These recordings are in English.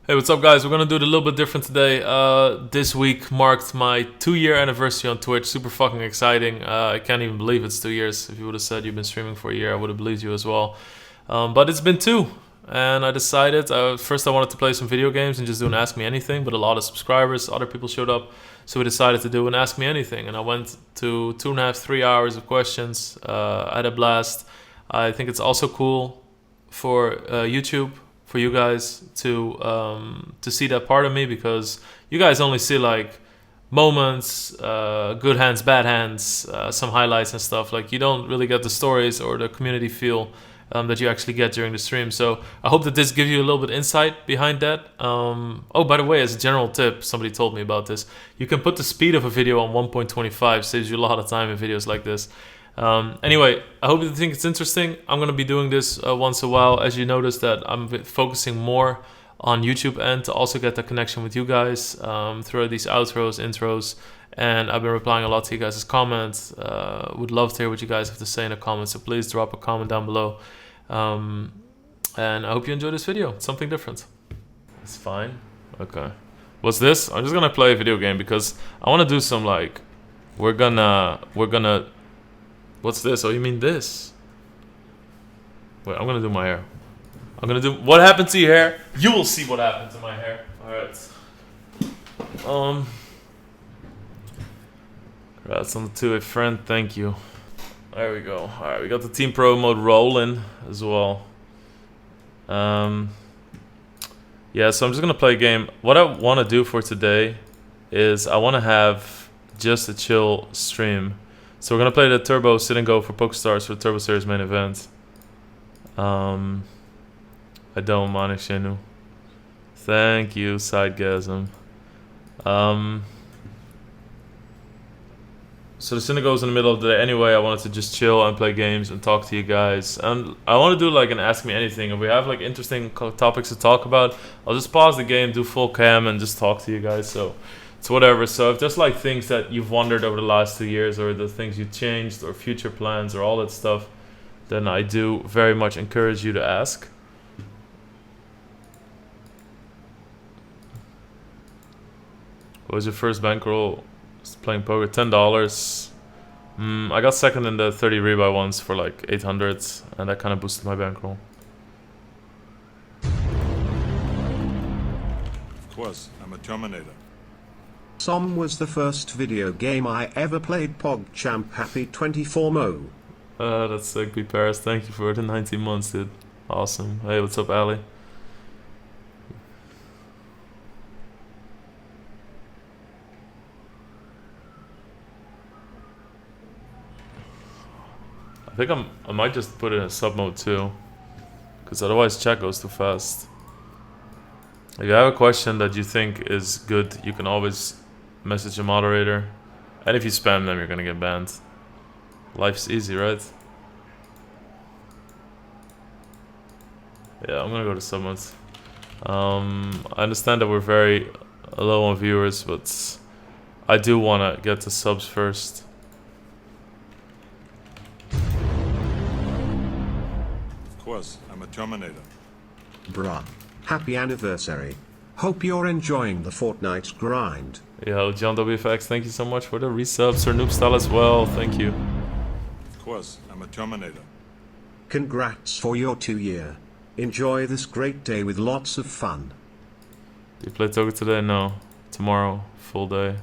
Hey, what's up, guys? We're gonna do it a little bit different today. This week marked my 2-year anniversary on Twitch. Super fucking exciting. I can't even believe it's 2 years. If you would have said you've been streaming for a year, I would have believed you as well. But it's been 2, and I decided first I wanted to play some video games and just do an Ask Me Anything. But a lot of subscribers, other people showed up, so we decided to do an Ask Me Anything. And I went to 2.5, 3 hours of questions. I had a blast. I think it's also cool for YouTube, for you guys to see that part of me, because you guys only see like moments, good hands, bad hands, some highlights and stuff. Like, you don't really get the stories or the community feel that you actually get during the stream. So I hope that this gives you a little bit insight behind that. Oh, by the way, as a general tip, somebody told me about this. You can put the speed of a video on 1.25, saves you a lot of time in videos like this. Anyway, I hope you think it's interesting. I'm going to be doing this once in a while. As you notice that I'm focusing more on YouTube and to also get the connection with you guys through these outros, intros. And I've been replying a lot to you guys' comments. Would love to hear what you guys have to say in the comments. So please drop a comment down below. And I hope you enjoy this video. It's something different. It's fine. Okay. What's this? I'm just going to play a video game because I want to do some like... We're gonna... What's this? Oh, you mean this? Wait, I'm gonna do my hair. I'm gonna do... What happened to your hair? You will see what happened to my hair. Alright. Congrats on the 2 friend. Thank you. There we go. Alright, we got the Team Pro mode rolling as well. Yeah, so I'm just gonna play a game. What I want to do for today is I want to have just a chill stream. So we're gonna play the Turbo Sit and Go for PokerStars for the Turbo Series main event. I don't mind Shenu. Thank you, Sidegasm. So the Sit and Go is in the middle of the day. Anyway, I wanted to just chill and play games and talk to you guys. And I want to do like an Ask Me Anything. If we have like interesting topics to talk about, I'll just pause the game, do full cam, and just talk to you guys. So it's whatever. So if there's like things that you've wondered over the last 2 years, or the things you changed, or future plans, or all that stuff, then I do very much encourage you to ask. What was your first bankroll playing poker? $10. I got second in the 30 rebuy ones for like 800, and that kind of boosted my bankroll. Of course, I'm a Terminator. Som was the first video game I ever played. PogChamp happy 24mo. That's sick. Be Paris. Thank you for the 19 months, dude. Awesome. Hey, what's up, Ali? I think I might just put it in sub mode too, because otherwise chat goes too fast. If you have a question that you think is good, you can always message a moderator, and if you spam them, you're gonna get banned. Life's easy, right? Yeah, I'm gonna go to sub mode. I understand that we're very low on viewers, but I do wanna get to subs first. Of course, I'm a Terminator. Bruh. Happy anniversary. Hope you're enjoying the Fortnite grind. Yo, John WFX, thank you so much for the resub. Sir Noobstyle as well, thank you. Of course, I'm a Terminator. Congrats for your 2-year. Enjoy this great day with lots of fun. Do you play Toga today? No. Tomorrow, full day.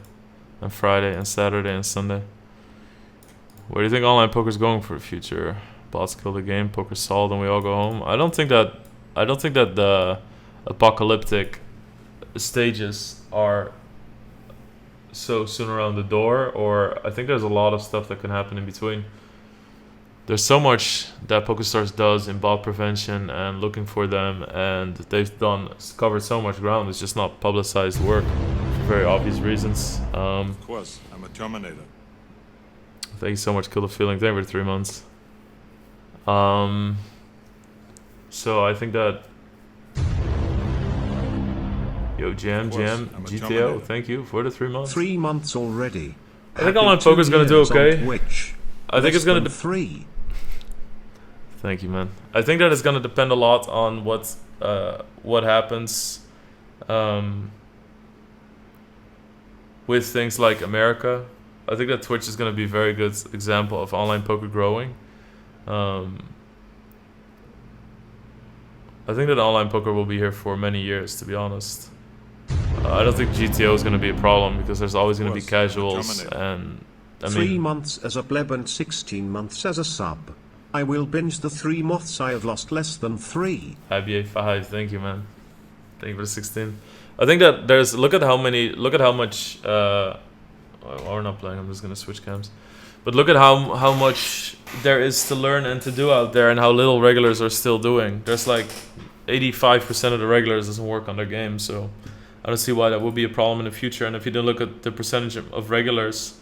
And Friday, and Saturday, and Sunday. Where do you think online poker's going for the future? Bots kill the game, poker solved, and we all go home. I don't think that the apocalyptic stages are so soon around the door, or I think there's a lot of stuff that can happen in between. There's so much that PokerStars does in bot prevention and looking for them, and they've covered so much ground. It's just not publicized work for very obvious reasons. Of course, I'm a Terminator. Thank you so much, Kill the Feeling. Thank you for 3 months. So I think that... Yo, Jam, GTO, thank you for the 3 months. 3 months already. I think online poker's gonna do okay. I think it's gonna... 3. Thank you, man. I think that it's gonna depend a lot on what happens with things like America. I think that Twitch is going to be a very good example of online poker growing. I think that online poker will be here for many years, to be honest. I don't think GTO is going to be a problem because there's always going to be casuals and... 3 months as a pleb and 16 months as a sub. I will binge the 3 months I have lost less than 3. IBA5, thank you, man. Thank you for the 16. I think that there's... Look at how much... we're not playing, I'm just going to switch cams. But look at how much there is to learn and to do out there and how little regulars are still doing. There's like 85% of the regulars doesn't work on their game, so I don't see why that would be a problem in the future. And if you don't look at the percentage of regulars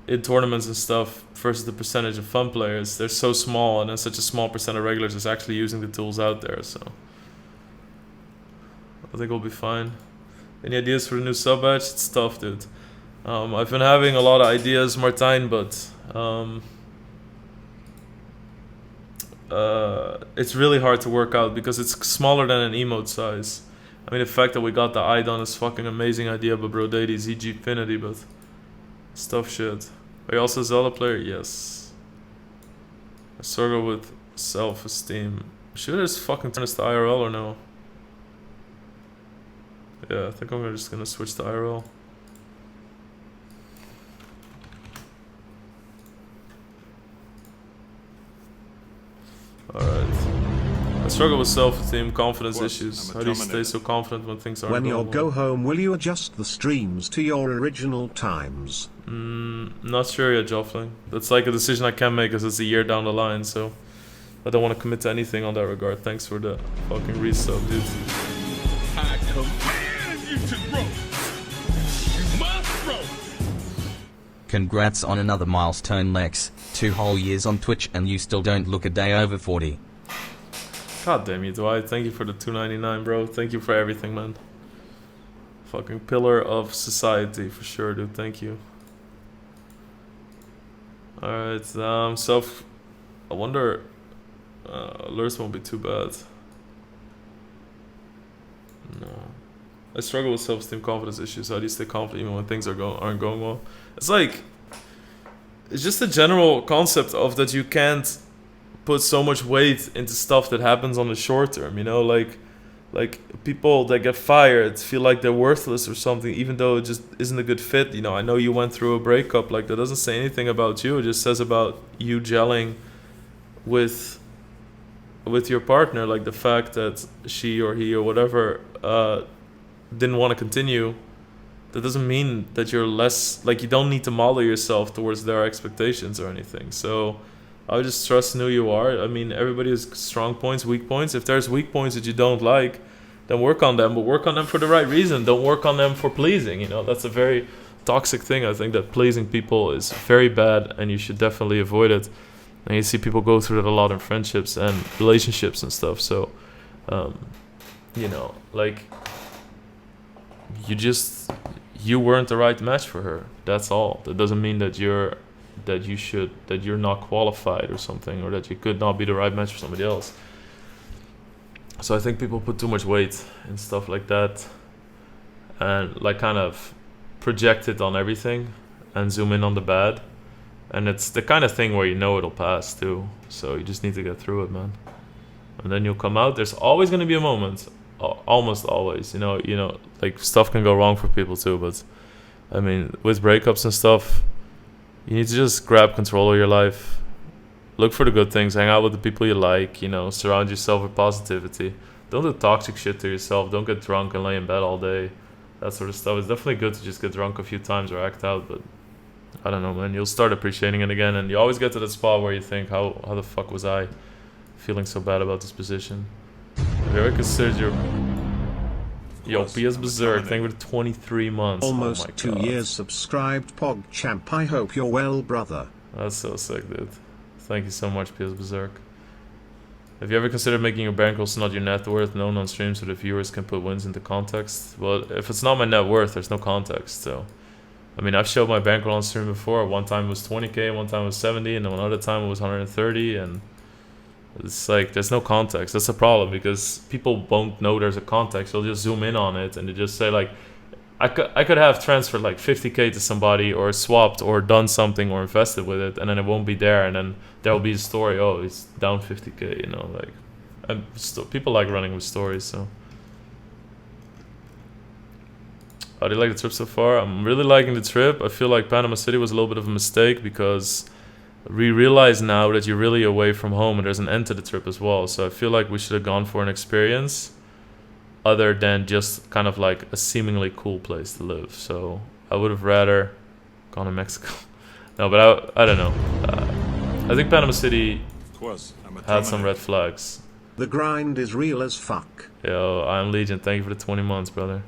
in tournaments and stuff versus the percentage of fun players, they're so small, and then such a small percent of regulars is actually using the tools out there, so I think we'll be fine. Any ideas for the new sub badge? It's tough, dude. I've been having a lot of ideas, Martijn, but it's really hard to work out because it's smaller than an emote size. I mean, the fact that we got the eye done is fucking amazing idea by Brodady's EG Infinity, but it's tough shit. Are you also a Zelda player? Yes. I struggle with self-esteem. Should I just fucking turn this to IRL or no? Yeah, I think I'm just gonna switch to IRL. Alright. I struggle with self-esteem, confidence issues. How do you stay so confident when things aren't When you going go well? home, will you adjust the streams to your original times? Not sure yet, Joffling. That's like a decision I can't make because it's a year down the line, so I don't want to commit to anything on that regard. Thanks for the fucking resub, dude. I command you to grow. You must grow. Congrats on another milestone, Lex. 2 whole years on Twitch and you still don't look a day over 40. God damn you, Dwight. Thank you for the $2.99, bro. Thank you for everything, man. Fucking pillar of society, for sure, dude. Thank you. Alright, I wonder... Lures won't be too bad. No. I struggle with self-esteem, confidence issues. How do you stay confident even when things aren't going well? It's like... It's just a general concept of that you can't put so much weight into stuff that happens on the short term, you know? Like people that get fired feel like they're worthless or something, even though it just isn't a good fit. You know, I know you went through a breakup. Like, that doesn't say anything about you. It just says about you gelling with your partner. Like, the fact that she or he or whatever didn't want to continue, that doesn't mean that you're less, like, you don't need to model yourself towards their expectations or anything. So I would just trust in who you are. I mean, everybody has strong points, weak points. If there's weak points that you don't like, then work on them, but work on them for the right reason. Don't work on them for pleasing, you know. That's a very toxic thing. I think that pleasing people is very bad and you should definitely avoid it. And you see people go through that a lot in friendships and relationships and stuff. So, you know, like, you weren't the right match for her. That's all. That doesn't mean that you're not qualified or something, or that you could not be the right match for somebody else. So I think people put too much weight in stuff like that and like kind of project it on everything and zoom in on the bad. And it's the kind of thing where you know it'll pass too. So you just need to get through it, man. And then you'll come out. There's always going to be a moment, almost always, you know, like stuff can go wrong for people too. But I mean, with breakups and stuff, you need to just grab control of your life. Look for the good things. Hang out with the people you like. You know, surround yourself with positivity. Don't do toxic shit to yourself. Don't get drunk and lay in bed all day. That sort of stuff. It's definitely good to just get drunk a few times or act out. But I don't know, man. You'll start appreciating it again. And you always get to that spot where you think, how the fuck was I feeling so bad about this position? Have you ever considered your... Yo, PS Berserk, thank you for 23 months. Almost oh my 2 God. years subscribed, PogChamp. I hope you're well, brother. That's so sick, dude. Thank you so much, PS Berserk. Have you ever considered making your bankrolls not your net worth known on stream so the viewers can put wins into context? Well, if it's not my net worth, there's no context, so... I mean, I've showed my bankroll on stream before. One time it was 20k, one time it was 70, and then another time it was 130, and... It's like there's no context. That's a problem because people won't know there's a context. They'll just zoom in on it and they just say like, I could have transferred like 50k to somebody or swapped or done something or invested with it, and then it won't be there, and then there will be a story. Oh, it's down 50k. You know, like, and people like running with stories. So, how do you like the trip so far? I'm really liking the trip. I feel like Panama City was a little bit of a mistake because we realize now that you're really away from home and there's an end to the trip as well. So I feel like we should have gone for an experience other than just kind of like a seemingly cool place to live. So I would have rather gone to Mexico. No, but I don't know. I think Panama City Of course, I'm a had some Terminator. red flags. The grind is real as fuck. Yo, I'm Legion. Thank you for the 20 months, brother.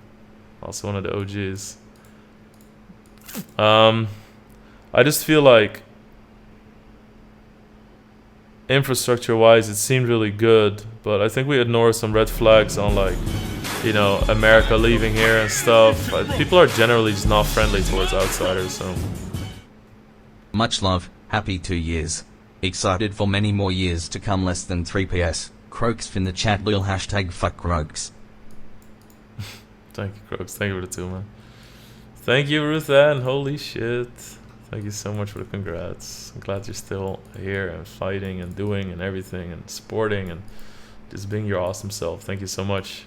Also one of the OGs. I just feel like infrastructure-wise, it seemed really good, but I think we ignored some red flags on, like, you know, America leaving here and stuff. People are generally just not friendly towards outsiders, so. Much love, happy 2 years. Excited for many more years to come. Less than 3 PS. Croaks in the chat, lil hashtag fuck Croaks. Thank you, Crooks. Thank you for the 2, man. Thank you, Ruth Ann. Holy shit. Thank you so much for the congrats. I'm glad you're still here and fighting and doing and everything and supporting and just being your awesome self. Thank you so much.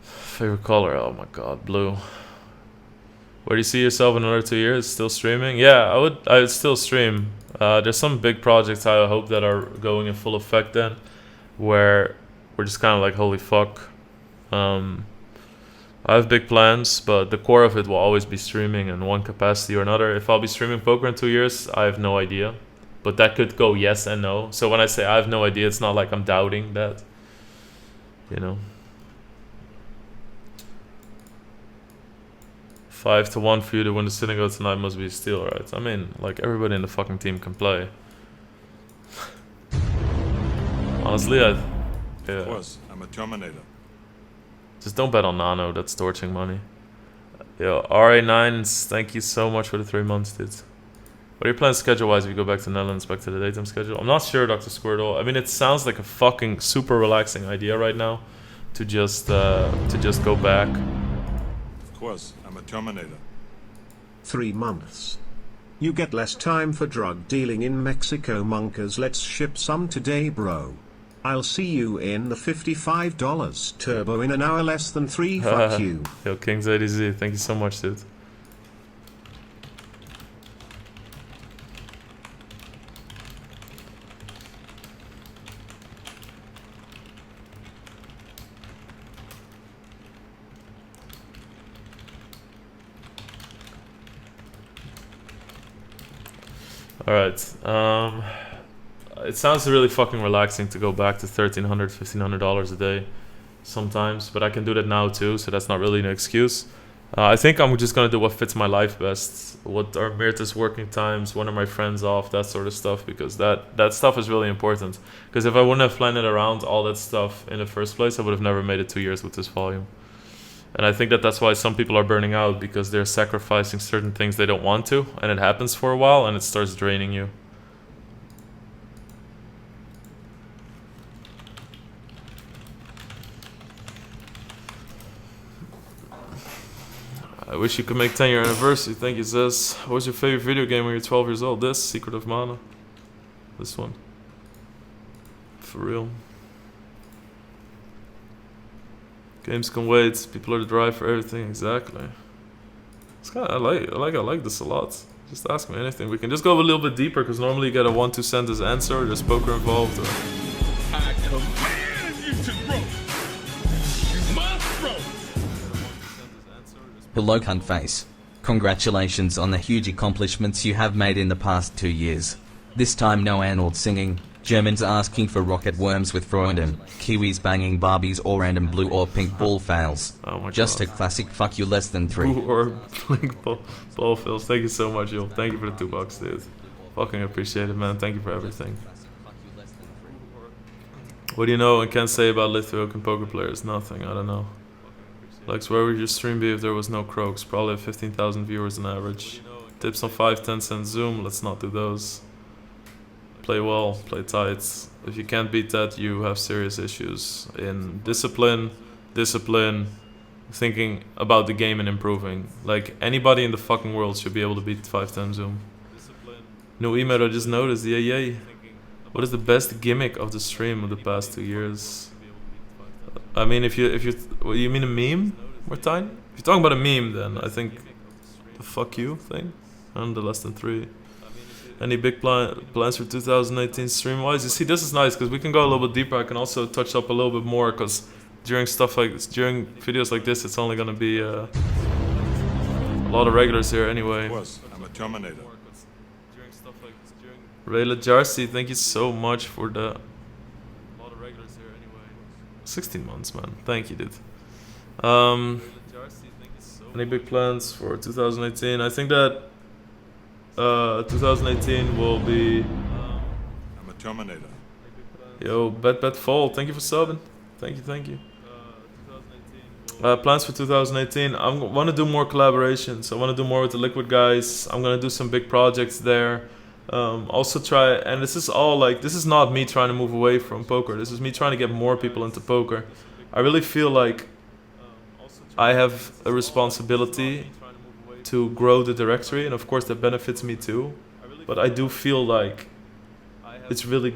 Favorite color? Oh my god, blue. Where do you see yourself in another 2 years? Still streaming? Yeah, I would still stream. There's some big projects I hope that are going in full effect then, where we're just kind of like, holy fuck. I have big plans, but the core of it will always be streaming in one capacity or another. If I'll be streaming poker in 2 years, I have no idea. But that could go yes and no. So when I say I have no idea, it's not like I'm doubting that. You know. 5-1 for you to win the synagogue tonight must be a steal, right? I mean, like, everybody in the fucking team can play. Honestly, Of yeah. course, I'm a Terminator. Just don't bet on Nano, that's torching money. Yo, RA9s, thank you so much for the 3 months, dude. What are your plans schedule-wise if you go back to Netherlands, back to the daytime schedule? I'm not sure, Dr. Squirtle. I mean, it sounds like a fucking super relaxing idea right now to just go back. Of course, I'm a Terminator. 3 months. You get less time for drug dealing in Mexico, monkers. Let's ship some today, bro. I'll see you in the $55 turbo in an hour. Less than 3. Fuck you. Yo, Kings ADZ, thank you so much, dude. Alright, it sounds really fucking relaxing to go back to $1,300, $1,500 a day sometimes, but I can do that now too, so that's not really an excuse. I think I'm just gonna do what fits my life best. What are Mirta's working times? When are my friends off? That sort of stuff, because that stuff is really important. Because if I wouldn't have planned it around all that stuff in the first place, I would have never made it 2 years with this volume. And I think that's why some people are burning out, because they're sacrificing certain things they don't want to, and it happens for a while, and it starts draining you. I wish you could make 10-year anniversary. Thank you, Zez. What was your favorite video game when you were 12 years old? This, Secret of Mana. This one. For real. Games can wait. People are the drive for everything. Exactly. It's kind of, I like this a lot. Just ask me anything. We can just go a little bit deeper, because normally you get a 1-2 sentence answer, or there's poker involved. Or... I command you to grow. You must grow. Hello cuntface. Congratulations on the huge accomplishments you have made in the past 2 years. This time no Arnold singing, Germans asking for rocket worms with Freundin, Kiwis banging Barbies, or random blue or pink ball fails. Oh my Just God. a classic fuck you less than 3. Or playing ball fills. Thank you so much, yo. Thank you for the $2, dude. Fucking appreciate it, man. Thank you for everything. What do you know and can say about Lithuanian poker players? Nothing. I don't know. Lex, where would your stream be if there was no croaks? Probably 15,000 viewers on average. Tips on 5-10 cent Zoom. Let's not do those. play well, play tight. If you can't beat that, you have serious issues in discipline, thinking about the game and improving. Like, anybody in the fucking world should be able to beat 5 times Zoom. New email I just noticed, yay. What is the best gimmick of the stream of the past 2 years? I mean, if you you mean a meme, Martijn? If you're talking about a meme, then I think the fuck you thing, and the less than 3. Any big plans for 2018 stream wise? You see, this is nice because we can go a little bit deeper. I can also touch up a little bit more because during videos like this, it's only gonna be a lot of regulars here anyway. Of course, I'm a Terminator. Rayla Jarcy, thank you so much for the 16 months, man. Thank you, dude. Any big plans for 2018? I think that 2018 will be. I'm a Terminator. Yo, Bet Fall, thank you for subbing. Thank you. Plans for 2018. I want to do more collaborations. I want to do more with the Liquid guys. I'm gonna do some big projects there. Also try, and this is all like, this is not me trying to move away from poker. This is me trying to get more people into poker. I really feel like I have a responsibility to grow the directory, and of course that benefits me too. But I do feel like it's really.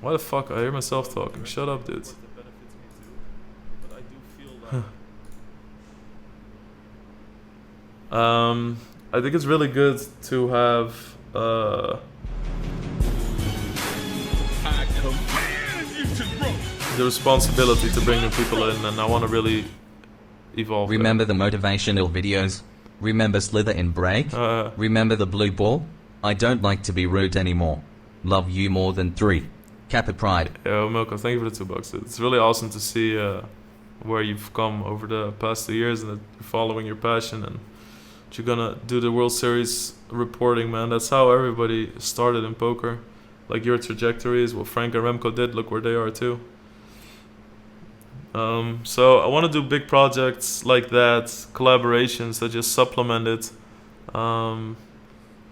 Why the fuck? I hear myself talking. Shut up, dude. I think it's really good to have. I command you to grow. The responsibility to bring new people in, and I want to really evolve. Remember the motivational videos? Remember Slither in Break? Remember the blue ball? I don't like to be rude anymore. Love you more than 3. Kappa Pride. Yo, Milko, thank you for the $2. It's really awesome to see where you've come over the past 2 years, and that you're following your passion, and that you're gonna do the World Series reporting, man. That's how everybody started in poker. Like, your trajectory is what Frank and Remco did. Look where they are too. So I want to do big projects like that, collaborations that just supplement it. I'm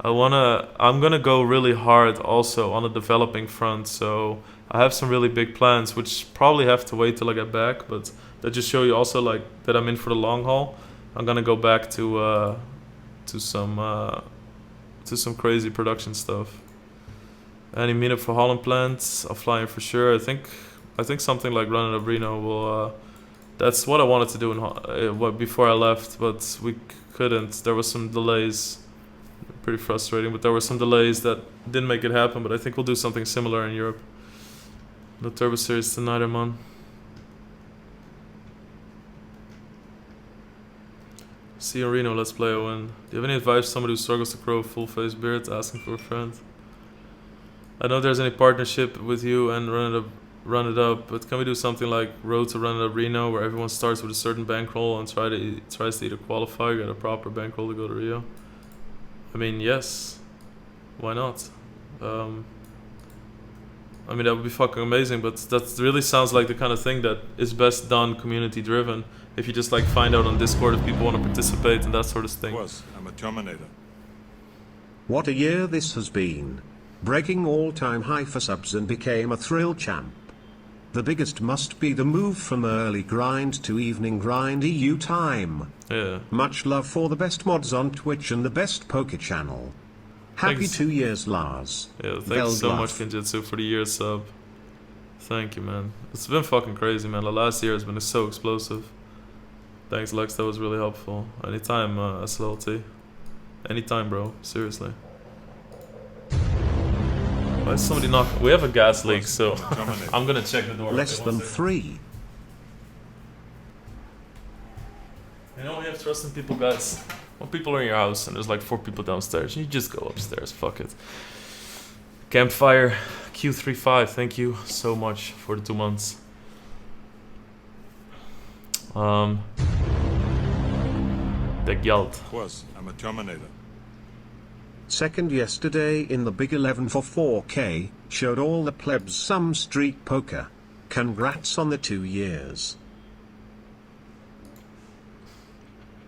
gonna go really hard also on the developing front. So I have some really big plans, which probably have to wait till I get back, but that just show you also like that I'm in for the long haul. I'm gonna go back to some crazy production stuff. Any meetup for Holland plans? I'll fly in for sure. I think something like Running Up Reno will. That's what I wanted to do before I left, but we couldn't. There was some delays. Pretty frustrating, but there were some delays that didn't make it happen. But I think we'll do something similar in Europe. The Turbo Series tonight, I'm on. See you in Reno. Let's play a win. Do you have any advice for somebody who struggles to grow a full face beard? Asking for a friend. I don't know if there's any partnership with you and Run It Up, but can we do something like Road to Run It Up Reno, where everyone starts with a certain bankroll and tries to either qualify or get a proper bankroll to go to Rio? I mean, yes. Why not? I mean, that would be fucking amazing, but that really sounds like the kind of thing that is best done community driven. If you just like find out on Discord if people want to participate and that sort of thing. Of course, I'm a Terminator. What a year this has been. Breaking all-time high for subs and became a thrill champ. The biggest must be the move from early grind to evening grind EU time. Yeah. Much love for the best mods on Twitch and the best poker channel. Happy Thanks. 2 years, Lars. Yeah, thanks so Veldhuis. much, Kinjitsu, for the year sub. Thank you, man. It's been fucking crazy, man. The last year has been so explosive. Thanks, Lex. That was really helpful. Anytime, SLT. Anytime, bro. Seriously. Why is somebody knocking? We have a gas leak, so I'm gonna check the door. Less than 3. You know, we have trust in people, guys. When people are in your house and there's like 4 people downstairs, you just go upstairs. Fuck it. Campfire Q35, thank you so much for the 2 months. The Gjald. Of course, I'm a Terminator. Second yesterday in the Big 11 for 4K, showed all the plebs some street poker. Congrats on the 2 years.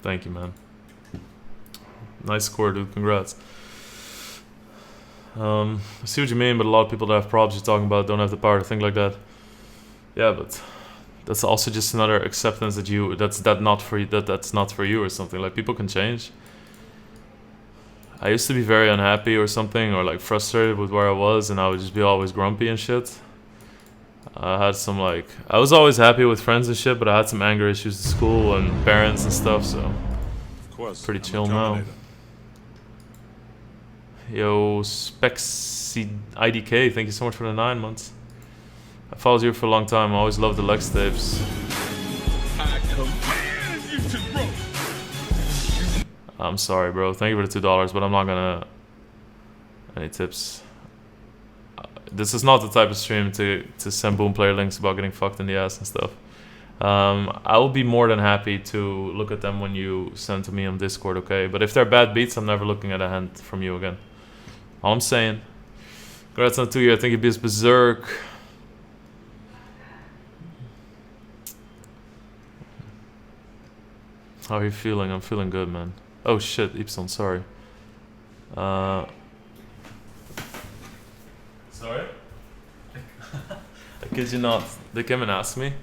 Thank you, man. Nice score, dude. Congrats. I see what you mean, but a lot of people that have problems you're talking about don't have the power to think like that. Yeah, but that's also just another acceptance that that's not for you or something. Like, people can change. I used to be very unhappy or something, or like frustrated with where I was, and I would just be always grumpy and shit. I had some I was always happy with friends and shit, but I had some anger issues at school and parents and stuff, so Of course. pretty I'm a chill now. Terminator. Yo, Spexy IDK, thank you so much for the 9 months. I followed you for a long time. I always loved the Lex tapes. I command you to grow. I'm sorry, bro. Thank you for the $2, but I'm not gonna... Any tips? This is not the type of stream to send boom player links about getting fucked in the ass and stuff. I will be more than happy to look at them when you send to me on Discord, okay? But if they're bad beats, I'm never looking at a hand from you again. All I'm saying. Congrats on the 2 year. I think you'd be berserk. How are you feeling? I'm feeling good, man. Oh shit, Ipson, sorry. Sorry? I kid you not. They came and asked me.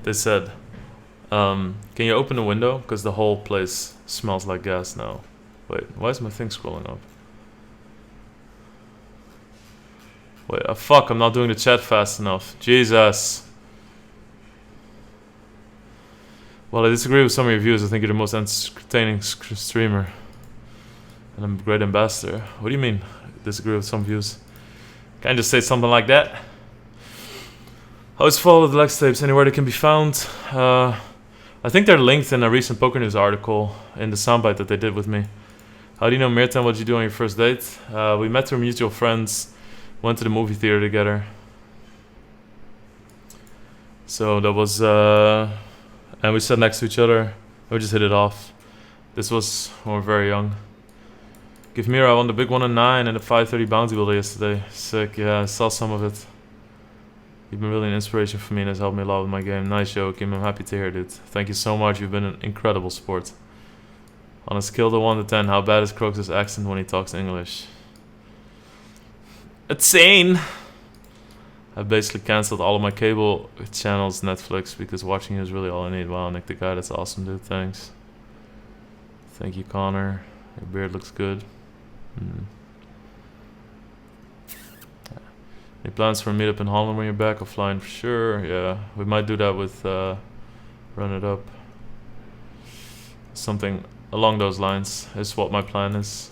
They said, can you open the window? Because the whole place smells like gas now. Wait, why is my thing scrolling up? Wait, fuck, I'm not doing the chat fast enough. Jesus. Well, I disagree with some of your views. I think you're the most entertaining streamer. And I'm a great ambassador. What do you mean, disagree with some views? Can't you just say something like that? I always follow the Lex tapes anywhere they can be found. I think they're linked in a recent Poker News article in the soundbite that they did with me. How do you know Mirta? What did you do on your first date? We met through mutual friends. Went to the movie theater together. So that was... and we sat next to each other. We just hit it off. This was when we were very young. Give Mira, I won the big 1 and 9 and the 530 bounty builder yesterday. Sick, yeah, I saw some of it. You've been really an inspiration for me and has helped me a lot with my game. Nice, Joachim. I'm happy to hear, dude. Thank you so much. You've been an incredible sport. On a scale of 1 to 10, how bad is Crocs' accent when he talks English? Insane! I've basically cancelled all of my cable channels, Netflix, because watching you is really all I need. Wow, Nick the guy, that's awesome, dude. Thanks. Thank you, Connor. Your beard looks good. Any plans for a meetup in Holland when you're back offline? For sure, yeah. We might do that with Run It Up. Something along those lines is what my plan is.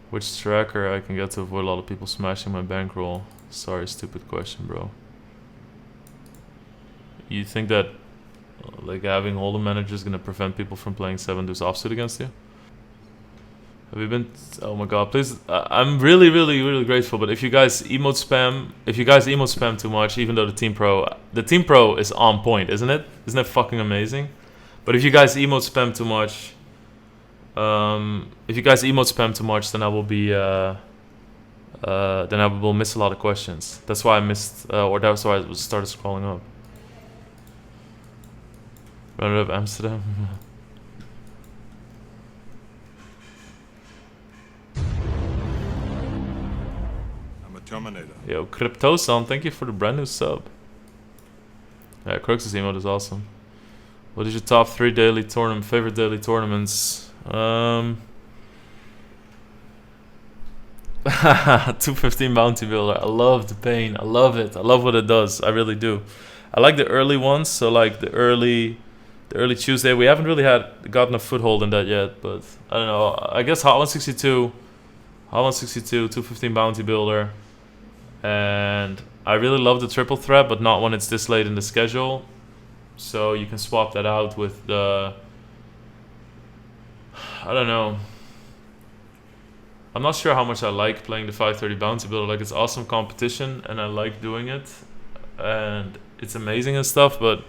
Which tracker I can get to avoid a lot of people smashing my bankroll? Sorry, stupid question, bro. You think that like having Hold'em manager is gonna prevent people from playing 7 deuce offsuit against you? Have you been? Oh my god, please! I'm really, really, really grateful. But if you guys emote spam too much, even though the team pro is on point, isn't it? Isn't it fucking amazing? But if you guys emote spam too much, then I will be, then I will miss a lot of questions. That's why I missed, or that's why I started scrolling up. Run It Up Amsterdam. Terminator. Yo, Cryptoson, thank you for the brand new sub. Yeah, Crux' emote is awesome. What is your top 3 favorite daily tournaments? 215 Bounty Builder. I love the pain. I love it. I love what it does. I really do. I like the early ones. So like the early Tuesday. We haven't really gotten a foothold in that yet. But I don't know. I guess Hot 162, 215 Bounty Builder. And I really love the triple threat, but not when it's this late in the schedule. So you can swap that out with the... I don't know. I'm not sure how much I like playing the 530 Bounty Builder. Like, it's awesome competition, and I like doing it. And it's amazing and stuff, but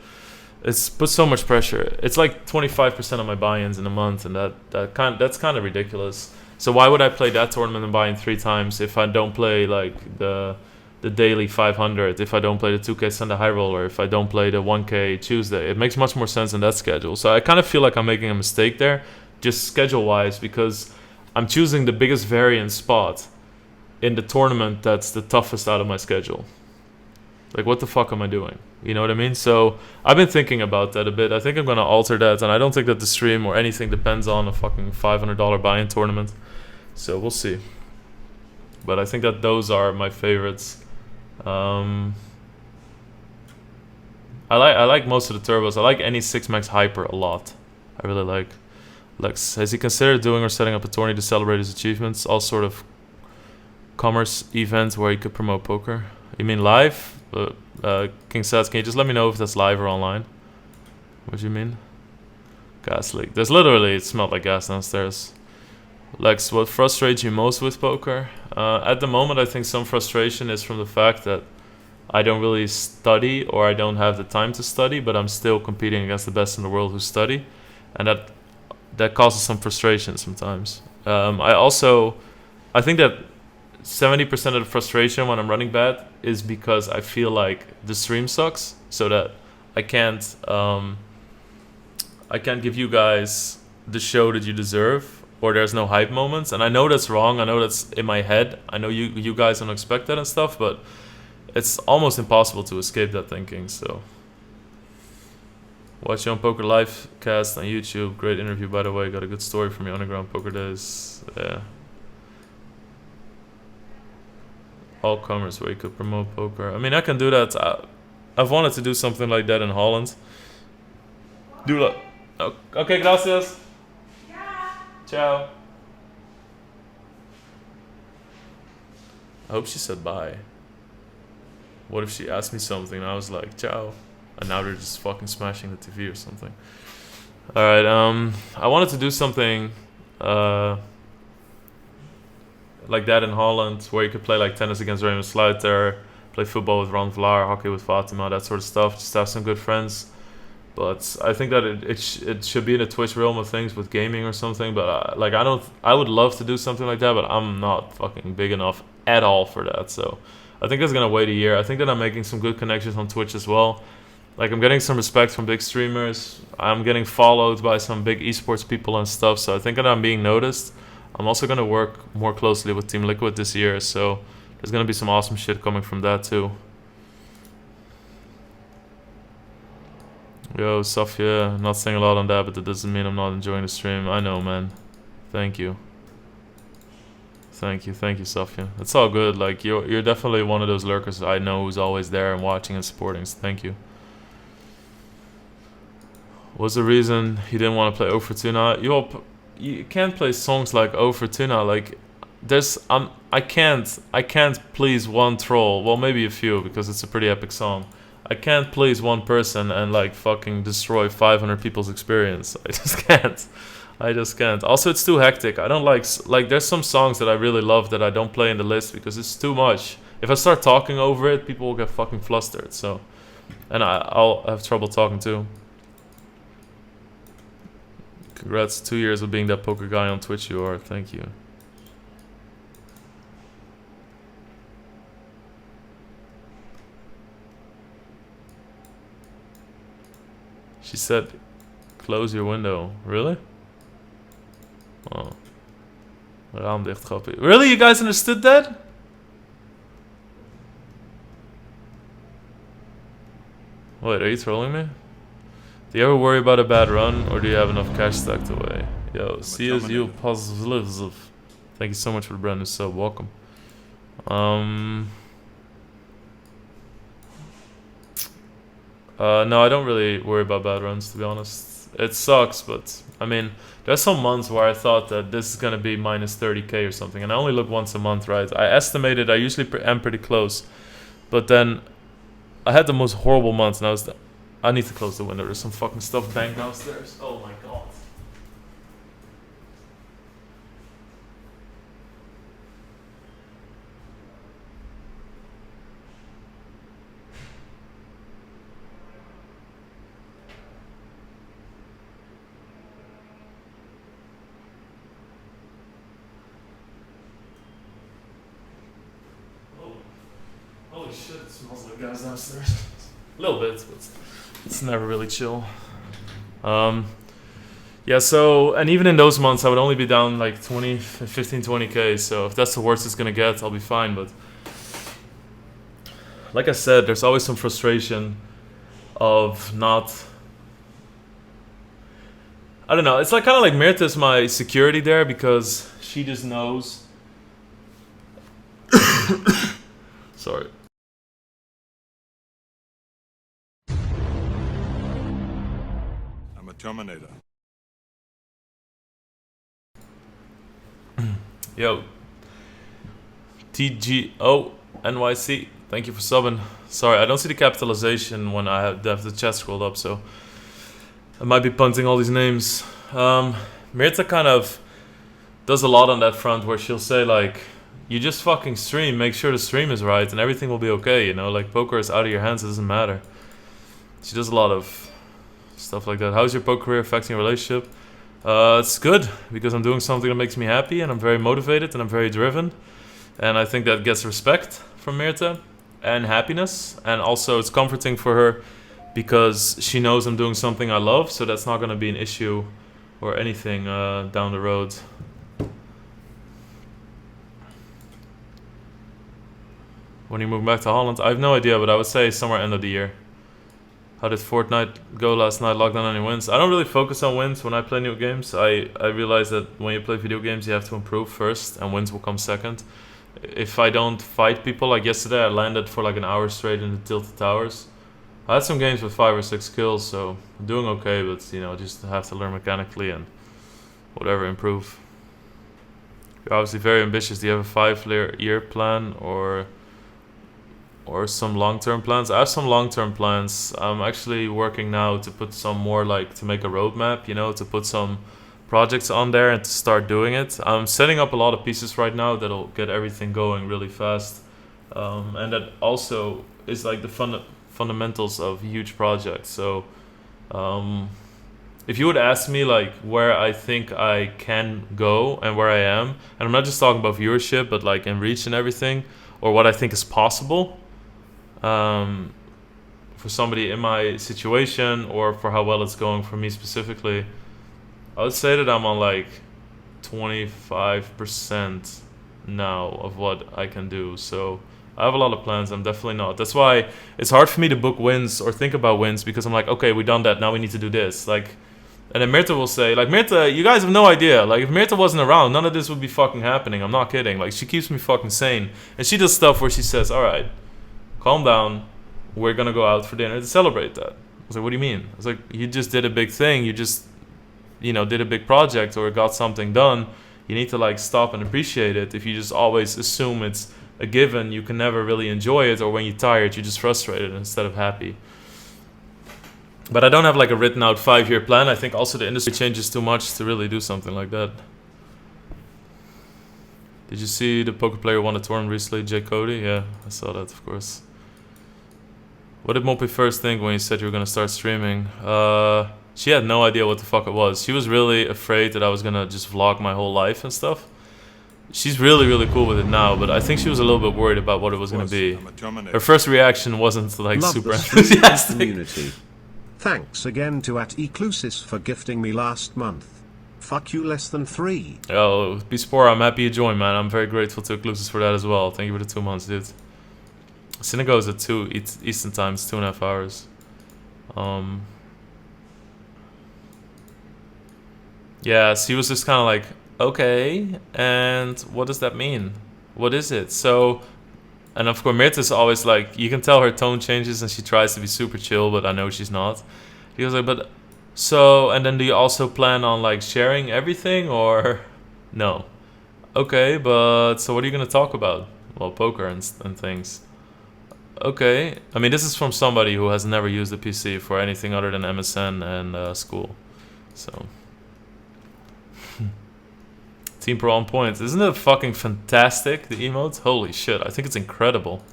it's put so much pressure. It's like 25% of my buy-ins in a month, and that's kind of ridiculous. So why would I play that tournament and buy in 3 times if I don't play like the daily 500, if I don't play the 2K Sunday High Roller, if I don't play the 1K Tuesday? It makes much more sense in that schedule. So I kind of feel like I'm making a mistake there, just schedule-wise, because I'm choosing the biggest variance spot in the tournament that's the toughest out of my schedule. Like, what the fuck am I doing? You know what I mean? So I've been thinking about that a bit. I think I'm gonna alter that, and I don't think that the stream or anything depends on a fucking $500 buy-in tournament. So we'll see. But I think that those are my favorites. I like most of the turbos. I like any 6max Hyper a lot. I really like. Lex, has he considered doing or setting up a tourney to celebrate his achievements? All sort of commerce events where he could promote poker. You mean live? King Sats, can you just let me know if that's live or online? What do you mean? Gas leak. There's literally, it smelled like gas downstairs. Lex, what frustrates you most with poker? At the moment, I think some frustration is from the fact that I don't really study, or I don't have the time to study, but I'm still competing against the best in the world who study, and that causes some frustration sometimes. I think that 70% of the frustration when I'm running bad is because I feel like the stream sucks, so that I can't give you guys the show that you deserve, or there's no hype moments. And I know that's wrong. I know that's in my head. I know you guys don't expect that and stuff, but it's almost impossible to escape that thinking. So watch you on Poker Live cast on YouTube. Great interview, by the way. Got a good story from your underground poker days. Yeah. All comers where you could promote poker. I mean, I can do that. I've wanted to do something like that in Holland. Do that. Okay, gracias. Ciao. I hope she said bye. What if she asked me something and I was like, ciao, and now they're just fucking smashing the TV or something. Alright, I wanted to do something like that in Holland, where you could play like tennis against Raymond Sluiter, play football with Ron Vlaar, hockey with Fatima, that sort of stuff, just have some good friends. But I think that it should be in the Twitch realm of things with gaming or something. But I would love to do something like that, but I'm not fucking big enough at all for that. So I think it's gonna wait a year. I think that I'm making some good connections on Twitch as well. Like, I'm getting some respect from big streamers. I'm getting followed by some big esports people and stuff. So I think that I'm being noticed. I'm also gonna work more closely with Team Liquid this year. So there's gonna be some awesome shit coming from that too. Yo, Sofia, not saying a lot on that, but that doesn't mean I'm not enjoying the stream. I know, man. Thank you. Thank you, Sofia. It's all good. Like, you're definitely one of those lurkers I know who's always there and watching and supporting. So thank you. What's the reason you didn't want to play O Fortuna? You can't play songs like O Fortuna. Like, I can't please one troll. Well, maybe a few, because it's a pretty epic song. I can't please one person and like fucking destroy 500 people's experience. I just can't. Also, it's too hectic. I don't like there's some songs that I really love that I don't play in the list because it's too much. If I start talking over it, people will get fucking flustered. So, and I'll have trouble talking too. Congrats, 2 years of being that poker guy on Twitch you are. Thank you. She said, close your window. Really? Oh. Raam dicht, grappie. Really? You guys understood that? Wait, are you trolling me? Do you ever worry about a bad run, or do you have enough cash stacked away? Yo, see as you positive. Thank you so much for the brand new sub. Welcome. No, I don't really worry about bad runs, to be honest. It sucks, but I mean, there's some months where I thought that this is gonna be minus 30k or something, and I only look once a month, right? I estimated, I usually am pretty close, but then I had the most horrible months, and I need to close the window. There's some fucking stuff banged downstairs. Oh my god. Holy shit, it smells like gas downstairs. A little bit, but it's never really chill. Yeah, so, and even in those months, I would only be down like 20k. So if that's the worst it's gonna get, I'll be fine. But like I said, there's always some frustration of not. I don't know. It's like kind of like Mirta's my security there because she just knows. Sorry. I'm a Terminator. Yo, TGO NYC, thank you for subbing. Sorry, I don't see the capitalization when I have the chat scrolled up, so I might be punting all these names. Mirta kind of does a lot on that front where she'll say like, you just fucking stream, make sure the stream is right and everything will be okay, you know, like poker is out of your hands, it doesn't matter. She does a lot of stuff like that. How's your poker career affecting your relationship? It's good because I'm doing something that makes me happy and I'm very motivated and I'm very driven. And I think that gets respect from Mirta and happiness. And also it's comforting for her because she knows I'm doing something I love. So that's not going to be an issue or anything down the road. When you move back to Holland? I have no idea, but I would say somewhere end of the year. How did Fortnite go last night? Lockdown, any wins? I don't really focus on wins when I play new games. I realize that when you play video games, you have to improve first, and wins will come second. If I don't fight people, like yesterday, I landed for like an hour straight in the Tilted Towers. I had some games with 5 or 6 kills, so I'm doing okay, but you know, just have to learn mechanically and whatever, improve. You're obviously very ambitious. Do you have a 5-year plan or some long-term plans? I have some long-term plans. I'm actually working now to put some more, like, to make a roadmap, you know, to put some projects on there and to start doing it. I'm setting up a lot of pieces right now that'll get everything going really fast. And that also is like the fundamentals of huge projects. So if you would ask me like where I think I can go and where I am, and I'm not just talking about viewership, but like in reach and everything, or what I think is possible, for somebody in my situation or for how well it's going for me specifically, I would say that I'm on like 25% now of what I can do. So I have a lot of plans. I'm definitely not. That's why it's hard for me to book wins or think about wins, because I'm like, okay, we done that. Now we need to do this. Like, and then Mirta will say, like, Mirta, you guys have no idea. Like, if Mirta wasn't around, none of this would be fucking happening. I'm not kidding. Like, she keeps me fucking sane. And she does stuff where she says, all right, calm down. We're going to go out for dinner to celebrate that. I was like, what do you mean? I was like, you just did a big thing. You just, you know, did a big project or got something done. You need to, like, stop and appreciate it. If you just always assume it's a given, you can never really enjoy it. Or when you're tired, you're just frustrated instead of happy. But I don't have, like, a written out 5-year plan. I think also the industry changes too much to really do something like that. Did you see the poker player won a tournament recently, Jay Cody? Yeah, I saw that, of course. What did Moppy first think when you said you were going to start streaming? She had no idea what the fuck it was. She was really afraid that I was going to just vlog my whole life and stuff. She's really, really cool with it now, but I think she was a little bit worried about what it was going to be. Her first reaction wasn't, like, Love super the streaming enthusiastic. community. Thanks again to @Eclusis for gifting me last month. Fuck you less than 3. Yo, B-Spore, I'm happy you joined, man. I'm very grateful to Eclusis for that as well. Thank you for the 2 months, dude. Senegal is at 2 Eastern time, it's 2.5 hours. Yeah, so he was just kind of like, okay, and what does that mean? What is it? So, and of course, Mirta's always like, you can tell her tone changes and she tries to be super chill, but I know she's not. He was like, but, so, and then do you also plan on, like, sharing everything, or no? Okay, but, so what are you going to talk about? Well, poker and things. Okay, I mean, this is from somebody who has never used a PC for anything other than MSN and school, so. Team Pro on point. Isn't it fucking fantastic, the emotes? Holy shit, I think it's incredible.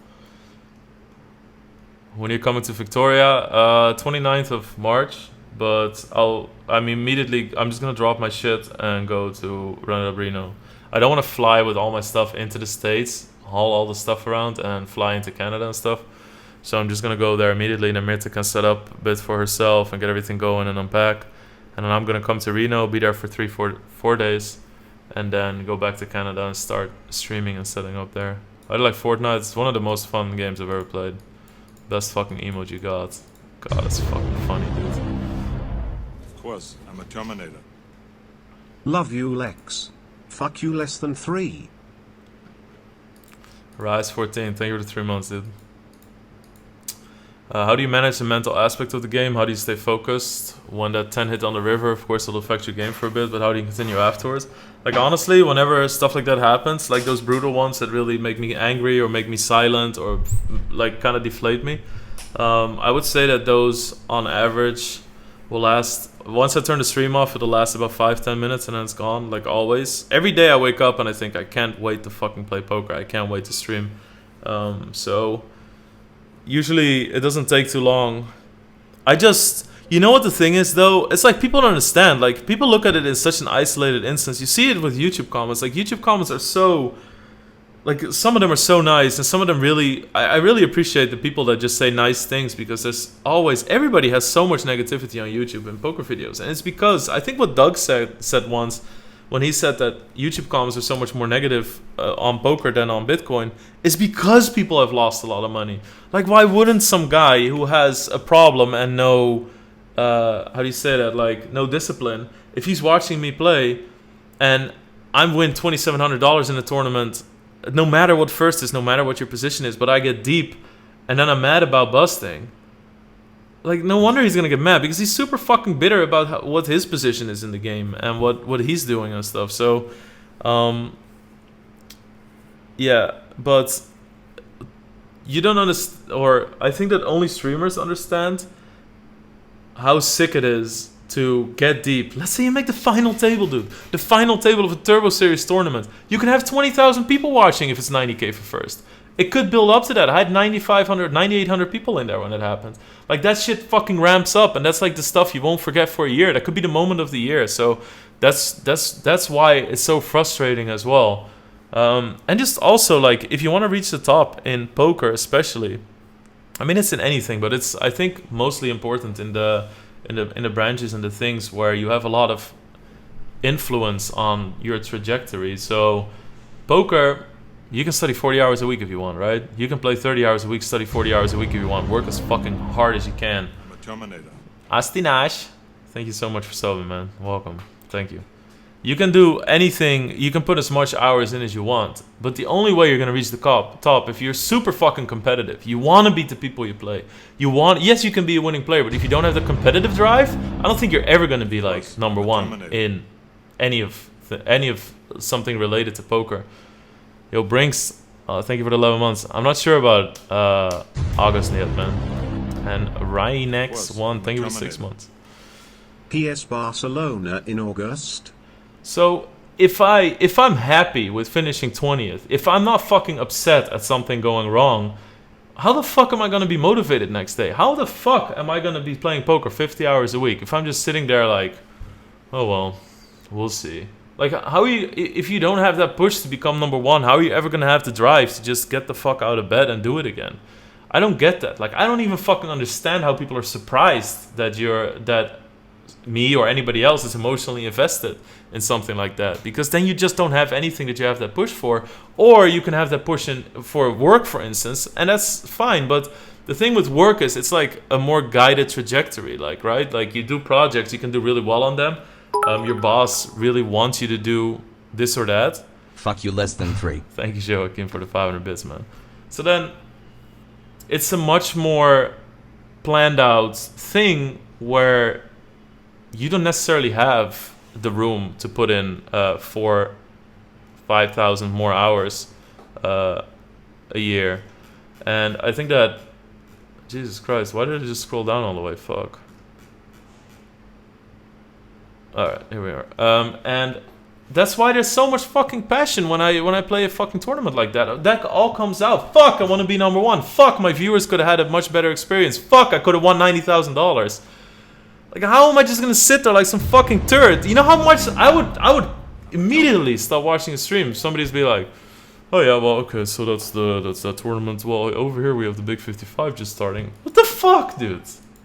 When you're coming to Victoria, 29th of March, but I'm just gonna drop my shit and go to Reno Brino. I don't want to fly with all my stuff into the States, haul all the stuff around and fly into Canada and stuff. So I'm just gonna go there immediately, and Mirta can set up a bit for herself and get everything going and unpack. and then I'm gonna come to Reno, be there for 4 days, and then go back to Canada and start streaming and setting up there. I like Fortnite. It's one of the most fun games I've ever played. Best fucking emote you got. God, it's fucking funny, dude. Of course, I'm a Terminator. Love you, Lex. Fuck you, less than 3. Rise 14, thank you for the 3 months, dude. How do you manage the mental aspect of the game? How do you stay focused? When that 10 hit on the river, of course, it'll affect your game for a bit, but how do you continue afterwards? Like, honestly, whenever stuff like that happens, like those brutal ones that really make me angry or make me silent or, like, kind of deflate me, I would say that those, on average, will last... Once I turn the stream off, it'll last about 5-10 minutes and then it's gone, like always. Every day I wake up and I think, I can't wait to fucking play poker. I can't wait to stream. So... Usually, it doesn't take too long. I just... You know what the thing is, though? It's like people don't understand. Like, people look at it as such an isolated instance. You see it with YouTube comments. Like, YouTube comments are so... Like, some of them are so nice, and some of them really... I really appreciate the people that just say nice things, because there's always... Everybody has so much negativity on YouTube and poker videos. And it's because... I think what Doug said once... When he said that YouTube comments are so much more negative on poker than on Bitcoin, is because people have lost a lot of money. Like, why wouldn't some guy who has a problem and no, how do you say that, like, no discipline, if he's watching me play and I win $2,700 in a tournament, no matter what first is, no matter what your position is, but I get deep and then I'm mad about busting, like, no wonder he's gonna get mad, because he's super fucking bitter about what his position is in the game and what he's doing and stuff. So, yeah, but you don't understand, or I think that only streamers understand how sick it is to get deep. Let's say you make the final table, dude. The final table of a Turbo Series tournament. You can have 20,000 people watching if it's 90k for first. It could build up to that. I had 9,500, 9,800 people in there when it happened. Like, that shit fucking ramps up, and that's like the stuff you won't forget for a year. That could be the moment of the year. So that's why it's so frustrating as well. And just also, like, if you want to reach the top in poker, especially, I mean, it's in anything, but it's, I think, mostly important in the branches and the things where you have a lot of influence on your trajectory. So poker, you can study 40 hours a week if you want, right? You can play 30 hours a week, study 40 hours a week if you want. Work as fucking hard as you can. I'm a Terminator. Asti Nash, thank you so much for subbing, man. Welcome. Thank you. You can do anything, you can put as much hours in as you want, but the only way you're gonna reach the top, if you're super fucking competitive, you wanna beat the people you play. Yes, you can be a winning player, but if you don't have the competitive drive, I don't think you're ever gonna be like number one in any of something related to poker. Yo, Brinks, thank you for the 11 months. I'm not sure about August yet, man. And Ryanex1, thank you for the 6 months. PS Barcelona in August. So if I'm happy with finishing 20th, if I'm not fucking upset at something going wrong, how the fuck am I gonna be motivated next day? How the fuck am I gonna be playing poker 50 hours a week if I'm just sitting there like, oh well, we'll see. Like, how are you, if you don't have that push to become number one, how are you ever gonna have the drive to just get the fuck out of bed and do it again? I don't get that. Like, I don't even fucking understand how people are surprised that me or anybody else is emotionally invested in something like that, because then you just don't have anything that you have that push for. Or you can have that push in for work, for instance, and that's fine. But the thing with work is it's like a more guided trajectory, like, right? Like, you do projects, you can do really well on them. Your boss really wants you to do this or that. Fuck you, less than 3. Thank you, Joaquin, for the 500 bits, man. So then it's a much more planned out thing where you don't necessarily have the room to put in 5,000 more hours a year. And I think that, Jesus Christ, why did I just scroll down all the way? Fuck. Alright, here we are. And that's why there's so much fucking passion when I play a fucking tournament like that. That all comes out. Fuck, I want to be number one. Fuck, my viewers could have had a much better experience. Fuck, I could have won $90,000. Like, how am I just gonna sit there like some fucking turd? You know how much I would immediately stop watching a stream. Somebody's be like, oh yeah, well, okay, so that's that tournament. Well, over here we have the Big 55 just starting. What the fuck, dude?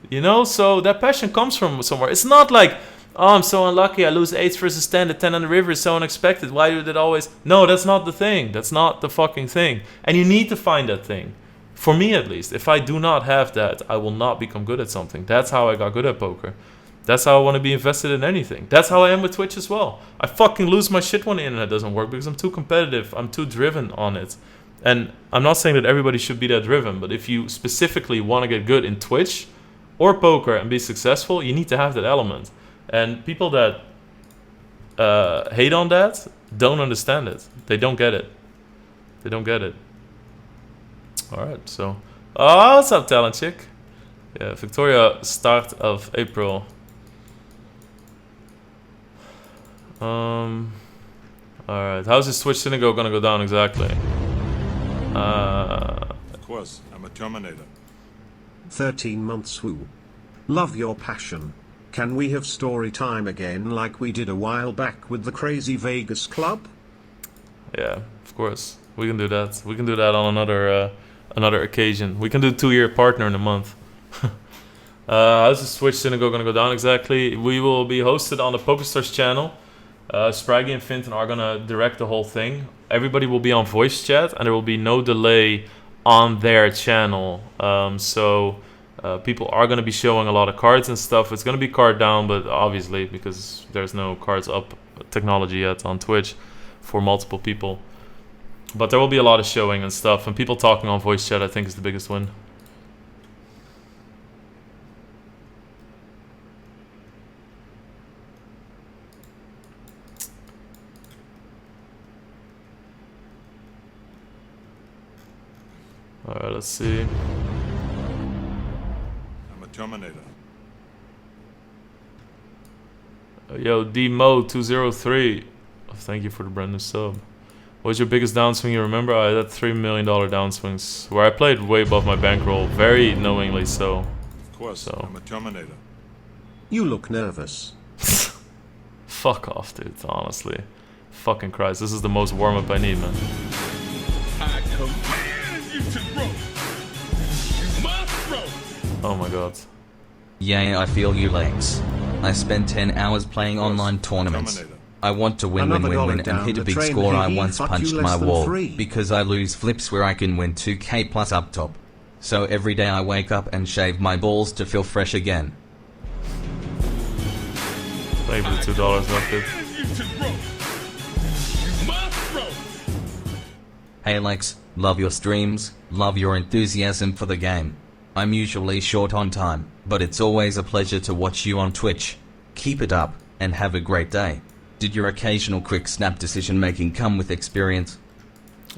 You know, so that passion comes from somewhere. It's not like Oh, I'm so unlucky. I lose 8 versus 10. The 10 on the river is so unexpected. Why did it always... No, that's not the thing. That's not the fucking thing. And you need to find that thing. For me, at least. If I do not have that, I will not become good at something. That's how I got good at poker. That's how I want to be invested in anything. That's how I am with Twitch as well. I fucking lose my shit when the internet doesn't work because I'm too competitive. I'm too driven on it. And I'm not saying that everybody should be that driven, but if you specifically want to get good in Twitch or poker and be successful, you need to have that element. And people that hate on that don't understand it. They don't get it. They don't get it. Alright, so... Oh, what's up, talent chick? Yeah, Victoria, start of April. Alright, how's this Twitch synagogue gonna go down exactly? Of course, I'm a Terminator. 13 months woo. Love your passion. Can we have story time again like we did a while back with the Crazy Vegas Club? Yeah, of course. We can do that. We can do that on another occasion. We can do 2-year partner in a month. How's the Twitch synagogue gonna go down exactly? We will be hosted on the PokerStars channel. Spraggy and Finton are gonna direct the whole thing. Everybody will be on voice chat, and there will be no delay on their channel. So people are gonna be showing a lot of cards and stuff. It's gonna be card down, but obviously because there's no cards up technology yet on Twitch for multiple people. But there will be a lot of showing and stuff, and people talking on voice chat I think is the biggest win. Alright, let's see. I'm a Terminator. Yo, DMO203. Thank you for the brand new sub. What was your biggest downswing you remember? I had $3 million downswings where I played way above my bankroll, very knowingly so. Of course, I'm a Terminator. You look nervous. Fuck off, dude, honestly. Fucking Christ, this is the most warm-up I need, man. I command you to grow. You must grow. Oh my god. Yeah, I feel you, Lex. I spend 10 hours playing online tournaments. Terminator. I want to win, Another win, dollar win, and down hit a the big train, score. I hey, once fuck punched you, my less than wall 3. because I lose flips where I can win 2k plus up top. So every day I wake up and shave my balls to feel fresh again. Thank you for the $2 left it. Command you to grow. You must grow. Hey Lex, love your streams, love your enthusiasm for the game. I'm usually short on time, but it's always a pleasure to watch you on Twitch. Keep it up, and have a great day. Did your occasional quick snap decision making come with experience?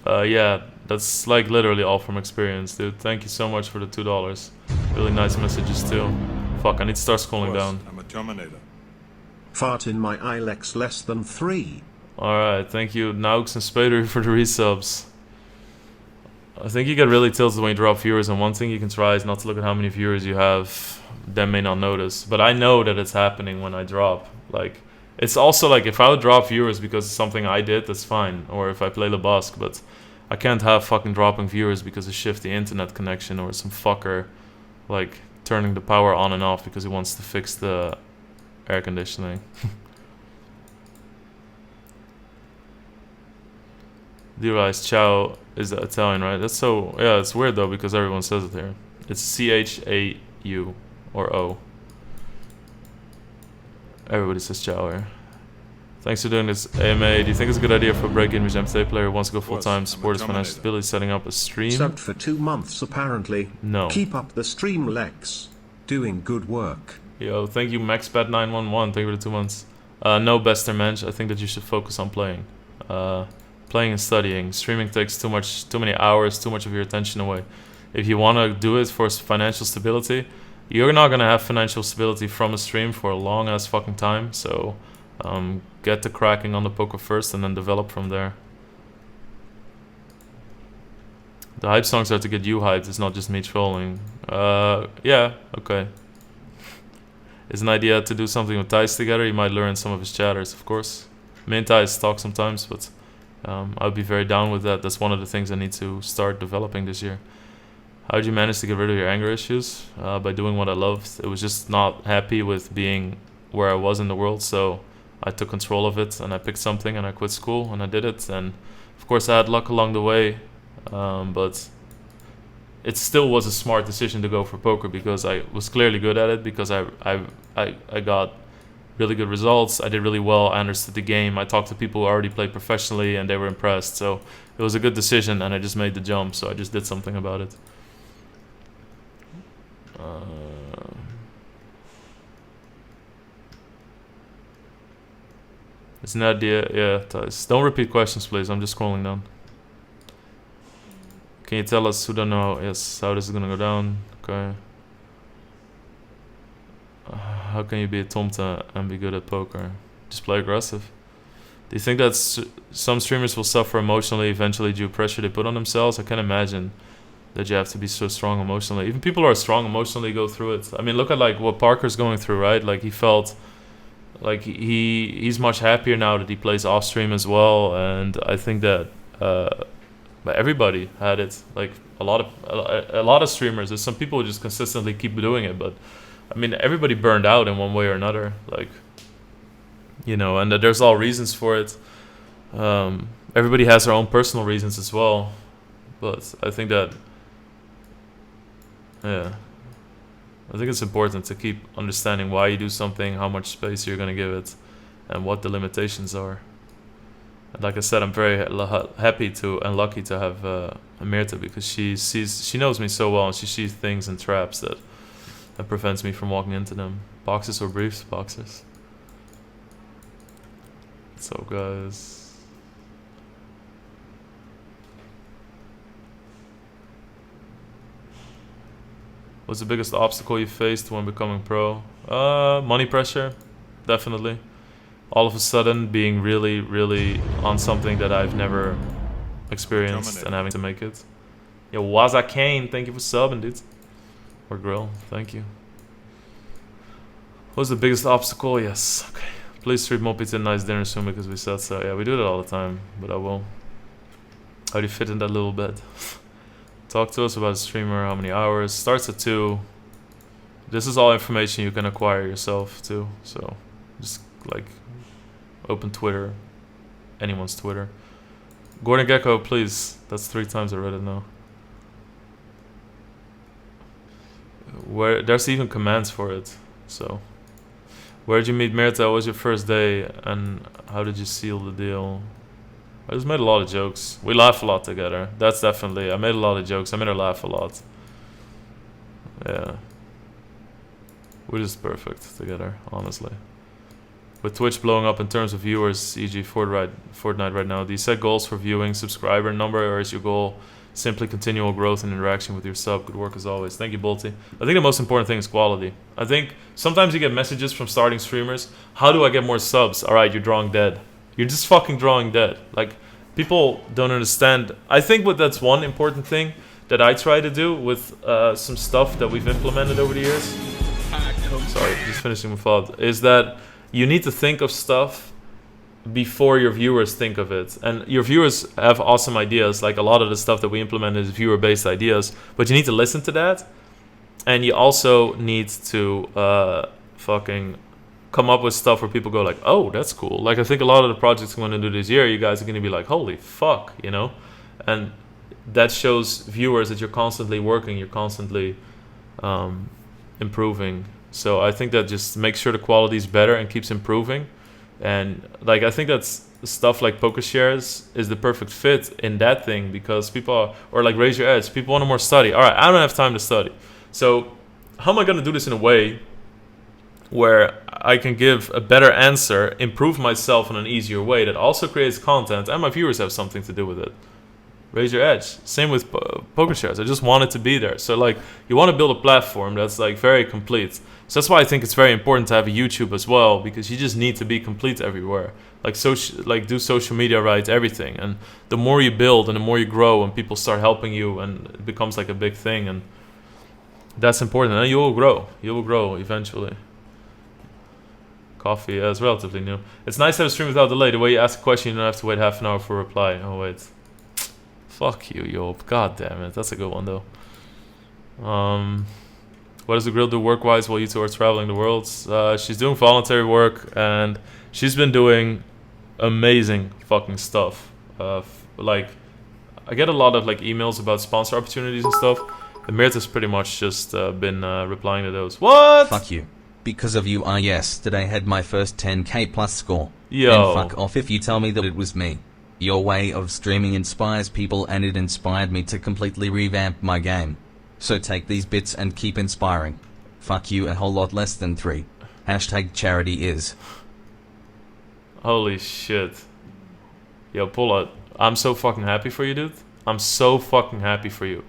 Yeah, that's like literally all from experience, dude. Thank you so much for the $2. Really nice messages too. Fuck, I need to start Of scrolling course, down. I'm a Terminator. Fart in my eye, Lex, less than 3. Alright, thank you Naux and Spader for the resubs. I think you get really tilted when you drop viewers, and one thing you can try is not to look at how many viewers you have. Them may not notice, but I know that it's happening when I drop. Like, it's also like if I would drop viewers because it's something I did, that's fine. Or if I play LeBosque, but I can't have fucking dropping viewers because of shifty internet connection or some fucker like turning the power on and off because he wants to fix the air conditioning. Do you realize Chow is Italian, right? That's so... Yeah, it's weird though because everyone says it here. It's C-H-A-U or O. Everybody says Chow here. Thanks for doing this, AMA. Do you think it's a good idea for a break-in regime today player who wants to go full-time, support his financial stability, setting up a stream? Subbed for 2 months apparently. No. Keep up the stream, Lex. Doing good work. Yo, thank you MaxBat911. Thank you for the 2 months. No, Bester Mensch. I think that you should focus on playing. Playing and studying. Streaming takes too many hours, too much of your attention away. If you want to do it for financial stability, you're not going to have financial stability from a stream for a long ass fucking time. So get to cracking on the poker first and then develop from there. The hype songs are to get you hyped. It's not just me trolling. Yeah, okay. It's an idea to do something with Thijs together. You might learn some of his chatters, of course. Me and Thijs talk sometimes, but I'd be very down with that. That's one of the things I need to start developing this year. How did you manage to get rid of your anger issues? By doing what I loved. It was just not happy with being where I was in the world, so I took control of it and I picked something and I quit school and I did it. And of course I had luck along the way, but it still was a smart decision to go for poker because I was clearly good at it, because I got really good results. I did really well. I understood the game. I talked to people who already played professionally and they were impressed. So it was a good decision and I just made the jump. So I just did something about it. It's Nadia. Yeah, Thijs. Don't repeat questions, please. I'm just scrolling down. Can you tell us who don't know? Yes, how this is gonna go down? Okay. How can you be a tomte and be good at poker? Just play aggressive. Do you think that some streamers will suffer emotionally eventually due to pressure they put on themselves? I can't imagine that you have to be so strong emotionally. Even people who are strong emotionally go through it. I mean, look at like what Parker's going through, right? Like he felt like he's much happier now that he plays off stream as well, and I think that everybody had it. Like a lot of streamers. There's some people who just consistently keep doing it, but I mean everybody burned out in one way or another. Like, you know, and there's all reasons for it. Everybody has their own personal reasons as well, but I think that I think it's important to keep understanding why you do something, how much space you're going to give it, and what the limitations are. And like I said, I'm very happy to and lucky to have Amirta, because she knows me so well and she sees things and traps that prevents me from walking into them. Boxes or briefs? Boxes. So guys, what's the biggest obstacle you faced when becoming pro? Money pressure, definitely. All of a sudden being really, really on something that I've never experienced and having to make it. Yo, Waza Kane, thank you for subbing, dude. Or Grill, thank you. What's the biggest obstacle? Yes, okay. Please treat more pizza and nice dinner soon because we said so. Yeah, we do that all the time, but I will. How do you fit in that little bed? Talk to us about a streamer, how many hours. Starts at 2. This is all information you can acquire yourself too. So just like open Twitter, anyone's Twitter. Gordon Gecko, please. That's 3 times I read it now. Where there's even commands for it. So where did you meet Mirta? What was your first day and how did you seal the deal? I just made a lot of jokes. We laugh a lot together. That's definitely. I made a lot of jokes. I made her laugh a lot. Yeah. We're just perfect together, honestly. With Twitch blowing up in terms of viewers, e.g. Fortnite right now, do you set goals for viewing, subscriber number, or is your goal simply continual growth and interaction with your sub? Good work as always. Thank you, Bolty. I think the most important thing is quality. I think sometimes you get messages from starting streamers. How do I get more subs? Alright, you're drawing dead. You're just fucking drawing dead. Like, people don't understand. I think that's one important thing that I try to do with some stuff that we've implemented over the years. Sorry, just finishing my thought. Is that you need to think of stuff before your viewers think of it. And your viewers have awesome ideas. Like a lot of the stuff that we implement is viewer-based ideas. But you need to listen to that. And you also need to fucking come up with stuff where people go like, oh, that's cool. Like, I think a lot of the projects I'm going to do this year, you guys are going to be like, holy fuck, you know? And that shows viewers that you're constantly working, you're constantly improving. So I think that just makes sure the quality is better and keeps improving. And like, I think that's stuff like Poker Shares is the perfect fit in that thing, because people are, or like Raise Your Edge, people want more study. All right, I don't have time to study. So how am I going to do this in a way where I can give a better answer, improve myself in an easier way that also creates content and my viewers have something to do with it? Raise Your Edge. Same with Poker Shares. I just want it to be there. So like, you want to build a platform that's like very complete. So that's why I think it's very important to have a YouTube as well, because you just need to be complete everywhere. Like do social media right, everything. And the more you build and the more you grow and people start helping you, and it becomes like a big thing, and that's important. And you will grow. You will grow eventually. Coffee is relatively new. It's nice to have a stream without delay. The way you ask a question, you don't have to wait half an hour for a reply. Oh wait. Fuck you, Job. God damn it. That's a good one though. What does the girl do work-wise while you two are traveling the world? She's doing voluntary work, and she's been doing amazing fucking stuff. Like, I get a lot of like emails about sponsor opportunities and stuff. And Meert has pretty much just been replying to those. What? Fuck you. Because of you, I yesterday had my first 10k plus score. Yo. And fuck off if you tell me that it was me. Your way of streaming inspires people, and it inspired me to completely revamp my game. So take these bits and keep inspiring. Fuck you, a whole lot less than 3. Hashtag charity is. Holy shit. Yo, Paula, I'm so fucking happy for you, dude. I'm so fucking happy for you.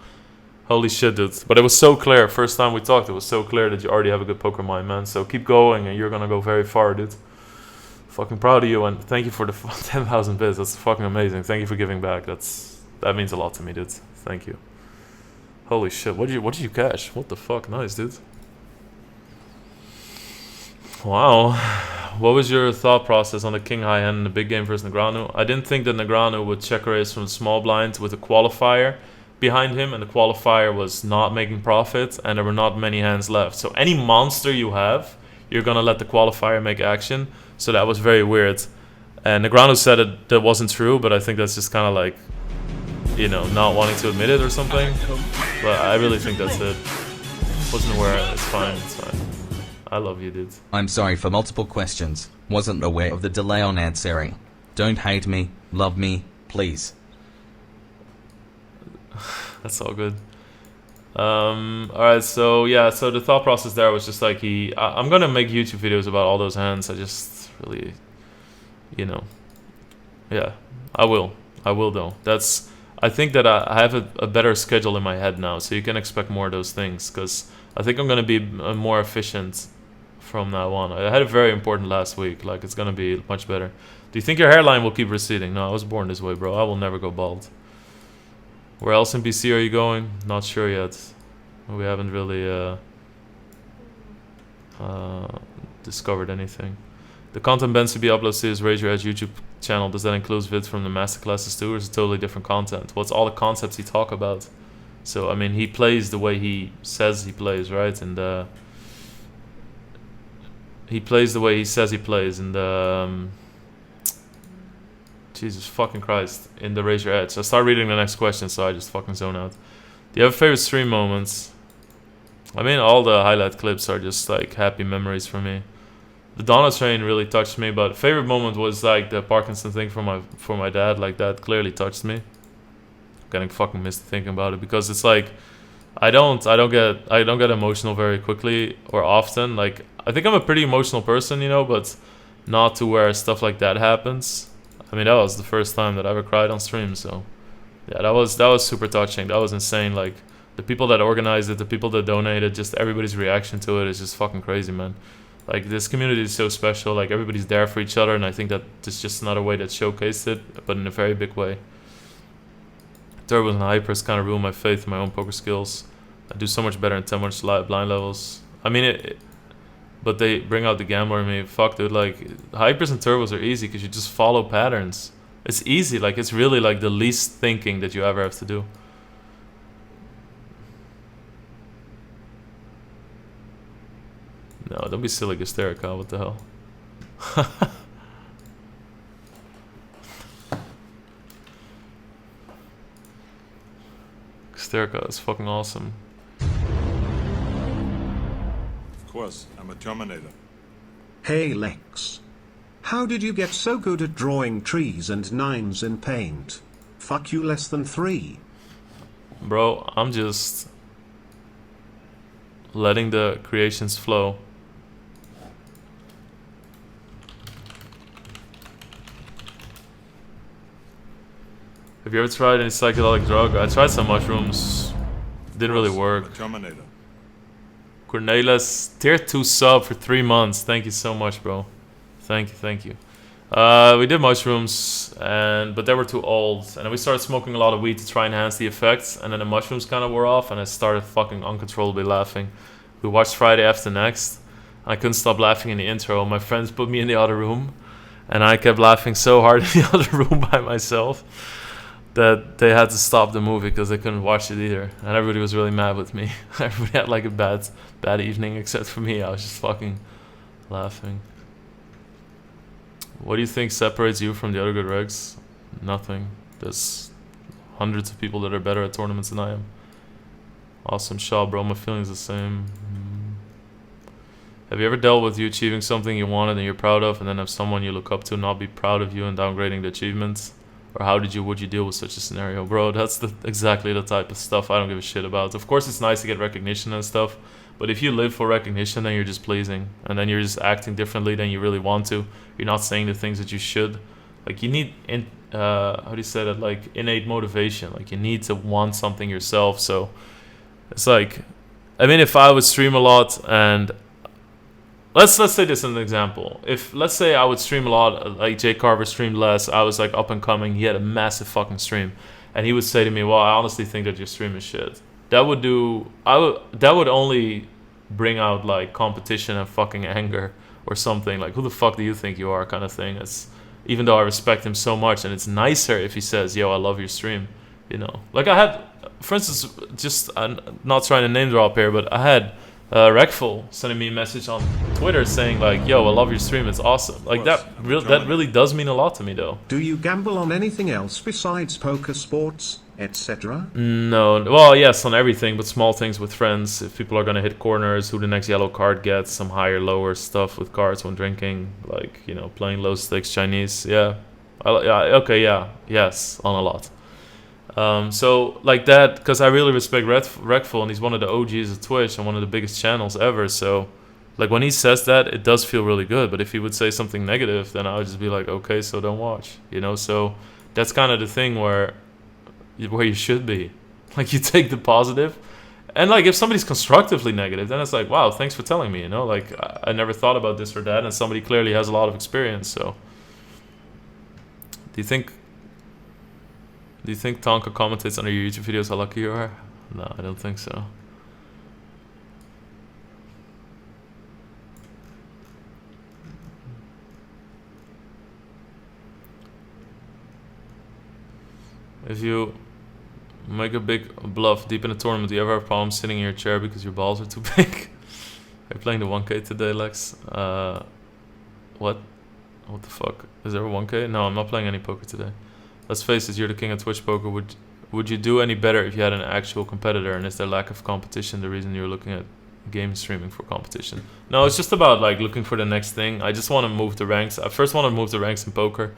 Holy shit, dude. But it was so clear. First time we talked, it was so clear that you already have a good poker mind, man. So keep going, and you're gonna go very far, dude. Fucking proud of you, and thank you for the 10,000 bits. That's fucking amazing. Thank you for giving back. That means a lot to me, dude. Thank you. Holy shit. What did you cash? What the fuck? Nice, dude. Wow. What was your thought process on the king high hand in the big game versus Negreanu? I didn't think that Negreanu would check raise from the small blind with a qualifier behind him, and the qualifier was not making profit, and there were not many hands left. So any monster you have, you're gonna let the qualifier make action. So that was very weird. And Negreanu said that wasn't true, but I think that's just kind of like, you know, not wanting to admit it or something. But I really think that's it. Wasn't aware. It's fine. It's fine. I love you, dude. I'm sorry for multiple questions. Wasn't aware of the delay on answering. Don't hate me. Love me. Please. That's all good. Alright, so yeah, so the thought process there was just like I'm gonna make YouTube videos about all those hands. I just really, you know, yeah, I will though. I think that I have a better schedule in my head now, so you can expect more of those things, because I think I'm gonna be more efficient from now on. I had a very important last week, like it's gonna be much better. Do you think your hairline will keep receding? No, I was born this way, bro. I will never go bald. Where else in BC are you going? Not sure yet. We haven't really discovered anything. The content Ben CB uploads to his Raise Your Edge YouTube channel, does that include vids from the masterclasses too, or is it totally different content? What's all the concepts he talk about? So, I mean, he plays the way he says he plays, right? And he plays the way he says he plays, and Jesus fucking Christ, in the Raise Your Edge. So I start reading the next question, so I just fucking zone out. Do you have favorite stream moments? I mean, all the highlight clips are just like happy memories for me. The Donna train really touched me, but favorite moment was like the Parkinson thing for my dad. Like that clearly touched me. I'm getting fucking missed thinking about it, because it's like I don't get emotional very quickly or often. Like, I think I'm a pretty emotional person, you know, but not to where stuff like that happens. I mean, that was the first time that I ever cried on stream, so yeah, that was super touching. That was insane. Like, the people that organized it, the people that donated, just everybody's reaction to it is just fucking crazy, man. Like, this community is so special. Like, everybody's there for each other, and I think that it's just another way that showcased it, but in a very big way. Turbos and hypers kind of ruined my faith in my own poker skills. I do so much better in 10 much blind levels. I mean, but they bring out the gambler in me. Fuck, dude. Like, hypers and turbos are easy because you just follow patterns. It's easy. Like, it's really like the least thinking that you ever have to do. No, don't be silly, Hysterica. What the hell? Hysterica is fucking awesome. Of course, I'm a Terminator. Hey Lex. How did you get so good at drawing trees and nines in paint? Fuck you, less than 3. Bro, I'm just letting the creations flow. Have you ever tried any psychedelic drug? I tried some mushrooms. Didn't really work. I'm a Terminator. Cornelis, tier 2 sub for 3 months. Thank you so much, bro. Thank you. We did mushrooms, but they were too old. And then we started smoking a lot of weed to try and enhance the effects. And then the mushrooms kind of wore off, and I started fucking uncontrollably laughing. We watched Friday After Next. I couldn't stop laughing in the intro. My friends put me in the other room, and I kept laughing so hard in the other room by myself. that they had to stop the movie because they couldn't watch it either, and everybody was really mad with me. Everybody had like a bad evening except for me. I was just fucking laughing. What do you think separates you from the other good regs? Nothing. There's hundreds of people that are better at tournaments than I am. Awesome shot, bro. My feeling's the same. Have you ever dealt with you achieving something you wanted and you're proud of, and then have someone you look up to not be proud of you and downgrading the achievements? Or would you deal with such a scenario? Bro, that's exactly the type of stuff I don't give a shit about. Of course it's nice to get recognition and stuff, but if you live for recognition, then you're just pleasing, and then you're just acting differently than you really want to. You're not saying the things that you should. Like, you need how do you say that, like innate motivation. Like, you need to want something yourself. So it's like, I mean, if I would stream a lot, and let's say this as an example. If, let's say I would stream a lot, like Jay Carver streamed less, I was like up and coming, he had a massive fucking stream, and he would say to me, well, I honestly think that your stream is shit. That would only bring out like competition and fucking anger or something. Like, who the fuck do you think you are, kind of thing. It's, even though I respect him so much, and it's nicer if he says, yo, I love your stream, you know. Like, I had, for instance, just, I'm not trying to name drop here, but I had Rekful sending me a message on Twitter saying like, yo, I love your stream, it's awesome. Like, that really does mean a lot to me, though. Do you gamble on anything else besides poker, sports, etc.? No, well, yes, on everything, but small things with friends. If people are gonna hit corners, who the next yellow card gets, some higher, lower stuff with cards when drinking, like, you know, playing low stakes Chinese. Yes, on a lot. So like that, because I really respect Rekful, and he's one of the OGs of Twitch and one of the biggest channels ever. So like, when he says that, it does feel really good. But if he would say something negative, then I would just be like, okay, so don't watch, you know. So that's kind of the thing where you should be. Like, you take the positive, and like, if somebody's constructively negative, then it's like, wow, thanks for telling me, you know. Like, I never thought about this or that, and somebody clearly has a lot of experience. So do you think Tonka commentates under your YouTube videos how lucky you are? No, I don't think so. If you make a big bluff deep in a tournament, do you ever have problems sitting in your chair because your balls are too big? Are you playing the 1K today, Lex? What? What the fuck? Is there a 1K? No, I'm not playing any poker today. Let's face it, you're the king of Twitch poker. Would you do any better if you had an actual competitor? And is there lack of competition the reason you're looking at game streaming for competition? No, it's just about like looking for the next thing. I just want to move the ranks. I first want to move the ranks in poker,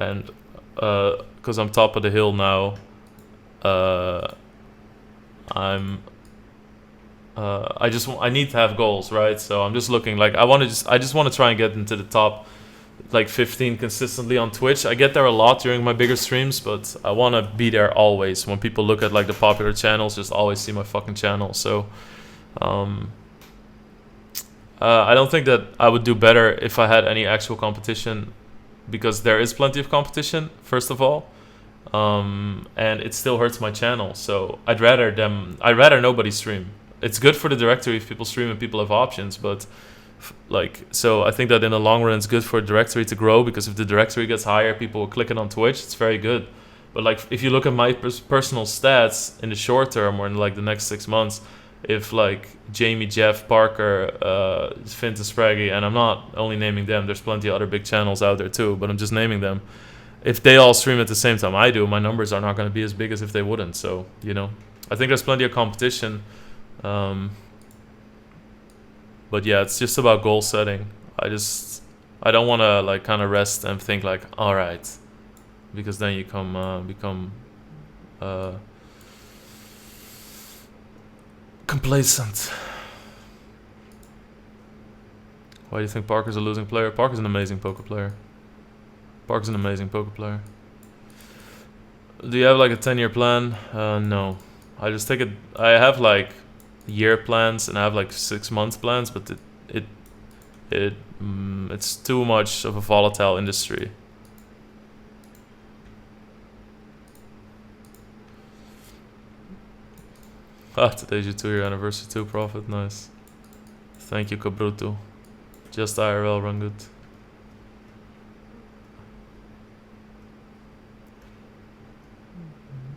and because I'm top of the hill now, I need to have goals, right? So I'm just looking, like, I just want to try and get into the top like 15 consistently on Twitch. I get there a lot during my bigger streams, but I want to be there always. When people look at like the popular channels, just always see my fucking channel. So I don't think that I would do better if I had any actual competition, because there is plenty of competition, first of all, and it still hurts my channel. So I'd rather nobody stream. It's good for the directory if people stream and people have options, but like, so I think that in the long run it's good for a directory to grow, because if the directory gets higher, people will click it on Twitch. It's very good. But like, if you look at my personal stats in the short term, or in like the next 6 months, if like Jamie, Jeff, Parker, Fint and Spraggy, and I'm not only naming them, there's plenty of other big channels out there too, but I'm just naming them. If they all stream at the same time I do, my numbers are not going to be as big as if they wouldn't. So, you know, I think there's plenty of competition. But yeah, it's just about goal setting. I don't want to like kind of rest and think like, all right, because then you become complacent. Why do you think Parker's a losing player? Parker's an amazing poker player. Do you have like a 10-year plan? No. I just take it. I have like year plans and I have like 6 month plans, but it's too much of a volatile industry. Today's your 2-year anniversary too, Prophet. Nice. Thank you, Cabruto. Just IRL, run good.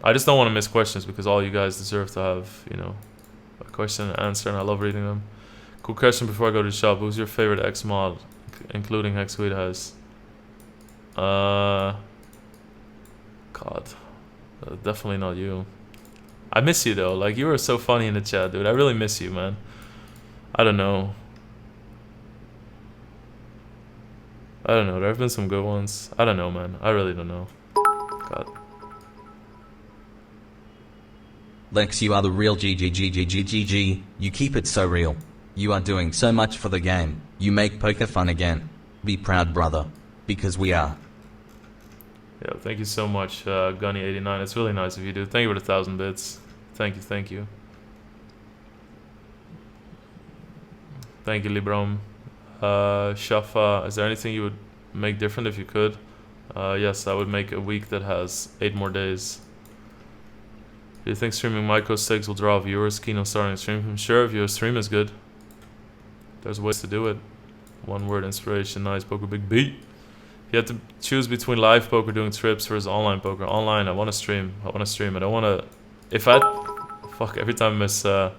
I just don't want to miss questions because all you guys deserve to have, you know, a question and answer, and I love reading them. Cool question before I go to the shop. Who's your favorite X mod, including Hexweed? God, definitely not you. I miss you though. Like, you were so funny in the chat, dude. I really miss you, man. I don't know. There have been some good ones. I don't know, man. I really don't know. God. Lex, you are the real GGGGGGG. You keep it so real. You are doing so much for the game. You make poker fun again. Be proud, brother. Because we are. Yeah, thank you so much, Gunny89. It's really nice of you, dude. Thank you for the 1,000 bits. Thank you, thank you. Thank you, Librom. Shafa, is there anything you would make different if you could? Yes, I would make a week that has 8 more days. Do you think streaming micro stakes will draw viewers keen on starting a stream? Sure, if your stream is good. There's ways to do it. One word, inspiration, nice poker, big beat. You have to choose between live poker doing trips versus online poker. Online, I want to stream. I don't want to... If I... Fuck, every time I miss... it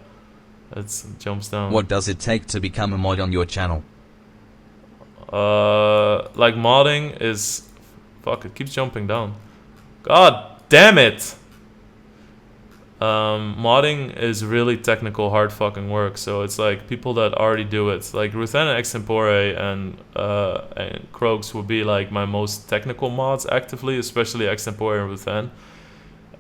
jumps down. What does it take to become a mod on your channel? Like modding is... Fuck, it keeps jumping down. God damn it! Modding is really technical, hard fucking work. So it's like people that already do it. Like Ruthen and Extempore and Krogs would be like my most technical mods actively, especially Extempore and Ruthen.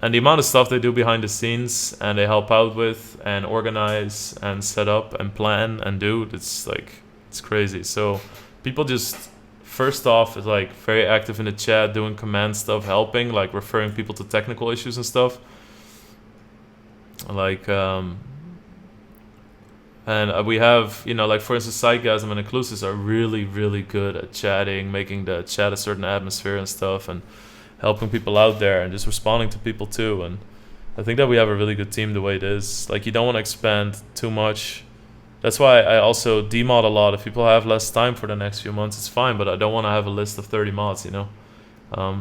And the amount of stuff they do behind the scenes and they help out with and organize and set up and plan and do, it's like, it's crazy. So people just, first off, is like very active in the chat, doing command stuff, helping, like referring people to technical issues and stuff. Like, and we have, you know, like for instance, Psychgasm and Inclusives are really, really good at chatting, making the chat a certain atmosphere and stuff, and helping people out there and just responding to people too. And I think that we have a really good team the way it is. Like, you don't want to expand too much. That's why I also demod a lot. If people have less time for the next few months, it's fine, but I don't want to have a list of 30 mods, you know.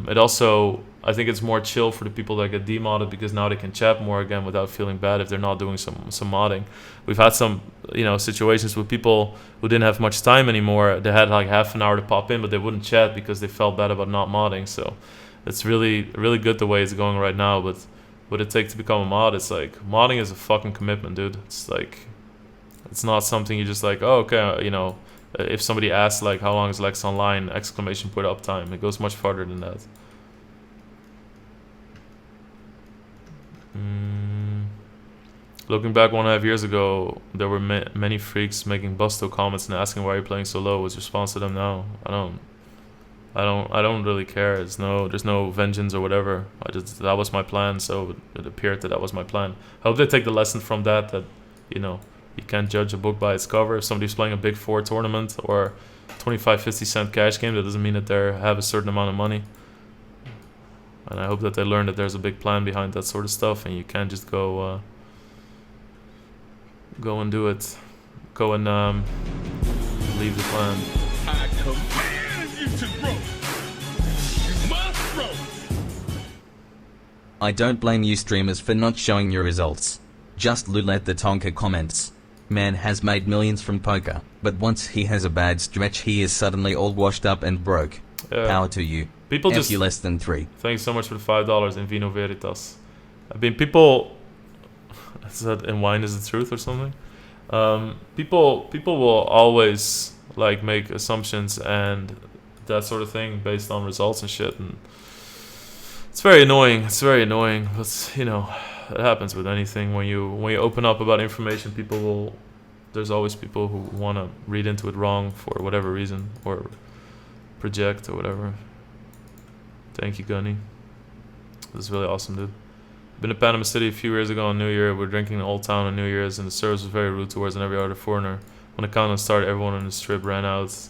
It also, I think it's more chill for the people that get demodded because now they can chat more again without feeling bad if they're not doing some modding. We've had some, you know, situations with people who didn't have much time anymore. They had like half an hour to pop in, but they wouldn't chat because they felt bad about not modding. So it's really, really good the way it's going right now. But what it takes to become a mod, it's like, modding is a fucking commitment, dude. It's like, it's not something you just like, oh, okay, you know. If somebody asks like how long is Lex online, exclamation point uptime, it goes much farther than that. Looking back 1.5 years ago, there were many freaks making busto comments and asking why you're playing so low. What's your response to them now? I don't really care. There's no vengeance or whatever. That was my plan, so it appeared that was my plan. I hope they take the lesson from that, you know, you can't judge a book by its cover. If somebody's playing a Big 4 tournament or 25-50 cent cash game, that doesn't mean that they have a certain amount of money. And I hope that they learn that there's a big plan behind that sort of stuff, and you can't just go and do it. Go and leave the plan. I command you to grow. You must grow. I don't blame you streamers for not showing your results. Just Lulette the Tonka comments. Man has made millions from poker, but once he has a bad stretch he is suddenly all washed up and broke. Power to you. People F just... you less than 3. Thanks so much for the $5 in Vino Veritas. I mean, people... Is that in Wine is the Truth or something? People will always like make assumptions and that sort of thing based on results and shit, and it's very annoying. It's very annoying, but you know, it happens with anything. When you open up about information, people will... There's always people who want to read into it wrong for whatever reason, or project or whatever. Thank you, Gunny. This is really awesome, dude. Been to Panama City a few years ago on New Year. We're drinking in Old Town on New Year's, and the service was very rude towards every other foreigner. When the countdown started, everyone on the strip ran out.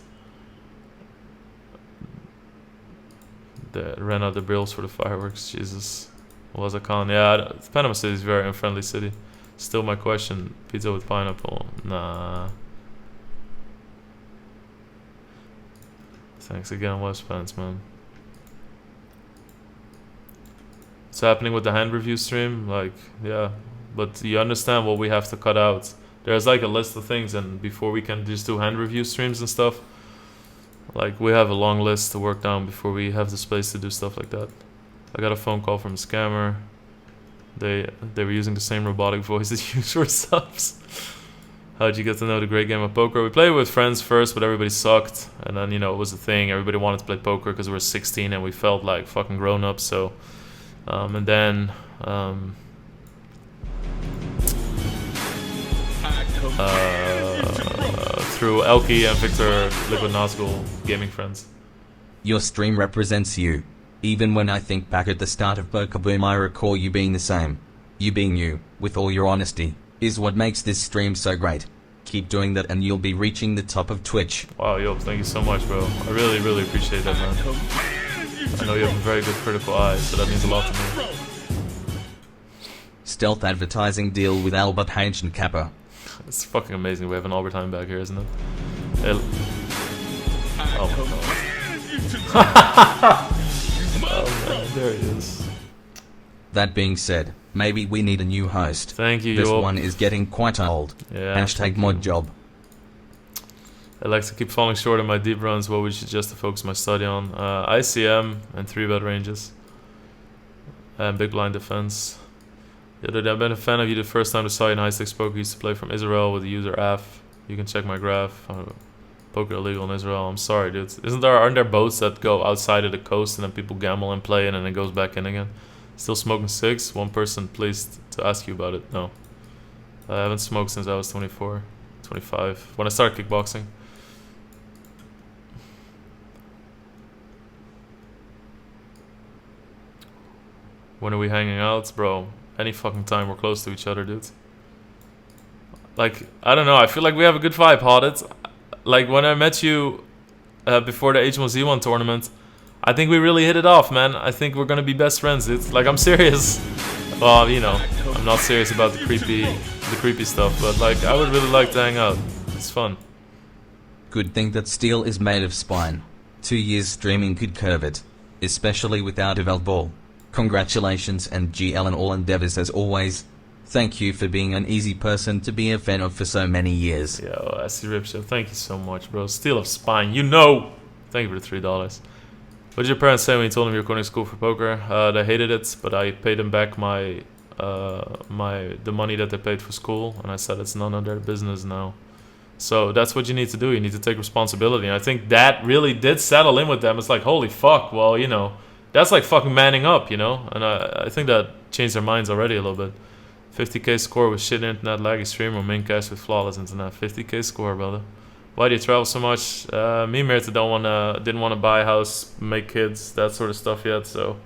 Ran out the grills for the fireworks. Jesus. What was I calling? Yeah, Panama City is a very unfriendly city. Still my question, pizza with pineapple? Nah. Thanks again, West Pants, man. It's happening with the hand review stream. Like, yeah. But you understand what we have to cut out. There's like a list of things, and before we can just do hand review streams and stuff, like we have a long list to work down before we have the space to do stuff like that. I got a phone call from a scammer. They were using the same robotic voice as you for subs. How'd you get to know the great game of poker? We played with friends first, but everybody sucked. And then, you know, it was a thing. Everybody wanted to play poker because we were 16 and we felt like fucking grown-ups. So, and then through Elkie and Victor, Liquid Nazgul, gaming friends. Your stream represents you. Even when I think back at the start of Poker Boom, I recall you being the same. You being you, with all your honesty, is what makes this stream so great. Keep doing that and you'll be reaching the top of Twitch. Wow, yo, thank you so much, bro. I really, really appreciate that, man. I know you have a very good critical eye, so that means a lot to me. Stealth advertising deal with Albert H and Kappa. It's fucking amazing. We have an Albertine back here, isn't it? Oh my god. Oh man, there he is. That being said, maybe we need a new host. Thank you, This yo. one is getting quite old. Yeah. Hashtag mod job. I like to keep falling short in my deep runs, what we should just to focus my study on. ICM and 3-bet ranges. And big blind defense. The other day, I've been a fan of you the first time I saw you in High Stakes Poker. I used to play from Israel with the user AF. You can check my graph. Poker illegal in Israel. I'm sorry, dude. Aren't there boats that go outside of the coast and then people gamble and play and then it goes back in again? Still smoking 6? One person pleased to ask you about it. No. I haven't smoked since I was 24, 25. When I started kickboxing. When are we hanging out? Bro, any fucking time we're close to each other, dude. Like, I don't know. I feel like we have a good vibe, Hoddit. Like, when I met you before the H1Z1 tournament, I think we really hit it off, man. I think we're gonna be best friends, dude. Like, I'm serious. Well, you know, I'm not serious about the creepy stuff, but like, I would really like to hang out. It's fun. Good thing that steel is made of spine. 2 years streaming could curve it. Especially without a Veld ball. Congratulations and GL and all endeavors as always. Thank you for being an easy person to be a fan of for so many years. Yo, I see Rip Show. Thank you so much, bro. Steel of spine, you know. Thank you for the $3. What did your parents say when you told them you were going to school for poker? They hated it, but I paid them back the money that they paid for school, and I said it's none of their business now. So that's what you need to do. You need to take responsibility. And I think that really did settle in with them. It's like, holy fuck, well, you know, that's like fucking manning up, you know? And I think that changed their minds already a little bit. 50k score with shit internet, laggy stream, or main cash with flawless internet. 50k score, brother. Why do you travel so much? Me and Mirta didn't want to buy a house, make kids, that sort of stuff yet. So,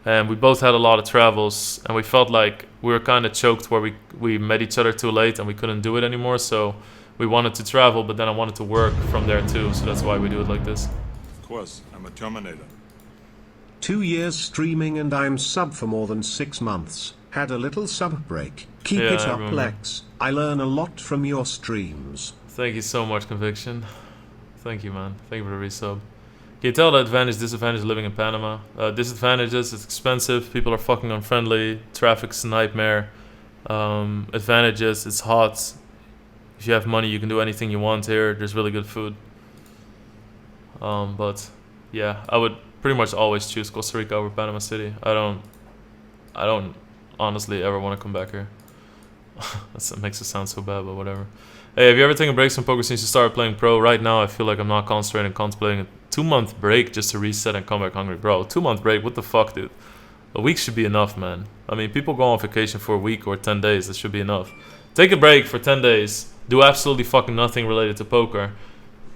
and we both had a lot of travels, and we felt like we were kind of choked where we met each other too late and we couldn't do it anymore. So we wanted to travel, but then I wanted to work from there too. So that's why we do it like this. Of course, I'm a Terminator. 2 years streaming and I'm sub for more than 6 months. Had a little sub break. Keep Yeah, it I up, remember. Lex. I learn a lot from your streams. Thank you so much, Conviction. Thank you, man. Thank you for the resub. Can you tell the advantage, disadvantage of living in Panama? Disadvantages, it's expensive, people are fucking unfriendly, traffic's a nightmare. Advantages, it's hot. If you have money, you can do anything you want here. There's really good food. But yeah, I would pretty much always choose Costa Rica over Panama City. I don't honestly ever want to come back here. That makes it sound so bad, but whatever. Hey, have you ever taken breaks from poker since you started playing pro? Right now, I feel like I'm not contemplating a 2-month break just to reset and come back hungry. Bro, 2-month break? What the fuck, dude? A week should be enough, man. I mean, people go on vacation for a week or 10 days. That should be enough. Take a break for 10 days. Do absolutely fucking nothing related to poker.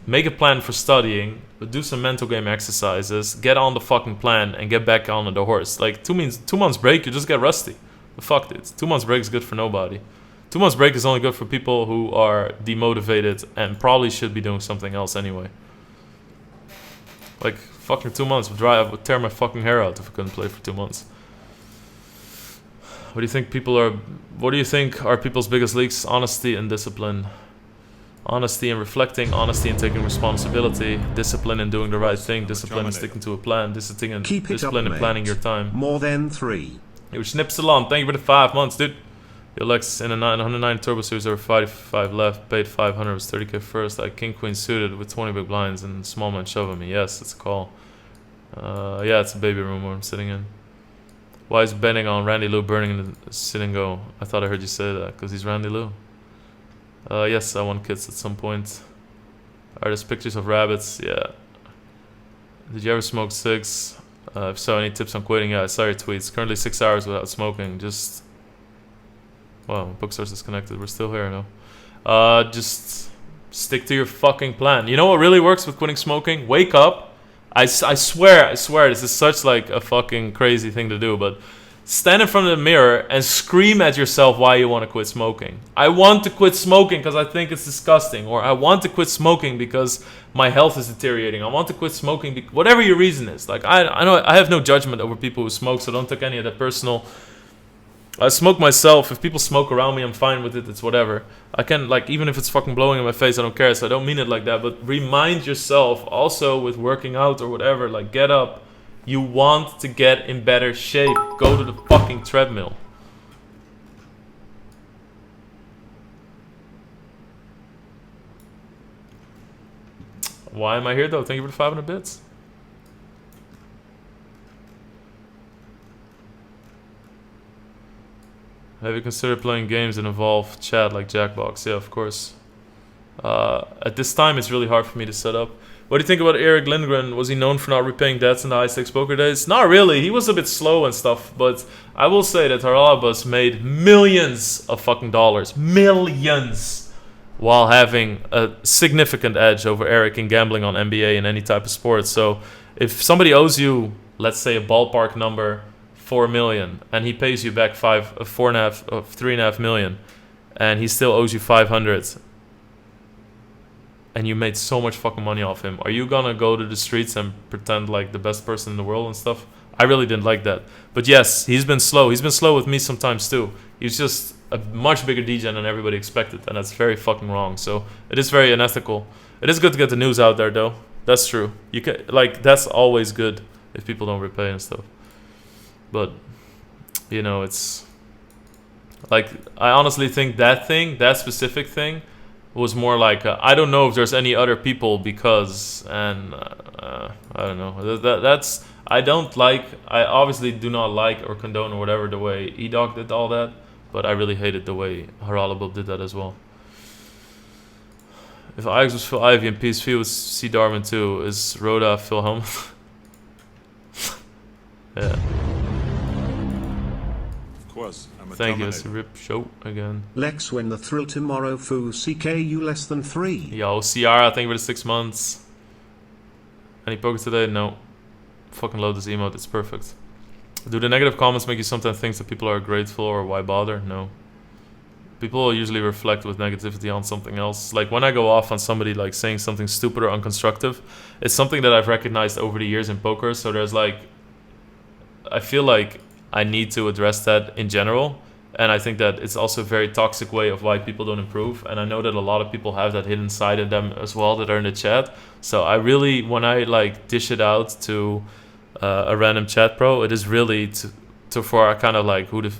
Make a plan for studying. But do some mental game exercises. Get on the fucking plan and get back on the horse. Like, 2 months break, you just get rusty. The fuck, dude. 2 months break is good for nobody. 2 months break is only good for people who are demotivated and probably should be doing something else anyway. Like, fucking 2 months I would tear my fucking hair out if I couldn't play for 2 months. What do you think are people's biggest leaks? Honesty and discipline. Honesty in reflecting, honesty in taking responsibility, discipline in doing the right thing, discipline in sticking to a plan, discipline in planning your time. More than 3. Yo, Schnipsalon, thank you for the 5 months, dude. Yo, Lex, in a 109 Turbo Series, there were 45 left, paid 500, was 30k first. I king queen suited with 20 big blinds and small man shoving me. Yes, it's a call. Yeah, it's a baby room where I'm sitting in. Why is betting on Randy Lou burning in the sit and go? I thought I heard you say that, because he's Randy Lou. Yes, I want kids at some point. Are there pictures of rabbits? Yeah. Did you ever smoke cigs? If so, any tips on quitting? Yeah, I saw your tweets. Currently 6 hours without smoking. Just... Wow, bookstore's disconnected. We're still here, no? Just stick to your fucking plan. You know what really works with quitting smoking? Wake up. I swear, this is such like a fucking crazy thing to do, but stand in front of the mirror and scream at yourself why you want to quit smoking. I want to quit smoking because I think it's disgusting, or I want to quit smoking because my health is deteriorating. I want to quit smoking, whatever your reason is. Like I know I have no judgment over people who smoke, so don't take any of that personal. I smoke myself. If people smoke around me, I'm fine with it. It's whatever. I can, like, even if it's fucking blowing in my face, I don't care. So I don't mean it like that. But remind yourself also with working out or whatever, like, get up. You want to get in better shape. Go to the fucking treadmill. Why am I here, though? Thank you for the 500 bits. Have you considered playing games that involve chat like Jackbox? Yeah, of course. At this time, it's really hard for me to set up. What do you think about Eric Lindgren? Was he known for not repaying debts in the high-stakes poker days? Not really. He was a bit slow and stuff, but I will say that Haralabas made millions of fucking dollars. Millions! While having a significant edge over Eric in gambling on NBA and any type of sport. So, if somebody owes you, let's say a ballpark number, 4 million, and he pays you back 3.5 million, and he still owes you 500, and you made so much fucking money off him, are you gonna go to the streets and pretend like the best person in the world and stuff? I really didn't like that. But yes, he's been slow. He's been slow with me sometimes too. He's just a much bigger DJ than everybody expected, and that's very fucking wrong. So it is very unethical. It is good to get the news out there, though. That's true. You can, like, that's always good if people don't repay and stuff. But, you know, it's like, I honestly think that specific thing was more like, I don't know if there's any other people because, and I don't know. I obviously do not like or condone or whatever the way E-Dog did all that, but I really hated the way Haralabub did that as well. If Ajax was Phil Ivey and PSV was C. Darwin too, is Roda Phil Helmuth? Yeah. Thank you, it's a rip show again. Lex win the thrill tomorrow foo CKU less than 3. Yo, Ciara, thank you for the 6 months. Any poker today? No. Fucking load this emote, it's perfect. Do the negative comments make you sometimes think that people are grateful, or why bother? No. People usually reflect with negativity on something else. Like when I go off on somebody like saying something stupid or unconstructive, it's something that I've recognized over the years in poker. So there's like, I feel like I need to address that in general, and I think that it's also a very toxic way of why people don't improve, and I know that a lot of people have that hidden side of them as well that are in the chat. So I really, when I like dish it out to a random chat pro, it is really to for kind of like who the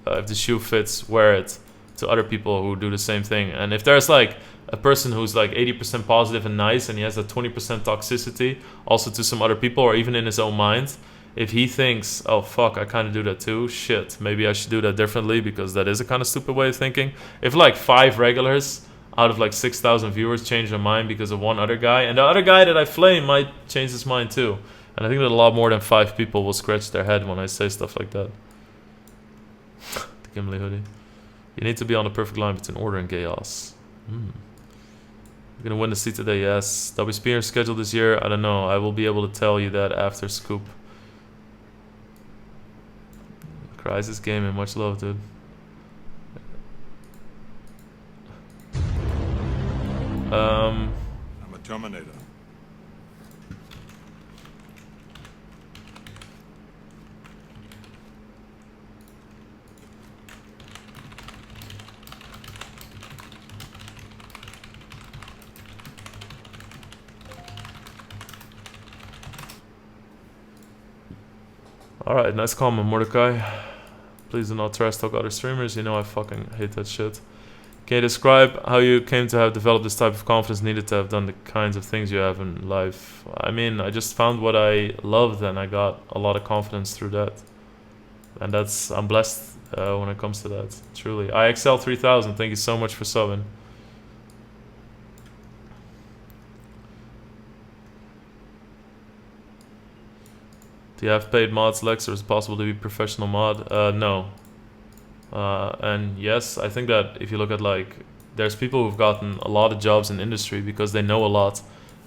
if the shoe fits, wear it to other people who do the same thing. And if there's like a person who's like 80% positive and nice, and he has a 20% toxicity also to some other people, or even in his own mind, if he thinks, oh fuck, I kind of do that too, shit, maybe I should do that differently, because that is a kind of stupid way of thinking. If like 5 regulars out of like 6,000 viewers change their mind because of one other guy, and the other guy that I flame might change his mind too, and I think that a lot more than 5 people will scratch their head when I say stuff like that. The Gimli hoodie. You need to be on the perfect line between order and chaos. You're gonna win the seat today, yes. WSP scheduled this year, I don't know. I will be able to tell you that after Scoop. Crisis Gaming, much love, dude. I'm a Terminator. Alright, nice comment, Mordecai. Please do not trash talk other streamers. You know I fucking hate that shit. Can you describe how you came to have developed this type of confidence needed to have done the kinds of things you have in life? I mean, I just found what I loved and I got a lot of confidence through that. And that's, I'm blessed when it comes to that, truly. IXL3000, thank you so much for subbing. Do you have paid mods, Lex, or is it possible to be professional mod? No. And yes, I think that if you look at like, there's people who've gotten a lot of jobs in industry because they know a lot,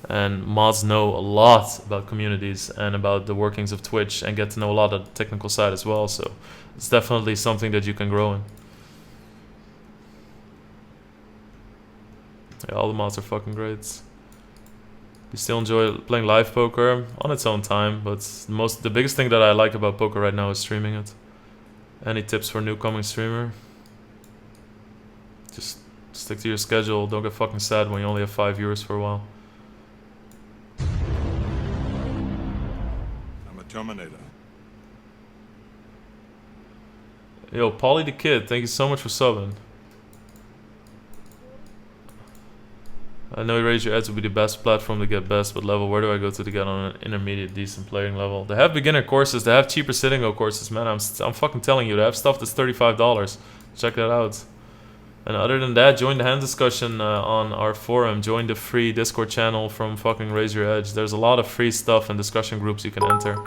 and mods know a lot about communities and about the workings of Twitch and get to know a lot of the technical side as well. So it's definitely something that you can grow in. Yeah, all the mods are fucking great. You still enjoy playing live poker on its own time, but the biggest thing that I like about poker right now is streaming it. Any tips for a newcoming streamer? Just stick to your schedule. Don't get fucking sad when you only have 5 viewers for a while. I'm a Terminator. Yo, Polly the Kid, thank you so much for subbing. I know Raise Your Edge would be the best platform to get best, but level, where do I go to get on an intermediate decent playing level? They have beginner courses, they have cheaper sitting go courses, man. I'm fucking telling you, they have stuff that's $35. Check that out. And other than that, join the hand discussion on our forum. Join the free Discord channel from fucking Raise Your Edge. There's a lot of free stuff and discussion groups you can enter.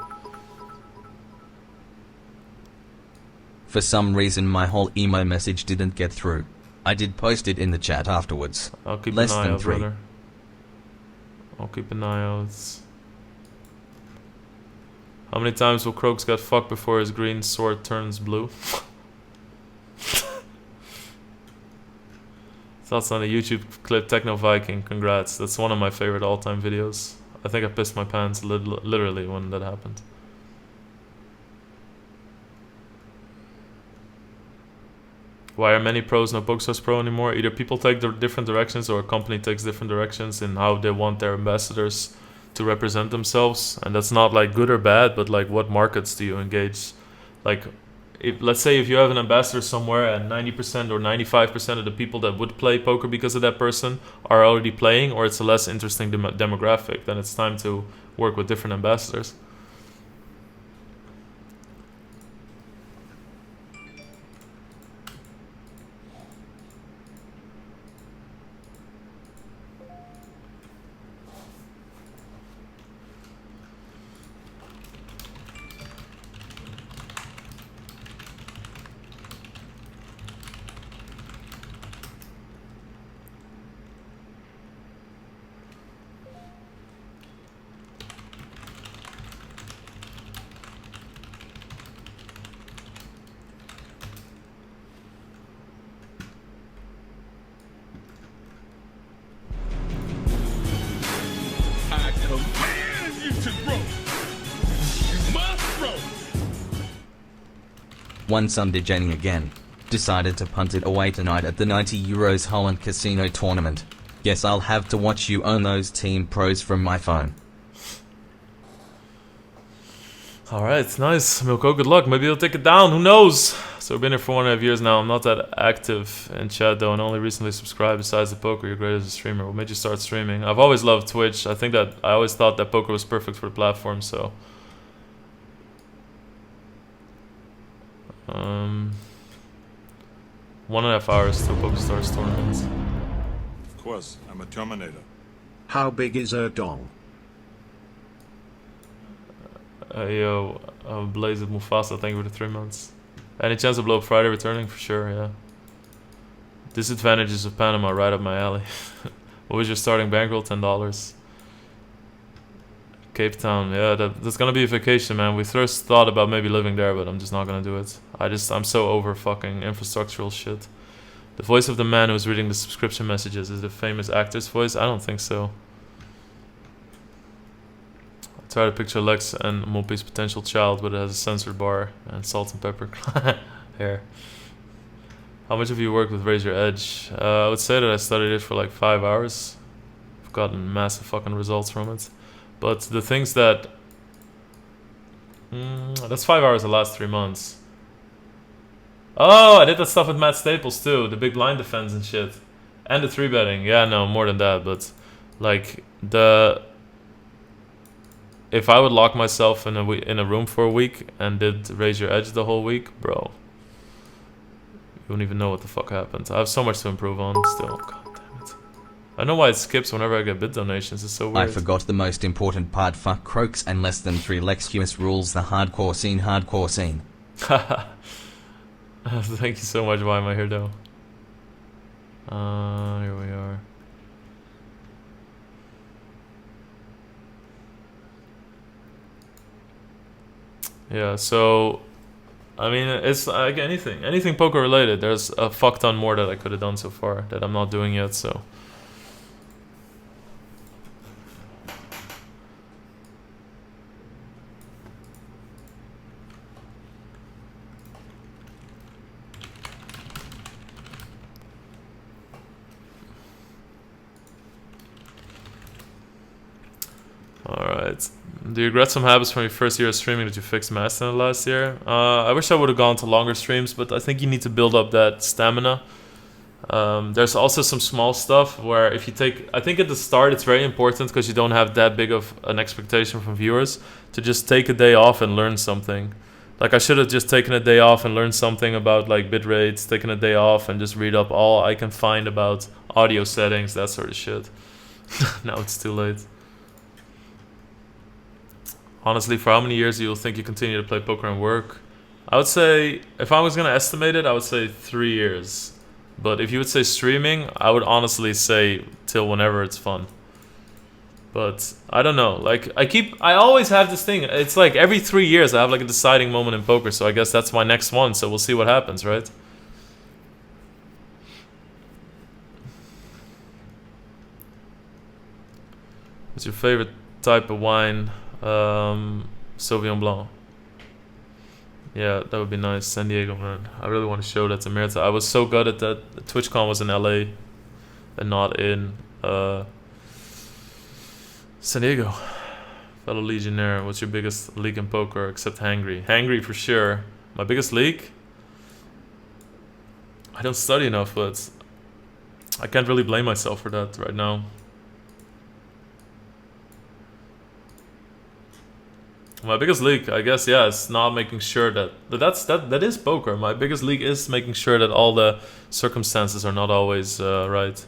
For some reason my whole emo message didn't get through. I did post it in the chat afterwards. I'll keep Less an eye than out, 3. brother. I'll keep an eye out. How many times will Croaks get fucked before his green sword turns blue? Thoughts on the YouTube clip Techno Viking? Congrats. That's one of my favorite all-time videos. I think I pissed my pants literally when that happened. Why are many pros not PokeStars Pro anymore? Either people take different directions or a company takes different directions in how they want their ambassadors to represent themselves. And that's not like good or bad, but like what markets do you engage? Like, let's say if you have an ambassador somewhere and 90% or 95% of the people that would play poker because of that person are already playing, or it's a less interesting demographic, then it's time to work with different ambassadors. I command you to grow. You must grow. One Sunday Jenny again. Decided to punt it away tonight at the €90 Holland Casino tournament. Guess I'll have to watch you own those team pros from my phone. Alright, nice. Milko, good luck. Maybe you'll take it down. Who knows? So we've been here for 1.5 years now. I'm not that active in chat though, and only recently subscribed. Besides the poker, you're great as a streamer. What made you start streaming? I've always loved Twitch. I think that I always thought that poker was perfect for the platform, so... 1.5 hours till PokerStars tournament. Of course, I'm a Terminator. How big is a dong? Yo, Blaze with Mufasa, thank you for the 3 months. Any chance to blow up Friday returning? For sure, yeah. Disadvantages of Panama, right up my alley. What was your starting bankroll? $10. Cape Town, yeah, that's gonna be a vacation, man. We first thought about maybe living there, but I'm just not gonna do it. I'm so over fucking infrastructural shit. The voice of the man who's reading the subscription messages is the famous actor's voice? I don't think so. I try to picture Lex and Moppy's potential child, but it has a censored bar and salt and pepper hair. How much have you worked with Raise Your Edge? I would say that I studied it for like 5 hours. I've gotten massive fucking results from it. But the things that That's 5 hours the last 3 months. Oh, I did that stuff with Matt Staples too. The big blind defense and shit. And the 3-betting. Yeah, no, more than that. But, like, if I would lock myself in a room for a week and did Raise Your Edge the whole week, bro, you wouldn't even know what the fuck happened. I have so much to improve on still. God damn it. I know why it skips whenever I get bid donations. It's so weird. I forgot the most important part. Fuck croaks and less than 3 Lexus rules the hardcore scene. Thank you so much. Why am I here though? Here we are. Yeah, so I mean, it's like anything poker related. There's a fuck ton more that I could have done so far that I'm not doing yet. So. Alright. Do you regret some habits from your first year of streaming that you fixed master in the last year? I wish I would have gone to longer streams, but I think you need to build up that stamina. There's also some small stuff where if you take... I think at the start it's very important because you don't have that big of an expectation from viewers to just take a day off and learn something. Like I should have just taken a day off and learned something about like bit rates, taken a day off and just read up all I can find about audio settings, that sort of shit. Now it's too late. Honestly, for how many years do you think you continue to play poker and work? I would say, if I was going to estimate it, I would say 3 years. But if you would say streaming, I would honestly say till whenever it's fun. But I don't know. Like I always have this thing. It's like every 3 years I have like a deciding moment in poker. So I guess that's my next one. So we'll see what happens, right? What's your favorite type of wine? Sauvignon Blanc. Yeah, that would be nice. San Diego, man. I really want to show that to Mirta. I was so good at that. TwitchCon was in LA and not in San Diego. Fellow Legionnaire, what's your biggest leak in poker except Hangry? Hangry for sure. My biggest leak? I don't study enough, but I can't really blame myself for that right now. My biggest leak, I guess, yeah, is not making sure that is poker. My biggest leak is making sure that all the circumstances are not always right.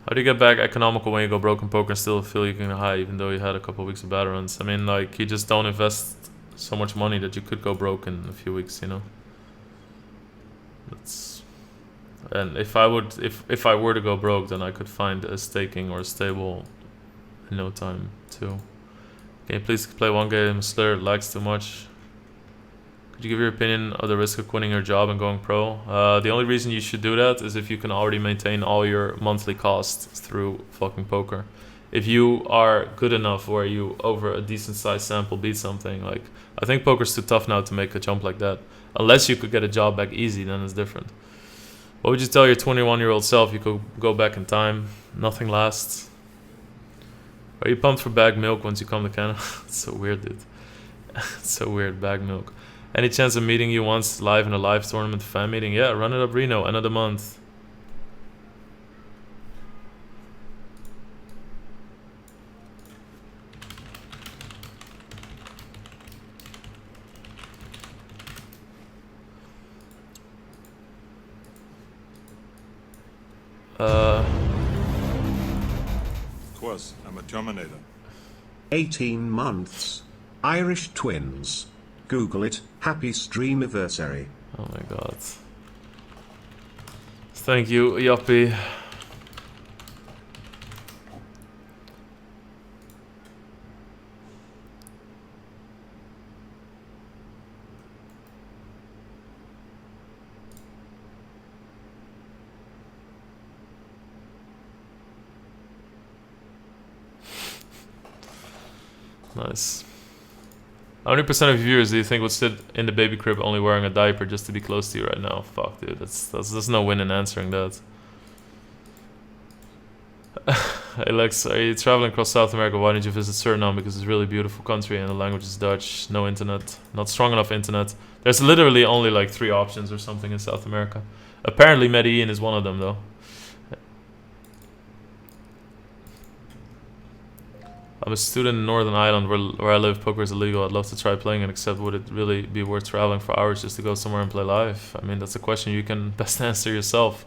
How do you get back economical when you go broke in poker and still feel you can high even though you had a couple of weeks of bad runs? I mean, like, you just don't invest so much money that you could go broke in a few weeks, you know? And if I were to go broke, then I could find a staking or a stable in no time too. Can you please play one game? Slur lags too much. Could you give your opinion of the risk of quitting your job and going pro? The only reason you should do that is if you can already maintain all your monthly costs through fucking poker. If you are good enough where you, over a decent sized sample, beat something, like, I think poker's too tough now to make a jump like that. Unless you could get a job back easy, then it's different. What would you tell your 21-year-old self you could go back in time? Nothing lasts. Are you pumped for bag milk once you come to Canada? It's so weird, dude. It's so weird, bag milk. Any chance of meeting you once live in a live tournament fan meeting? Yeah, Run It Up Reno, end of the month. Of course, I'm a Terminator. 18 months. Irish twins. Google it. Happy streamiversary. Oh my god. Thank you, Yoppie. Nice. How many percent of your viewers do you think would sit in the baby crib only wearing a diaper just to be close to you right now? Fuck, dude. There's no win in answering that. Hey Lex, are you traveling across South America? Why didn't you visit Suriname? Because it's a really beautiful country and the language is Dutch. No internet. Not strong enough internet. There's literally only like 3 options or something in South America. Apparently Medellin is one of them though. I'm a student in Northern Ireland where I live. Poker is illegal. I'd love to try playing it, except would it really be worth traveling for hours just to go somewhere and play live? I mean, that's a question you can best answer yourself.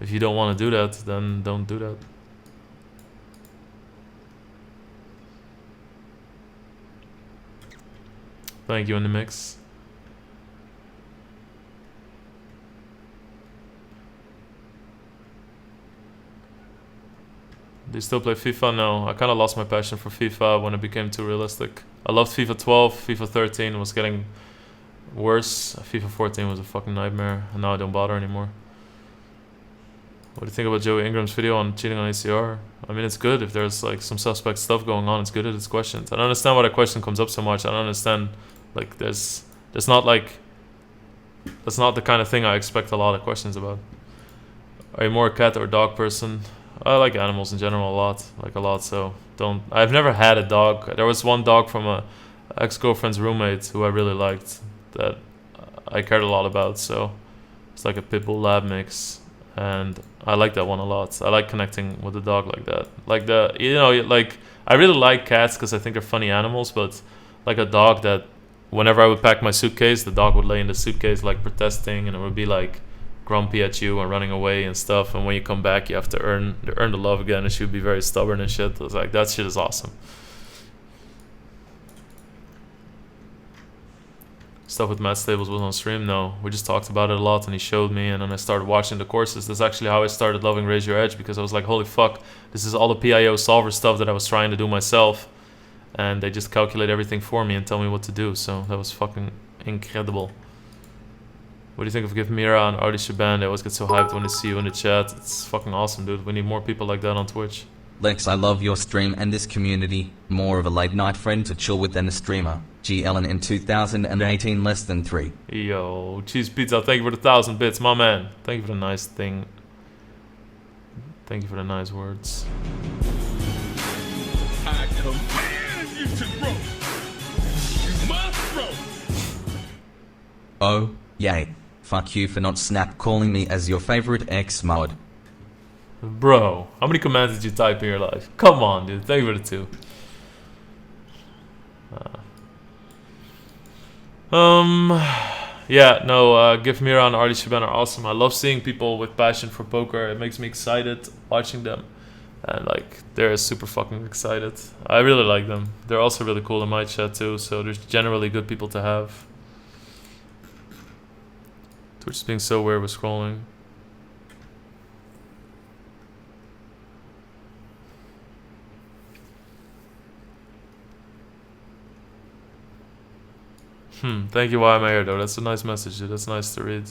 If you don't want to do that, then don't do that. Thank you in the mix. Do you still play FIFA? No, I kind of lost my passion for FIFA when it became too realistic. I loved FIFA 12, FIFA 13 was getting worse. FIFA 14 was a fucking nightmare, and now I don't bother anymore. What do you think about Joey Ingram's video on cheating on ACR? I mean, it's good if there's like some suspect stuff going on. It's good at its questions. I don't understand why that question comes up so much. I don't understand, like, there's not like, that's not the kind of thing I expect a lot of questions about. Are you more a cat or dog person? I like animals in general a lot, so don't... I've never had a dog. There was one dog from a ex-girlfriend's roommate who I really liked that I cared a lot about, so it's like a pit bull lab mix, and I like that one a lot. I like connecting with a dog like that. Like I really like cats because I think they're funny animals, but like a dog that whenever I would pack my suitcase, the dog would lay in the suitcase like protesting, and it would be like grumpy at you and running away and stuff, and when you come back you have to earn the love again, and she would be very stubborn and shit. I was like, that shit is awesome. Stuff with Matt Stables was on stream? No, we just talked about it a lot and he showed me, and then I started watching the courses. That's actually how I started loving Raise Your Edge, because I was like, holy fuck, this is all the PIO solver stuff that I was trying to do myself, and they just calculate everything for me and tell me what to do, so that was fucking incredible. What do you think of Give Mira and Artie Shaban? They always get so hyped when they see you in the chat. It's fucking awesome, dude. We need more people like that on Twitch. Lex, I love your stream and this community. More of a late night friend to chill with than a streamer. G. Ellen in 2018 less than 3. Yo, Cheese Pizza, thank you for the 1,000 bits, my man. Thank you for the nice thing. Thank you for the nice words. I command you to grow. You must grow. Oh, yay. Fuck you for not snap calling me as your favorite ex-mod. Bro, how many commands did you type in your life? Come on, dude. Thank you for the 2. Yeah, no, Give Mira and Artie Shaban are awesome. I love seeing people with passion for poker. It makes me excited watching them. And, like, they're super fucking excited. I really like them. They're also really cool in my chat, too. So there's generally good people to have. Twitch is being so weird with scrolling. Thank you, Why Am I Here, though. That's a nice message, dude. That's nice to read.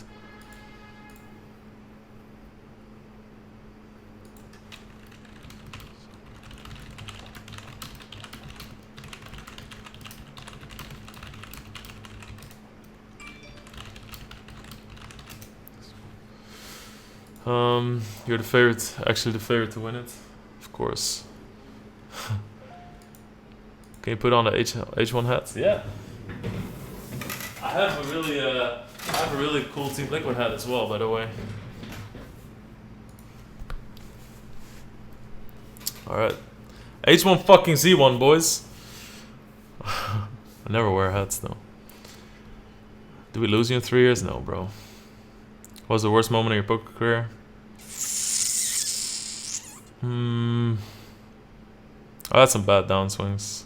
You're the favorite, actually the favorite to win it, of course. Can you put on the H1 hat? Yeah. I have a really cool Team Liquid hat as well, by the way. All right, H1 fucking Z1, boys. I never wear hats though. Did we lose you in 3 years? No, bro. What was the worst moment of your poker career? I had some bad downswings.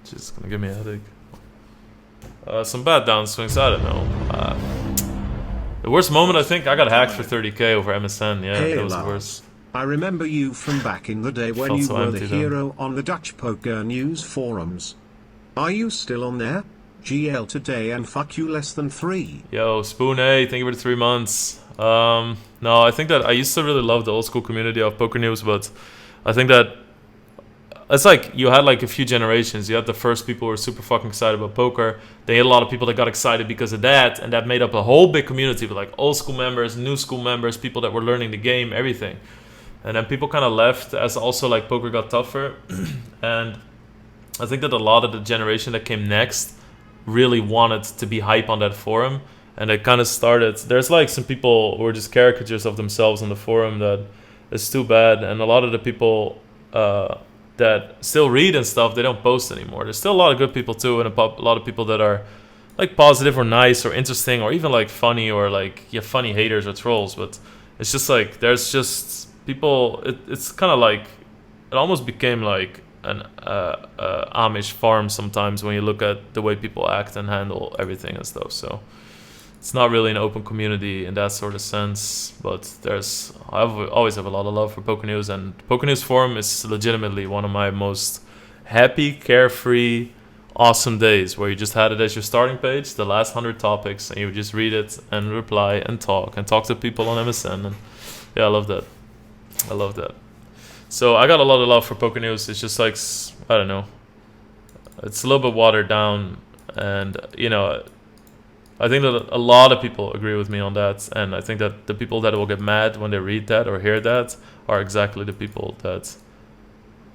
Just gonna give me a headache. Some bad downswings, I don't know. The worst moment, I think, I got hacked for 30k over MSN. Yeah, Hey, that was the Lars. worst. I remember you from back in the day when Felt you so were empty the then. hero on the Dutch Poker News forums. Are you still on there? GL today and fuck you less than 3. Yo, Spoon A, thank you for the 3 months. No, I think that I used to really love the old school community of Poker News, but I think that it's like you had like a few generations. You had the first people who were super fucking excited about poker. They had a lot of people that got excited because of that, and that made up a whole big community with like old school members, new school members, people that were learning the game, everything. And then people kind of left as also like poker got tougher. And I think that a lot of the generation that came next really wanted to be hype on that forum. And it kind of started. There's like some people who are just caricatures of themselves on the forum that is too bad. And a lot of the people that still read and stuff, they don't post anymore. There's still a lot of good people too, and a lot of people that are like positive or nice or interesting or even like funny or like funny haters or trolls. But it's just like there's just people. It's kind of like it almost became like an Amish farm sometimes when you look at the way people act and handle everything and stuff. So it's not really an open community in that sort of sense, but I always have a lot of love for Poker News, and Poker News forum is legitimately one of my most happy, carefree, awesome days where you just had it as your starting page, the last 100 topics, and you would just read it and reply and talk to people on MSN, and yeah, I love that. So I got a lot of love for Poker News. It's just like, I don't know, it's a little bit watered down, and I think that a lot of people agree with me on that, and I think that the people that will get mad when they read that or hear that are exactly the people that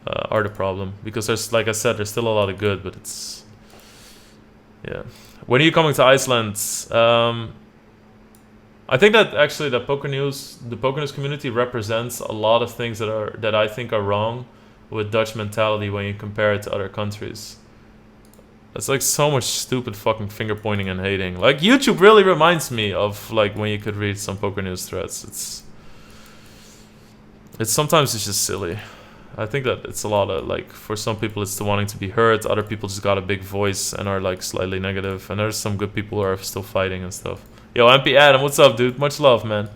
are the problem. Because there's, like I said, there's still a lot of good, but it's, yeah. When are you coming to Iceland? I think that actually the Poker News community represents a lot of things that I think are wrong with Dutch mentality when you compare it to other countries. It's like so much stupid fucking finger pointing and hating. Like YouTube really reminds me of like when you could read some Poker News threads. It's sometimes it's just silly. I think that it's a lot of like, for some people it's the wanting to be heard. Other people just got a big voice and are like slightly negative. And there's some good people who are still fighting and stuff. Yo, MP Adam, what's up, dude? Much love, man.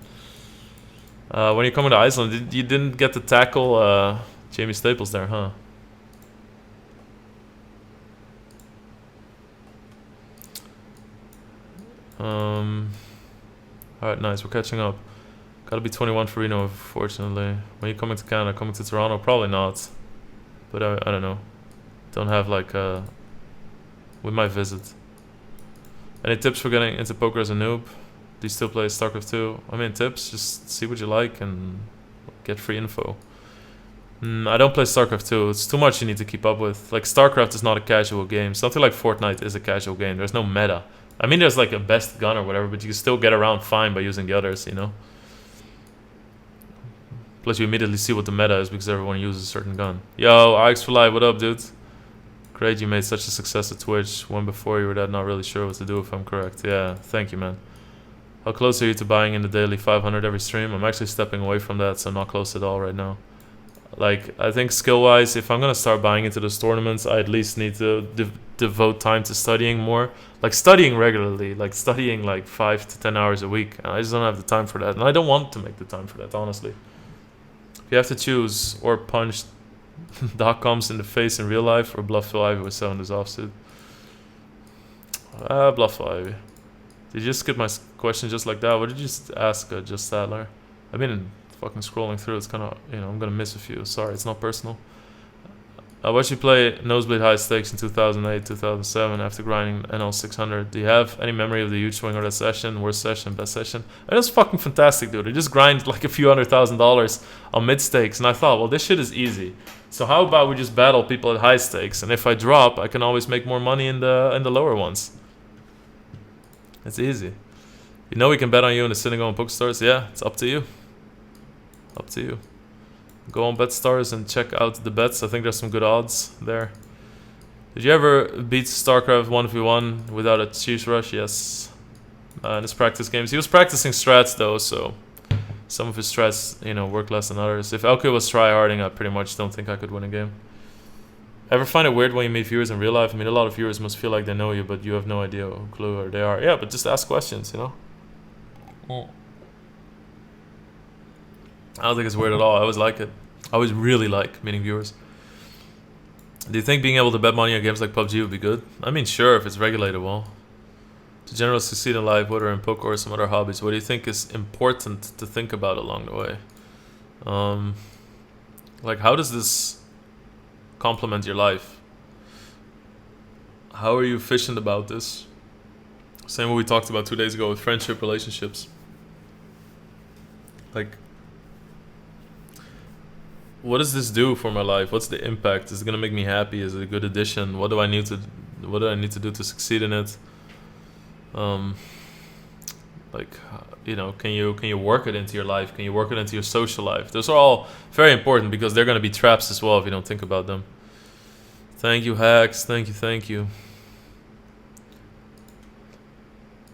When you coming to Iceland, you didn't get to tackle Jamie Staples there, huh? Alright, nice, we're catching up. Gotta be 21 for Reno, unfortunately. When you coming to Canada, coming to Toronto? Probably not. But I don't know. Don't have like we might visit. Any tips for getting into poker as a noob? Do you still play StarCraft 2? I mean, tips, just see what you like and get free info. I don't play StarCraft 2. It's too much you need to keep up with. Like, StarCraft is not a casual game. Something like Fortnite is a casual game. There's no meta. I mean, there's like a best gun or whatever, but you can still get around fine by using the others, Plus, you immediately see what the meta is because everyone uses a certain gun. Yo, Ix for Life, what up, dude? Great, you made such a success at Twitch. One before you were that not really sure what to do, if I'm correct. Yeah, thank you, man. How close are you to buying in the daily 500 every stream? I'm actually stepping away from that, so I'm not close at all right now. Like, I think skill-wise, if I'm gonna start buying into those tournaments, I at least need to devote time to studying more. Like, studying regularly, like studying like 5 to 10 hours a week. And I just don't have the time for that, and I don't want to make the time for that, honestly. If you have to choose, or punch .coms in the face in real life, or bluff Phil Ivy with 7 this offsuit. Bluff Phil Ivy. Did you just skip my question just like that? What did you just ask, Just Sadler? I've been fucking scrolling through. It's kind of, I'm gonna miss a few. Sorry, it's not personal. I watched you play Nosebleed High Stakes in 2008, 2007 after grinding NL 600. Do you have any memory of the huge swing or that session? Worst session, best session? It was fucking fantastic, dude. I just grinded like a few $100,000 on mid stakes, and I thought, well, this shit is easy. So how about we just battle people at high stakes, and if I drop, I can always make more money in the lower ones. It's easy. We can bet on you in the Senegal and Pokestars. Yeah, it's up to you. Up to you. Go on BetStars and check out the bets. I think there's some good odds there. Did you ever beat StarCraft 1v1 without a cheese rush? Yes. In his practice games. He was practicing strats though, so some of his strats, work less than others. If LK was tryharding, I pretty much don't think I could win a game. Ever find it weird when you meet viewers in real life? I mean, a lot of viewers must feel like they know you, but you have no idea who clue or they are. Yeah, but just ask questions, I don't think it's weird at all. I always like it. I always really like meeting viewers. Do you think being able to bet money on games like PUBG would be good? I mean, sure, if it's regulated well. To generally succeed in life, whether in poker or some other hobbies, what do you think is important to think about along the way? Like, how does this complement your life. How are you efficient about this? Same what we talked about 2 days ago with friendship relationships. Like, what does this do for my life? What's the impact? Is it gonna make me happy? Is it a good addition? What do I need to do to succeed in it? Like, you know, can you work it into your life? Can you work it into your social life? Those are all very important because they're gonna be traps as well if you don't think about them. Thank you, Hacks. Thank you.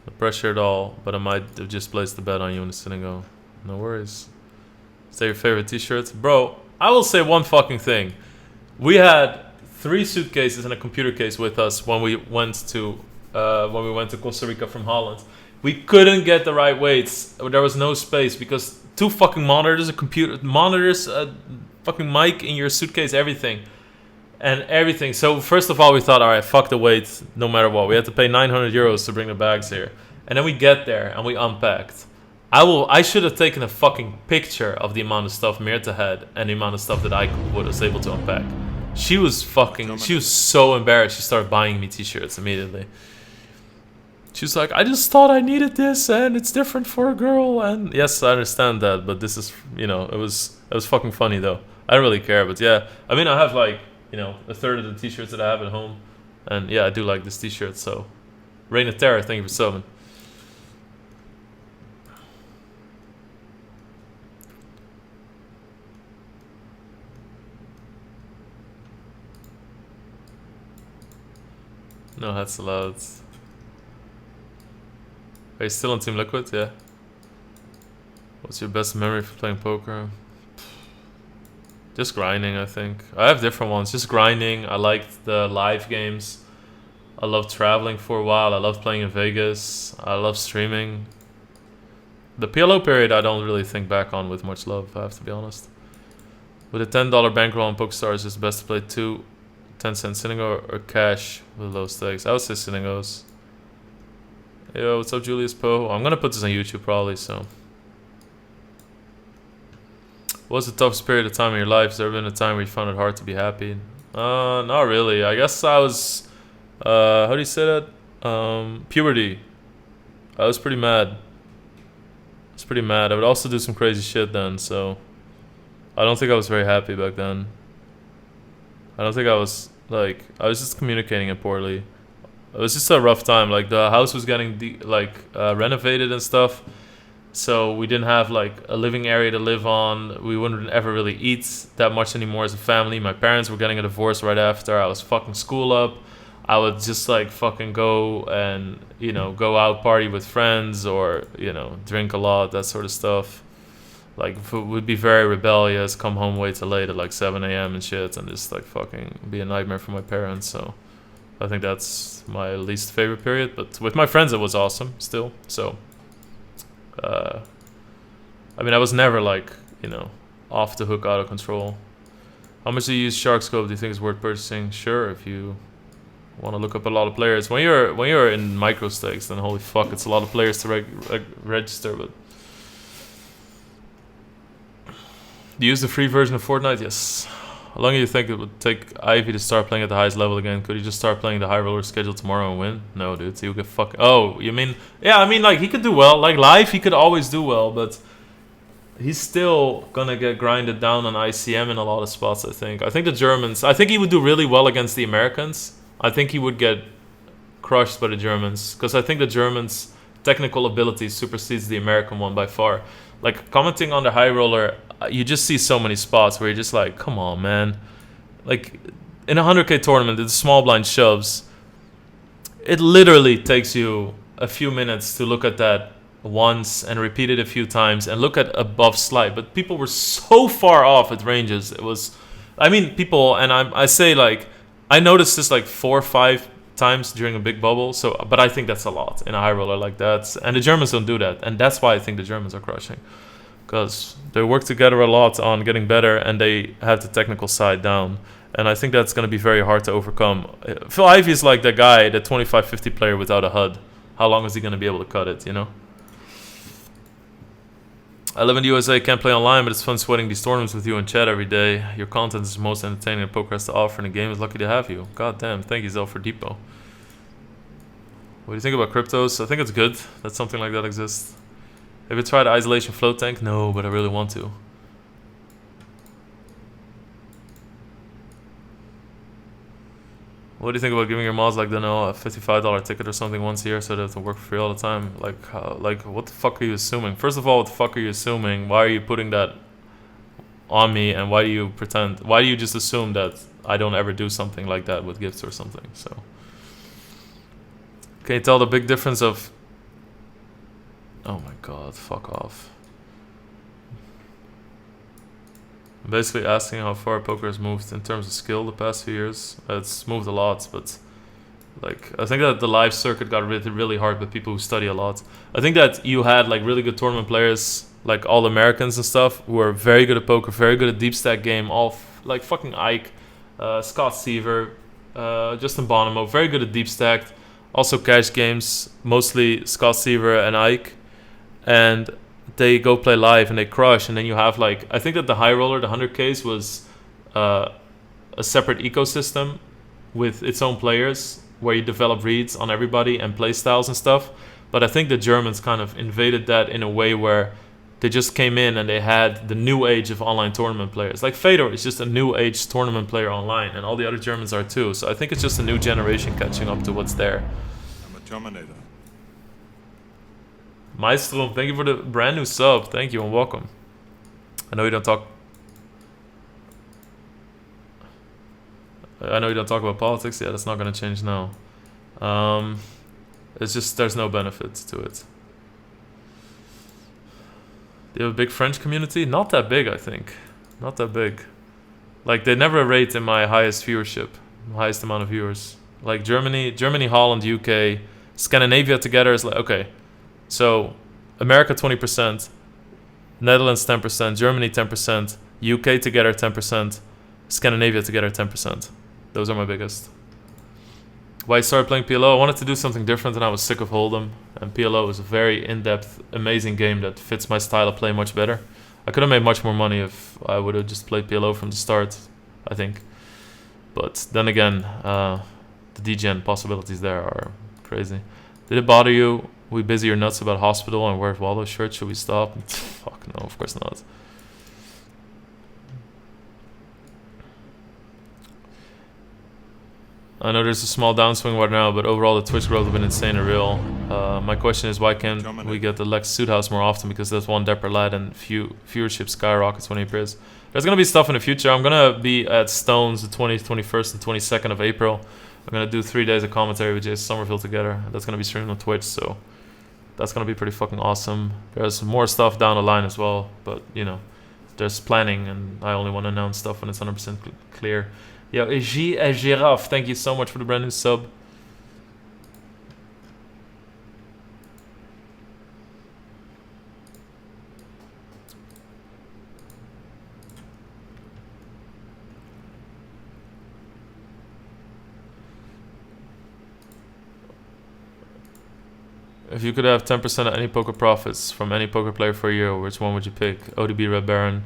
No pressure at all, but I might have just placed the bet on you in the synagogue. No worries. Is that your favorite t-shirt? Bro, I will say one fucking thing. We had 3 suitcases and a computer case with us when we went to Costa Rica from Holland. We couldn't get the right weights. There was no space because 2 fucking monitors, a fucking mic in your suitcase, everything. So first of all, we thought, all right, fuck the weight, no matter what. We had to pay 900 euros to bring the bags here. And then we get there and we unpacked. I should have taken a fucking picture of the amount of stuff Mirta had and the amount of stuff that I was able to unpack. She was so embarrassed. She started buying me t-shirts immediately. She was like, I just thought I needed this and it's different for a girl. And yes, I understand that, but this is, you know, it was fucking funny though. I don't really care, but yeah. I mean, I have like, you know, a third of the t-shirts that I have at home. And yeah, I do like this t-shirt, so. Reign of Terror, thank you for subbing. No hats allowed. Are you still on Team Liquid? Yeah. What's your best memory for playing poker? Just grinding, I think. I have different ones. Just grinding. I liked the live games. I loved traveling for a while. I loved playing in Vegas. I love streaming. The PLO period I don't really think back on with much love, I have to be honest. With a $10 bankroll on PokerStars, it's best to play 2 10-cent Synagogue or cash with low stakes. I would say Synagogues. Yo, what's up, Julius Poe? I'm gonna put this on YouTube probably, so. What's the toughest period of time in your life? Has there been a time where you found it hard to be happy? Not really. I guess I was, how do you say that? Puberty. I was pretty mad. I would also do some crazy shit then, so. I don't think I was very happy back then. I don't think I was, like, I was just communicating it poorly. It was just a rough time. Like, the house was getting renovated and stuff, so we didn't have like a living area to live on. We wouldn't ever really eat that much anymore as a family. My parents were getting a divorce right after. I was fucking school up. I would just like fucking go and, you know, go out party with friends or, you know, drink a lot, that sort of stuff. Like, would be very rebellious, come home way too late at like 7 a.m. and shit, and just like fucking be a nightmare for my parents. So I think that's my least favorite period. But with my friends, it was awesome still. So, I mean, I was never like, you know, off the hook, out of control. How much do you use Shark Scope? Do you think it's worth purchasing? Sure, if you want to look up a lot of players. When you're in micro stakes, then holy fuck, it's a lot of players to register. But do you use the free version of Fortnite? Yes. How long do you think it would take Ivy to start playing at the highest level again? Could he just start playing the high roller schedule tomorrow and win? No, dude. He'll get fucking... Oh, you mean... Yeah, I mean, like, he could do well. Like, live, he could always do well, but he's still gonna get grinded down on ICM in a lot of spots, I think. I think the Germans... I think he would do really well against the Americans. I think he would get crushed by the Germans, because I think the Germans' technical ability supersedes the American one by far. Like, commenting on the high roller, you just see so many spots where you're just like, come on, man. Like, in a 100k tournament, the small blind shoves, it literally takes you a few minutes to look at that once and repeat it a few times and look at above slide. But people were so far off at ranges. It was, I mean, people, and I say, like, I noticed this like 4 or 5 times during a big bubble. So, but I think that's a lot in a high roller like that. And the Germans don't do that. And that's why I think the Germans are crushing. Because they work together a lot on getting better and they have the technical side down. And I think that's going to be very hard to overcome. Phil Ivey is like the guy, the 25-50 player without a HUD. How long is he going to be able to cut it, you know? I live in the USA, can't play online, but it's fun sweating these tournaments with you in chat every day. Your content is most entertaining that poker has to offer, and the game is lucky to have you. God damn, thank you, Zel, for Depot. What do you think about cryptos? I think it's good that something like that exists. Have you tried isolation float tank? No, but I really want to. What do you think about giving your mods like Dano a $55 ticket or something once a year so they have to work for free all the time? Like what the fuck are you assuming? First of all, what the fuck are you assuming? Why are you putting that on me? And why do you pretend? Why do you just assume that I don't ever do something like that with gifts or something? So, can you tell the big difference of? Oh my god, fuck off. I'm basically asking how far poker has moved in terms of skill the past few years. It's moved a lot, but like I think that the live circuit got really hard with people who study a lot. I think that you had like really good tournament players, like all Americans and stuff, who are very good at poker, very good at deep stack game, all like fucking Ike, Scott Seaver, Justin Bonomo, very good at deep stacked. Also cash games, mostly Scott Seaver and Ike, and they go play live and they crush, and then you have like I think that the high roller, the 100Ks, was a separate ecosystem with its own players where you develop reads on everybody and play styles and stuff. But I think the Germans kind of invaded that in a way where they just came in and they had the new age of online tournament players. Like Fedor is just a new age tournament player online, and all the other Germans are too. So I think it's just a new generation catching up to what's there. I'm a Terminator. Maestro, thank you for the brand new sub. Thank you and welcome. I know you don't talk about politics. Yeah, that's not going to change now. It's just there's no benefit to it. Do you have a big French community? Not that big, I think. Not that big. Like they never rate in my highest viewership, highest amount of viewers. Like Germany, Holland, UK, Scandinavia together is like okay. So, America 20%, Netherlands 10%, Germany 10%, UK together 10%, Scandinavia together 10%. Those are my biggest. Why I started playing PLO? I wanted to do something different and I was sick of Hold'em. And PLO is a very in-depth, amazing game that fits my style of play much better. I could have made much more money if I would have just played PLO from the start, I think. But then again, the degen possibilities there are crazy. Did it bother you? We busy your nuts about hospital and wear Waldo shirt. Should we stop? Fuck no, of course not. I know there's a small downswing right now, but overall the Twitch growth has been insane and real. My question is why can't we get the Lex Suit House more often? Because that's one Depper lad and viewership skyrockets when he appears. There's gonna be stuff in the future. I'm gonna be at Stones the 20th, 21st, and 22nd of April. I'm gonna do 3 days of commentary with Jason Somerville together. That's gonna be streamed on Twitch, so that's gonna be pretty fucking awesome. There's more stuff down the line as well, but you know, there's planning, and I only want to announce stuff when it's 100% clear. Yo, Giraffe, thank you so much for the brand new sub. If you could have 10% of any poker profits from any poker player for a year, which one would you pick? ODB, Red Baron?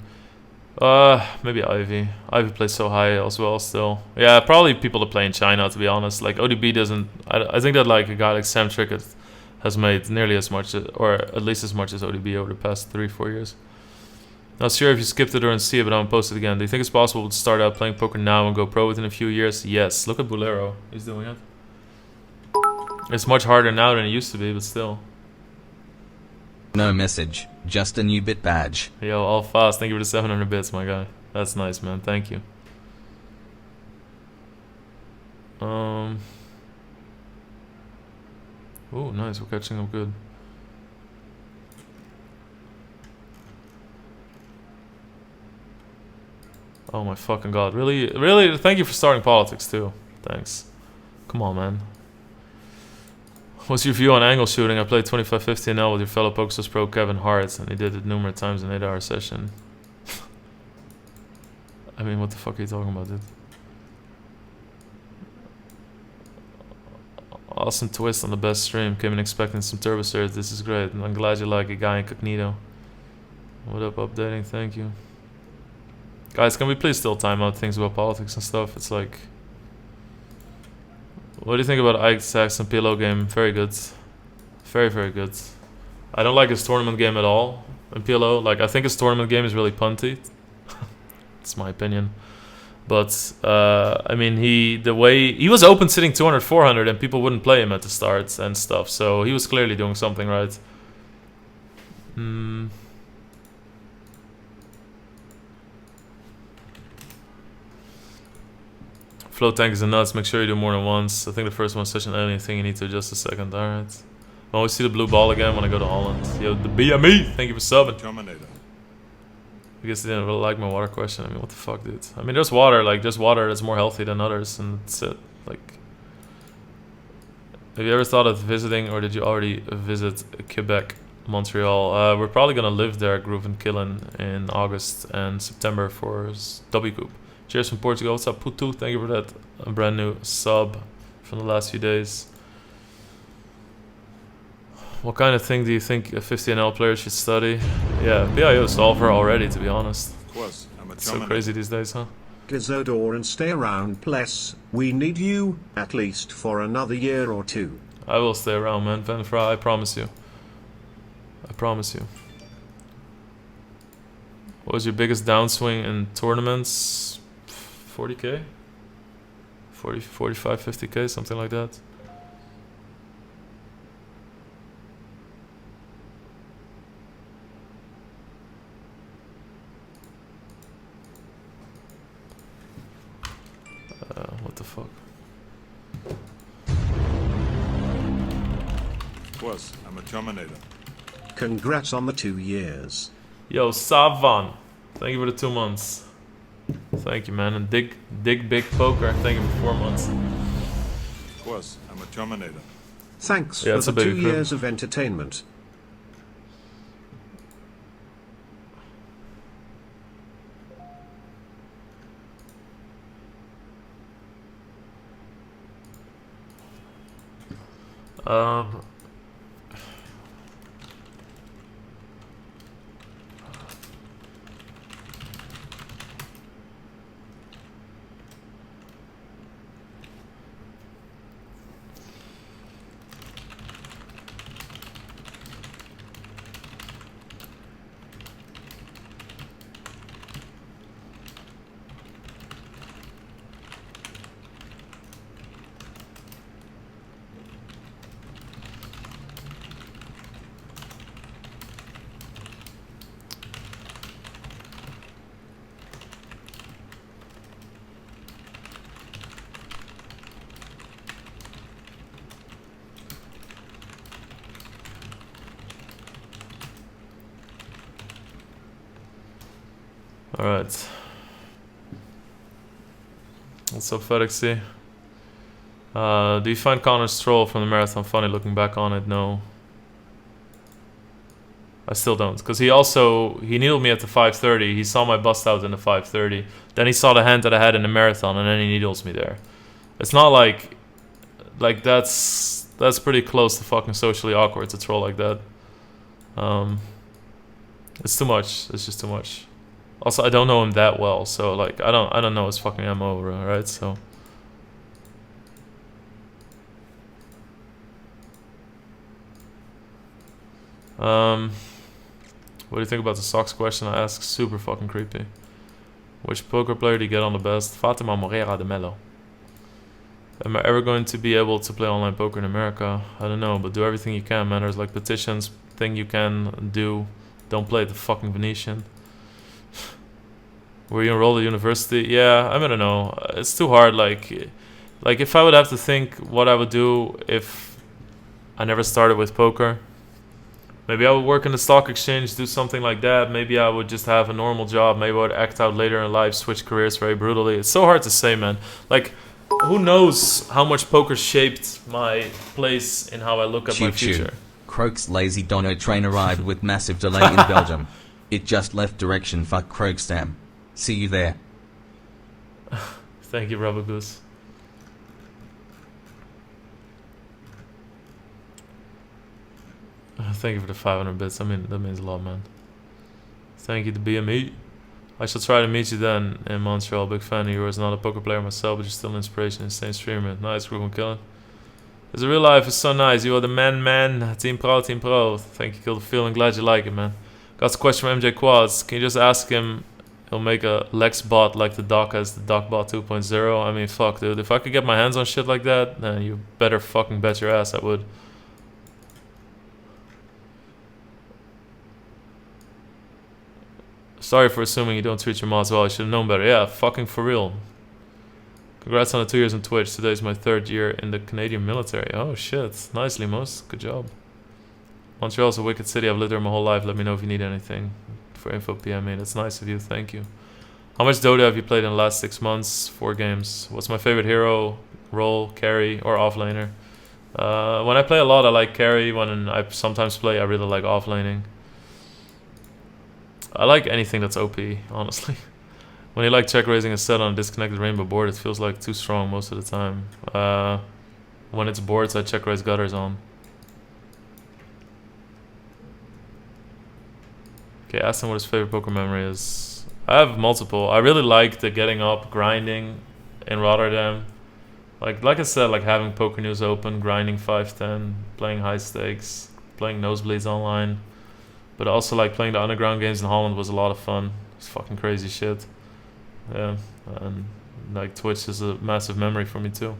Maybe Ivy. Ivy plays so high as well still. Yeah, probably people that play in China, to be honest. Like, ODB doesn't... I think that, like, a guy like Sam Trickett has made nearly as much, or at least as much as ODB over the past 3-4 years. Not sure if you skipped it or didn't see it, but I'm gonna post it again. Do you think it's possible to start out playing poker now and go pro within a few years? Yes. Look at Bolero. He's doing it. It's much harder now than it used to be, but still. No message, just a new bit badge. Yo, all fast. Thank you for the 700 bits, my guy. That's nice, man. Thank you. Ooh, nice. We're catching up good. Oh my fucking god. Really? Really? Thank you for starting politics, too. Thanks. Come on, man. What's your view on angle shooting? I played 25-50 now with your fellow PokerStars pro Kevin Hart, and he did it numerous times in an 8-hour session. I mean, what the fuck are you talking about, dude? Awesome twist on the best stream. Came in expecting some turbo surge. This is great, and I'm glad you like a guy incognito. What up, updating? Thank you. Guys, can we please still time out things about politics and stuff? It's like... What do you think about Ike Sachs and PLO game? Very good. Very, very good. I don't like his tournament game at all in PLO. Like, I think his tournament game is really punty. It's my opinion. But, I mean, the way... He was open sitting 200, 400 and people wouldn't play him at the start and stuff. So he was clearly doing something right. Float tank is a nuts. Make sure you do more than once. I think the first one's such an alien thing. You need to adjust the second. Alright. I always see the blue ball again when I go to Holland. Yo, the BME! Thank you for subbing. Terminator. I guess they didn't really like my water question. I mean, what the fuck, dude? I mean, there's water. Like, there's water that's more healthy than others. And that's it. Like... Have you ever thought of visiting, or did you already visit Quebec, Montreal? We're probably gonna live there, Groove and Killen, in August and September for W Coop. Cheers from Portugal. What's up, Putu? Thank you for that brand new sub from the last few days. What kind of thing do you think a 50NL player should study? Yeah, PIO solver already, to be honest. Of course, I'm a It's so Terminator. crazy these days, huh? Gazodor and stay around, bless. We need you, at least for another year or two. I will stay around, man. Venfra, I promise you. I promise you. What was your biggest downswing in tournaments? 40k? 40, 45, 50k, something like that. What the fuck? Of course, I'm a Terminator. Congrats on the 2 years. Yo, Savan. Thank you for the 2 months. Thank you, man. And Dig Big Poker. Thank you for 4 months. Of course, I'm a Terminator. Thanks Yeah, for it's a the 2 big group. years of entertainment. Alright. What's up, FedExy? Do you find Connor's troll from the marathon funny looking back on it? No. I still don't. Because he needled me at the 5:30. He saw my bust out in the 5:30. Then he saw the hand that I had in the marathon, and then he needles me there. It's not like that's pretty close to fucking socially awkward to troll like that. It's too much. It's just too much. Also, I don't know him that well, so like I don't know his fucking MO, right? So what do you think about the socks question I asked? Super fucking creepy. Which poker player do you get on the best? Fatima Moreira de Mello. Am I ever going to be able to play online poker in America? I don't know, but do everything you can, man. There's like petitions, thing you can do. Don't play at the fucking Venetian. Were you enrolled at university? Yeah, I don't know. It's too hard. Like if I would have to think what I would do if I never started with poker, maybe I would work in the stock exchange, do something like that. Maybe I would just have a normal job. Maybe I would act out later in life, switch careers very brutally. It's so hard to say, man. Like, who knows how much poker shaped my place in how I look at my future. Croak's lazy Dono train arrived with massive delay in Belgium. It just left direction. Fuck Croakstam. See you there. Thank you, Rubber Goose. Thank you for the 500 bits. I mean, that means a lot, man. Thank you to BME. I shall try to meet you then in Montreal. Big fan of yours. Not a poker player myself, but you're still an inspiration. Insane streamer. Nice, Ruben Killen. Is real life is so nice. You are the man. Team Pro, Team Pro. Thank you, Kill the Feeling. Glad you like it, man. Got a question from MJ Quads. Can you just ask him? He'll make a Lex bot like the Doc has the DocBot 2.0. I mean, fuck, dude. If I could get my hands on shit like that, then you better fucking bet your ass I would. Sorry for assuming you don't treat your mods well. I should have known better. Yeah, fucking for real. Congrats on the 2 years on Twitch. Today's my 3rd year in the Canadian military. Oh shit. Nice, Limos. Good job. Montreal's a wicked city. I've lived there my whole life. Let me know if you need anything. For info, PM me. That's nice of you. Thank you. How much Dota have you played in the last 6 months? 4 games. What's my favorite hero, role, carry, or offlaner? When I play a lot, I like carry. When I sometimes play, I really like offlaning. I like anything that's OP, honestly. When you like check raising a set on a disconnected rainbow board, it feels like too strong most of the time. When it's boards, I check raise gutters on. Okay, ask him what his favorite poker memory is. I have multiple. I really like the getting up, grinding in Rotterdam. Like I said, like having Poker News open, grinding 5-10, playing high stakes, playing nosebleeds online. But also like playing the underground games in Holland was a lot of fun. It's fucking crazy shit. Yeah, and like Twitch is a massive memory for me too.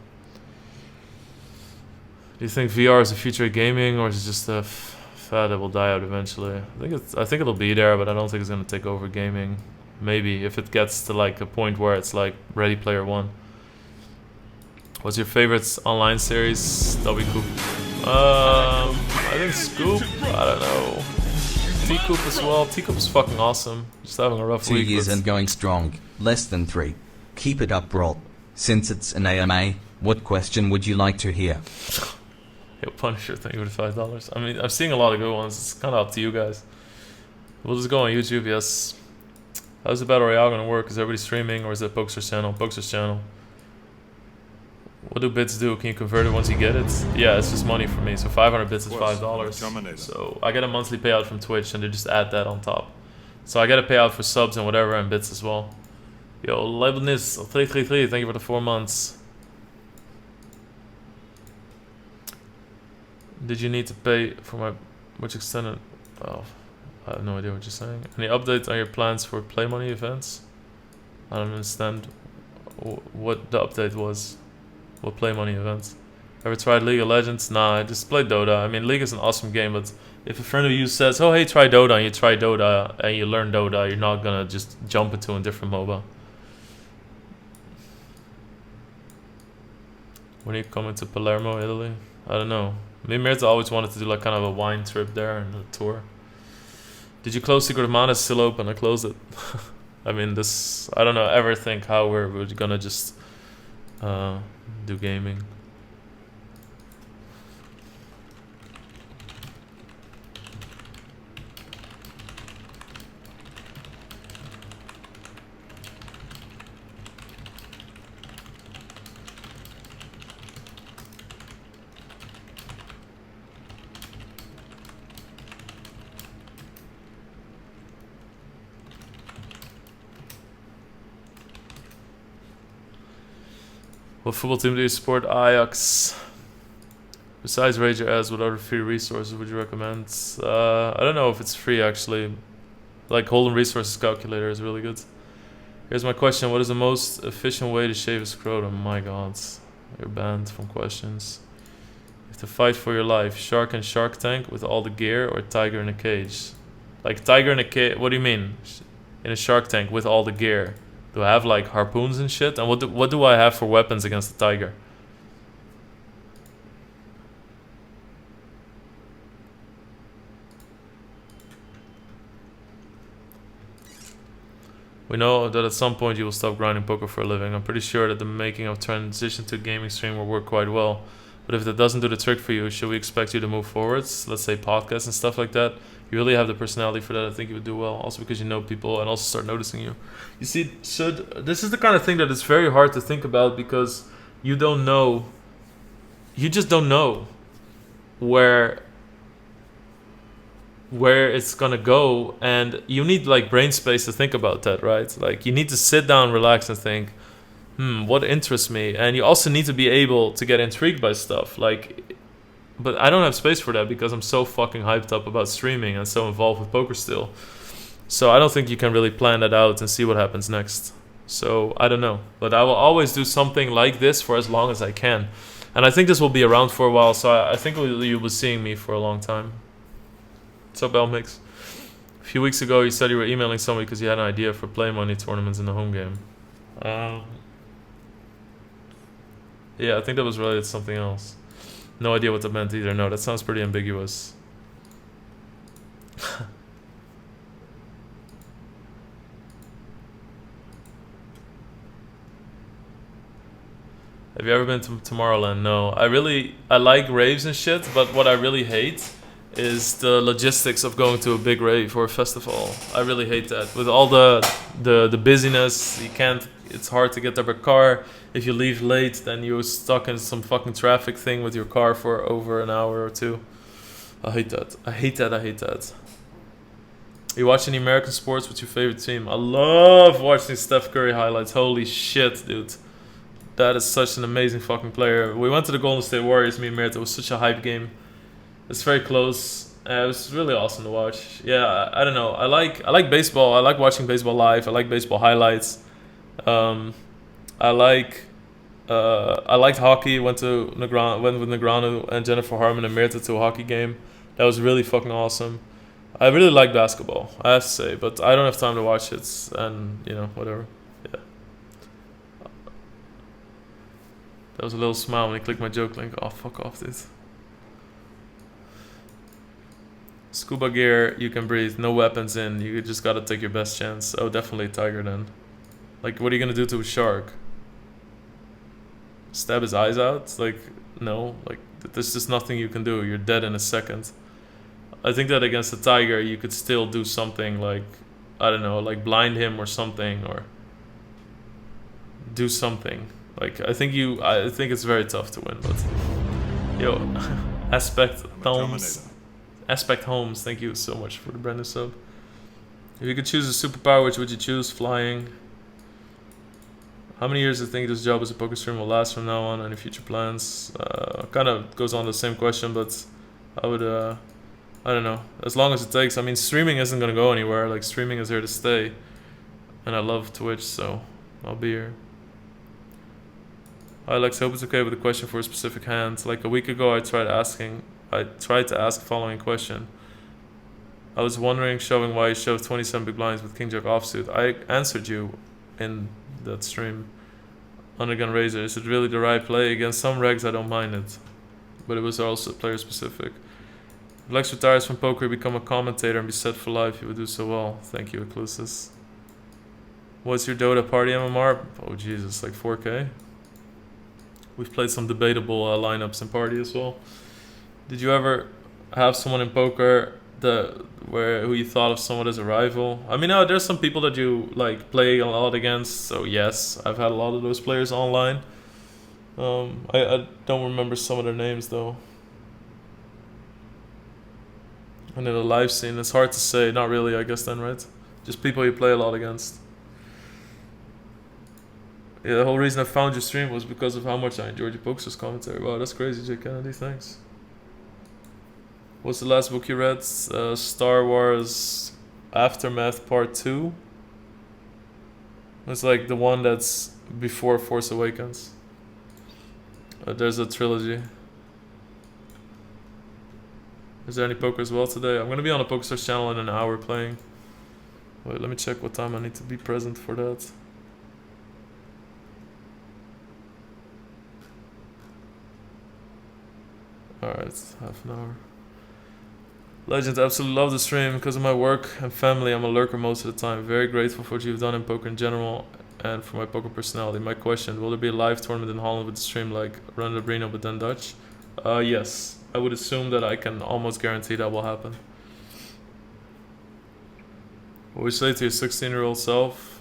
Do you think VR is the future of gaming, or is it just a fad that will die out eventually? I think it'll be there, but I don't think it's gonna take over gaming. Maybe if it gets to like a point where it's like Ready Player One. What's your favorite online series? W Coop. I think Scoop. I don't know. T-Coop as well. T-Coop is fucking awesome. Just having a rough 2 week. years and going strong. Less than 3. Keep it up, bro. Since it's an AMA, what question would you like to hear? Yo, Punisher, thank you for the $5. I mean, I'm seeing a lot of good ones. It's kind of up to you guys. We'll just go on YouTube, yes. How's the Battle Royale going to work? Is everybody streaming, or is it Pokster's channel? Pokster's channel. What do bits do? Can you convert it once you get it? Yeah, it's just money for me. So 500 bits is $5. So I get a monthly payout from Twitch, and they just add that on top. So I get a payout for subs and whatever, and bits as well. Yo, Leibniz 333, thank you for the 4 months. Did you need to pay for my which extended? Oh, I have no idea what you're saying. Any updates on your plans for Play Money events? I don't understand what the update was. What Play Money events? Ever tried League of Legends? Nah, I just played Dota. I mean, League is an awesome game, but if a friend of you says, "Oh, hey, try Dota," and you try Dota and you learn Dota, you're not gonna just jump into a different MOBA. When are you coming to Palermo, Italy? I don't know. Me and Mirta always wanted to do like kind of a wine trip there and a tour. Did you close Secret of Mana? It's still open. I closed it. I mean, this, I don't know, ever think how we're gonna just do gaming. What football team do you support? Ajax. Besides Rager as, what other free resources would you recommend? I don't know if it's free actually. Like Holden Resources Calculator is really good. Here's my question. What is the most efficient way to shave a scrotum? My god. You're banned from questions. You have to fight for your life. Shark in Shark Tank with all the gear, or tiger in a cage? Like tiger in a cage, what do you mean? In a Shark Tank with all the gear. Do I have like harpoons and shit? And what do I have for weapons against the tiger? We know that at some point you will stop grinding poker for a living. I'm pretty sure that the making of transition to a gaming stream will work quite well. But if that doesn't do the trick for you, should we expect you to move forwards? Let's say podcasts and stuff like that. You really have the personality for that. I think you would do well. Also because you know people and also start noticing you. You see, this is the kind of thing that is very hard to think about because you don't know. You just don't know where where it's gonna go, and you need like brain space to think about that, right? Like you need to sit down, relax, and think, what interests me, and you also need to be able to get intrigued by stuff. Like, but I don't have space for that because I'm so fucking hyped up about streaming and so involved with poker still. So I don't think you can really plan that out and see what happens next. So I don't know, but I will always do something like this for as long as I can, and I think this will be around for a while. So I think you'll be seeing me for a long time. What's up, Elmix? A few weeks ago, you said you were emailing somebody because you had an idea for play money tournaments in the home game. Yeah, I think that was related to something else. No idea what that meant either. No, that sounds pretty ambiguous. Have you ever been to Tomorrowland? No. I like raves and shit, but what I really hate is the logistics of going to a big rave or a festival. I really hate that. With all the busyness, you can't. It's hard to get there by car. If you leave late, then you're stuck in some fucking traffic thing with your car for over an hour or two. I hate that. I hate that. I hate that. You watch any American sports? What's your favorite team? I love watching Steph Curry highlights. Holy shit, dude. That is such an amazing fucking player. We went to the Golden State Warriors, me and Merit. It was such a hype game. It's very close. It was really awesome to watch. Yeah, I don't know. I like baseball. I like watching baseball live. I like baseball highlights. I liked hockey. Went with Negrano and Jennifer Harmon and Merit to a hockey game. That was really fucking awesome. I really like basketball, I have to say, but I don't have time to watch it, and whatever. Yeah. That was a little smile when he clicked my joke link. Oh, fuck off, dude. Scuba gear, you can breathe. No weapons in. You just gotta take your best chance. Oh, definitely tiger then. Like, what are you gonna do to a shark? Stab his eyes out? Like, no. Like, there's just nothing you can do. You're dead in a second. I think that against a tiger, you could still do something like, I don't know, like blind him or something, or do something. Like, I think it's very tough to win, but yo, Aspect Holmes, thank you so much for the brand new sub. If you could choose a superpower, which would you choose? Flying. How many years do you think this job as a poker streamer will last from now on? Any future plans? Kind of goes on the same question, but I would, I don't know. As long as it takes. I mean, streaming isn't going to go anywhere. Like, streaming is here to stay. And I love Twitch, so I'll be here. Hi Alex, hope it's okay with a question for a specific hand. Like a week ago, I tried to ask the following question. I was wondering, showing why you shoved 27 big blinds with King Jack offsuit. I answered you in that stream. Undergun Razor, is it really the right play? Against some regs, I don't mind it. But it was also player specific. If Lex retires from poker, become a commentator and be set for life, you would do so well. Thank you, Eclusis. What's your Dota party MMR? Oh Jesus, like 4K? We've played some debatable lineups in party as well. Did you ever have someone in poker who you thought of somewhat as a rival? I mean, there's some people that you like play a lot against. So yes, I've had a lot of those players online. I don't remember some of their names though. And in a live scene, it's hard to say. Not really, I guess then, right? Just people you play a lot against. Yeah, the whole reason I found your stream was because of how much I enjoyed your Pokester's commentary. Wow, that's crazy, Jake Kennedy, thanks. What's the last book you read? Star Wars Aftermath Part 2. It's like the one that's before Force Awakens. There's a trilogy. Is there any poker as well today? I'm going to be on a Pokester's channel in an hour playing. Wait, let me check what time I need to be present for that. Alright, half an hour. Legend, absolutely love the stream. Because of my work and family, I'm a lurker most of the time. Very grateful for what you've done in poker in general and for my poker personality. My question, will there be a live tournament in Holland with the stream like Run the Brino but then Dutch? Yes. I would assume that I can almost guarantee that will happen. What would you say to your 16-year-old self?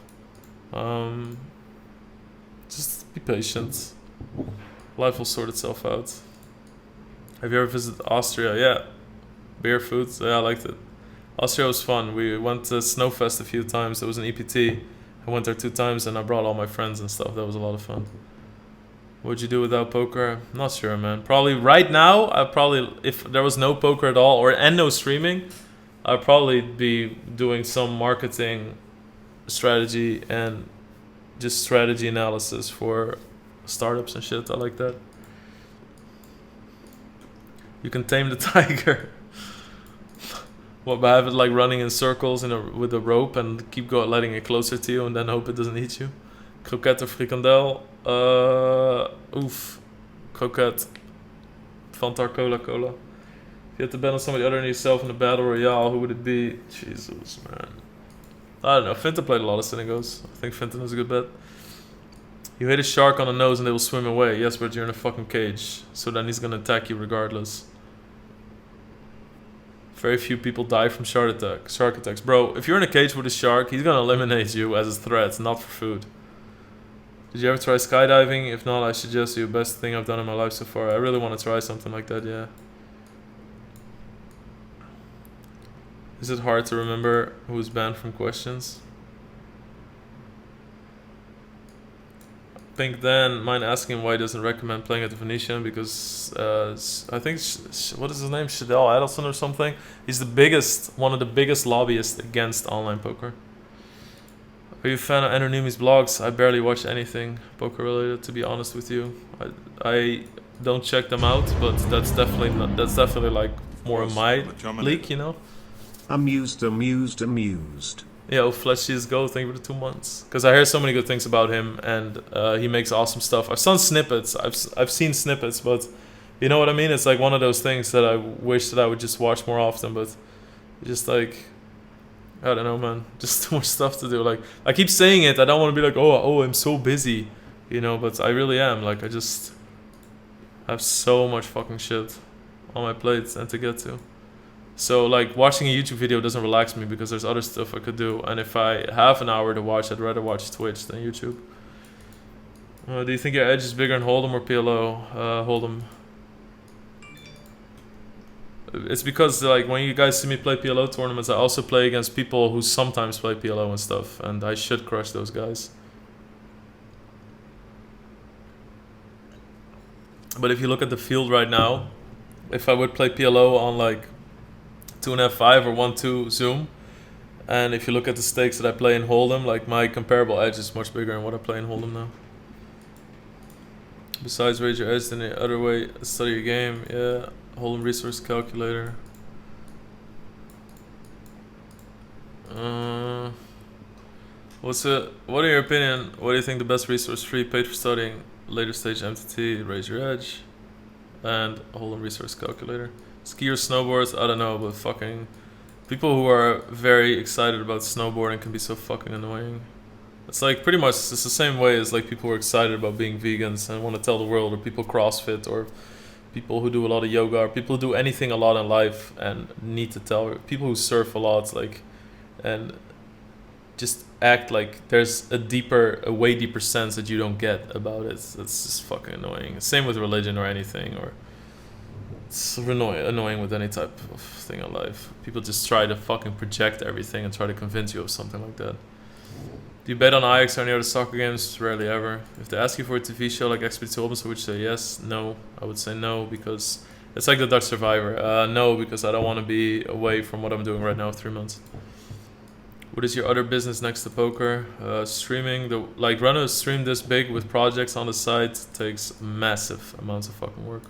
Just be patient. Life will sort itself out. Have you ever visited Austria? Yeah. Beer, food? Yeah, I liked it. Austria was fun. We went to Snowfest a few times. It was an EPT. I went there 2 times and I brought all my friends and stuff. That was a lot of fun. What'd you do without poker? Not sure, man. Probably right now, if there was no poker at all and no streaming, I'd probably be doing some marketing strategy and just strategy analysis for startups and shit. I like that. You can tame the tiger. What, by have it like running in circles with a rope and keep letting it closer to you and then hope it doesn't eat you? Croquette or frikandel? Croquette. Fanta Cola. If you had to bet on somebody other than yourself in a battle royale, who would it be? Jesus, man. I don't know. Fintan played a lot of Senegos. I think Fintan is a good bet. You hit a shark on the nose and they will swim away. Yes, but you're in a fucking cage. So then he's gonna attack you regardless. Very few people die from shark attacks. Bro, if you're in a cage with a shark, he's gonna eliminate you as a threat, not for food. Did you ever try skydiving? If not, I suggest you. Best thing I've done in my life so far. I really want to try something like that, yeah. Is it hard to remember who's banned from questions? I think then mine asking why he doesn't recommend playing at the Venetian because I think what is his name, Shadell Adelson or something. He's one of the biggest lobbyists against online poker. Are you a fan of Anonymous blogs? I barely watch anything poker related, to be honest with you. I don't check them out, but that's definitely like more of my league, you know. Amused. Yo, Fleshy's Go, thank you for the 2 months. Because I hear so many good things about him, and he makes awesome stuff. I've seen snippets, but you know what I mean? It's like one of those things that I wish that I would just watch more often, but just like, I don't know, man. Just too much stuff to do. Like, I keep saying it, I don't want to be like, oh, I'm so busy, you know, but I really am. Like, I just have so much fucking shit on my plate and to get to. So like watching a YouTube video doesn't relax me because there's other stuff I could do, and if I have an hour to watch, I'd rather watch Twitch than YouTube. Do you think your edge is bigger in Hold'em or PLO? Hold'em. It's because like when you guys see me play PLO tournaments, I also play against people who sometimes play PLO and stuff, and I should crush those guys. But if you look at the field right now, if I would play PLO on like 2.5 or 1-2 Zoom, and if you look at the stakes that I play in Hold'em, like my comparable edge is much bigger than what I play in Hold'em now. Besides raise your edge, then the other way, study your game. Yeah, Hold'em resource calculator. What in your opinion, what do you think the best resource free paid for studying later stage MTT, raise your edge, and Hold'em resource calculator? Ski or snowboards? I don't know, but fucking people who are very excited about snowboarding can be so fucking annoying. It's like pretty much it's the same way as like people who are excited about being vegans and want to tell the world, or people CrossFit, or people who do a lot of yoga, or people who do anything a lot in life and need to tell people who surf a lot, like, and just act like there's a way deeper sense that you don't get about it. It's just fucking annoying. Same with religion or anything, or it's annoying with any type of thing in life. People just try to fucking project everything and try to convince you of something like that. Do you bet on Ajax or any other soccer games? Rarely ever. If they ask you for a TV show like Expeditie Robinson, would you say yes? No. I would say no because it's like the Dutch Survivor. No, because I don't want to be away from what I'm doing right now 3 months. What is your other business next to poker? Streaming. Running a stream this big with projects on the side takes massive amounts of fucking work.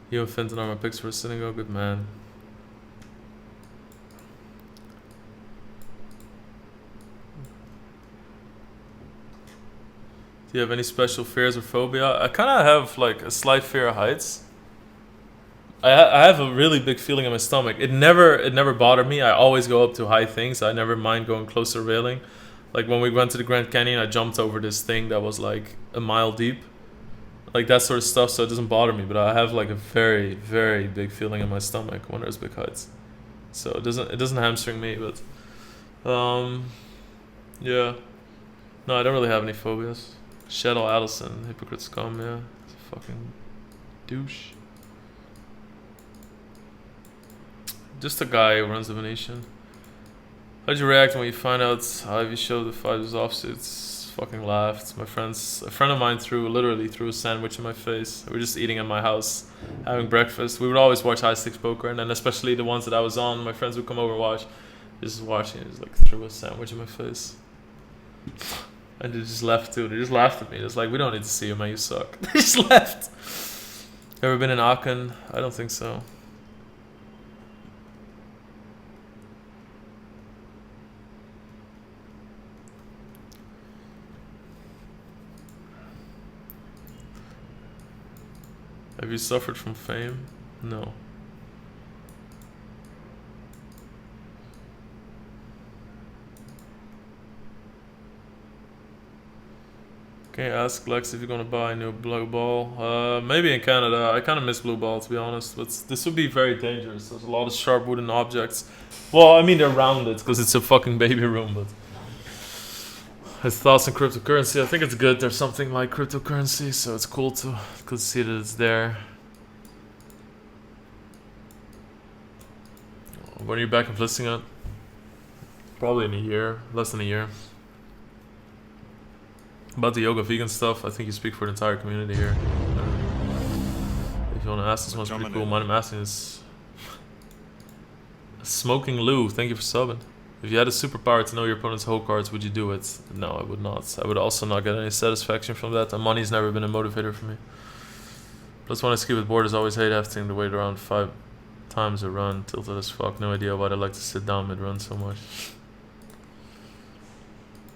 You and Fintan are my picks for a synagogue. Good man. Do you have any special fears or phobia? I kind of have like a slight fear of heights. I have a really big feeling in my stomach. It never bothered me. I always go up to high things. I never mind going close to the railing. Like when we went to the Grand Canyon, I jumped over this thing that was like a mile deep. Like that sort of stuff, so it doesn't bother me. But I have like a very, very big feeling in my stomach when there's big heights. So it doesn't hamstring me, but yeah. No, I don't really have any phobias. Shadow Adelson, hypocrite scum, yeah. He's a fucking douche. Just a guy who runs the Venetian. How'd you react when you find out Ivy showed the fighters offsuits? Fucking laughed. A friend of mine literally threw a sandwich in my face. We were just eating at my house, having breakfast. We would always watch High Stakes Poker, and then especially the ones that I was on, my friends would come over and watch. Just watching it, just like threw a sandwich in my face. And they just left too. They just laughed at me. It's like, we don't need to see you, man. You suck. They just left. Ever been in Aachen? I don't think so. Have you suffered from fame? No. Can you ask Lex if you're gonna buy a new blue ball? Maybe in Canada. I kind of miss blue ball, to be honest. But this would be very dangerous. There's a lot of sharp wooden objects. Well, I mean they're rounded because it's a fucking baby room. But his thoughts on cryptocurrency. I think it's good. There's something like cryptocurrency, so it's cool to see that it's there. When are you back in listing it? Probably in a year, less than a year. About the yoga vegan stuff, I think you speak for the entire community here. If you want to ask, this one's pretty cool. Mine I'm asking is Smoking Lou, thank you for subbing. If you had a superpower to know your opponent's whole cards, would you do it? No, I would not. I would also not get any satisfaction from that, and money's never been a motivator for me. Plus, when I ski with boarders, I always hate having to wait around 5 times a run. Tilted as fuck. No idea why I like to sit down mid-run so much.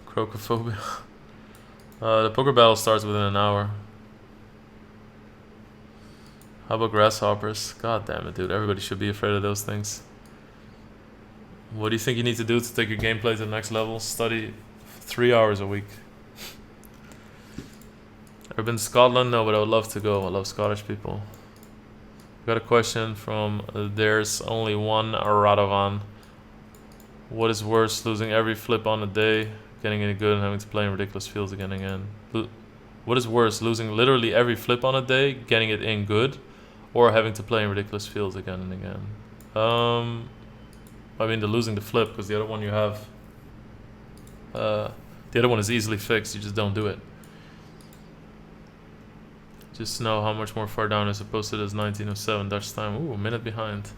Crocophobia. The poker battle starts within an hour. How about grasshoppers? God damn it, dude. Everybody should be afraid of those things. What do you think you need to do to take your gameplay to the next level? Study 3 hours a week. Ever been to Scotland? No, but I would love to go. I love Scottish people. Got a question from There's Only One Radovan. What is worse, losing every flip on a day, getting it good, and having to play in ridiculous fields again and again? What is worse, losing literally every flip on a day, getting it in good, or having to play in ridiculous fields again and again? I mean, the losing the flip, because the other one you have, the other one is easily fixed. You just don't do it. Just know how much more far down as opposed to this 1907 Dutch time. Ooh, a minute behind.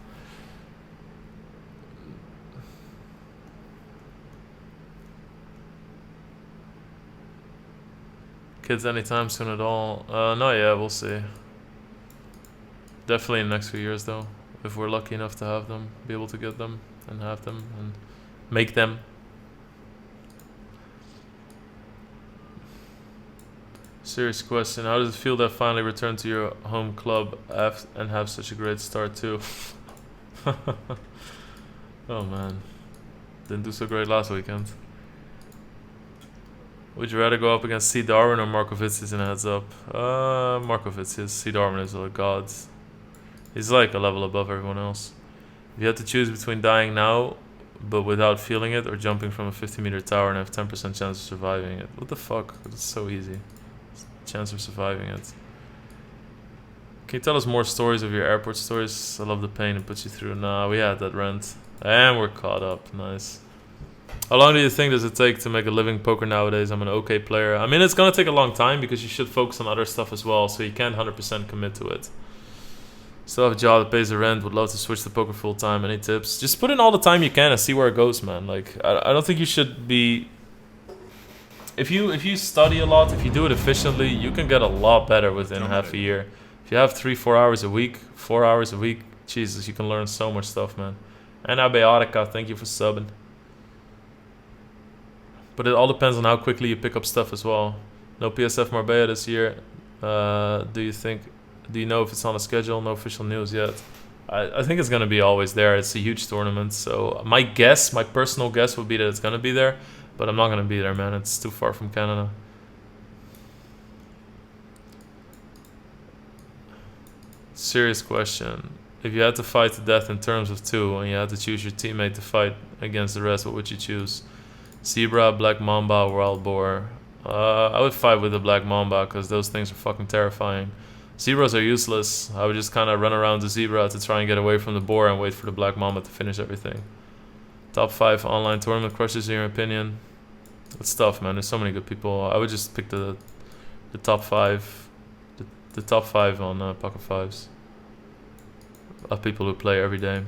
Kids anytime soon at all? No, yeah, we'll see. Definitely in the next few years, though. If we're lucky enough to have them, be able to get them and have them and make them. Serious question. How does it feel to finally return to your home club and have such a great start too? Oh man. Didn't do so great last weekend. Would you rather go up against C. Darwin or Markovitsis in a heads up? Markovitsis. C. Darwin is a god. He's like a level above everyone else. If you had to choose between dying now but without feeling it or jumping from a 50-meter tower and have 10% chance of surviving it. What the fuck? It's so easy. Chance of surviving it. Can you tell us more stories of your airport stories? I love the pain it puts you through. Nah, we had that rent. And we're caught up. Nice. How long do you think does it take to make a living poker nowadays? I'm an okay player. I mean, it's gonna take a long time because you should focus on other stuff as well, so you can't 100% commit to it. Still have a job that pays the rent. Would love to switch to poker full time. Any tips? Just put in all the time you can and see where it goes, man. Like, I don't think you should be... If you study a lot, if you do it efficiently, you can get a lot better within half a year. If you have 3-4 hours a week, 4 hours a week, Jesus, you can learn so much stuff, man. And Abiotica, thank you for subbing. But it all depends on how quickly you pick up stuff as well. No PSF Marbella this year. Do you know if it's on a schedule? No official news yet. I think it's gonna be always there. It's a huge tournament, so my personal guess would be that it's gonna be there. But I'm not gonna be there, man. It's too far from Canada. Serious question. If you had to fight to death in terms of 2 and you had to choose your teammate to fight against the rest, what would you choose? Zebra, Black Mamba, Wild Boar? I would fight with the Black Mamba because those things are fucking terrifying. Zebras are useless. I would just kind of run around the zebra to try and get away from the boar and wait for the black mamba to finish everything. Top 5 online tournament crushes in your opinion? It's tough, man. There's so many good people. I would just pick the top 5. The top 5 on Pocket 5s. Of people who play every day.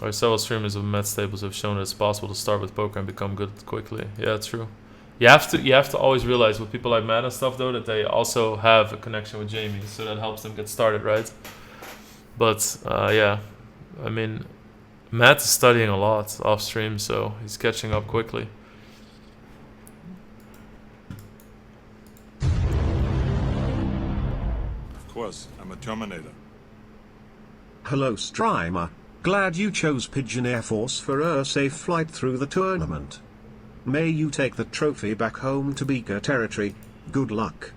Or several streamers of Met stables have shown that it's possible to start with poker and become good quickly. Yeah, true. You have to always realize with people like Matt and stuff though that they also have a connection with Jamie, so that helps them get started, right? But yeah, I mean, Matt is studying a lot off stream, so he's catching up quickly. Of course, I'm a Terminator. Hello Strimer, glad you chose Pigeon Air Force for a safe flight through the tournament. May you take the trophy back home to Beaker territory. Good luck.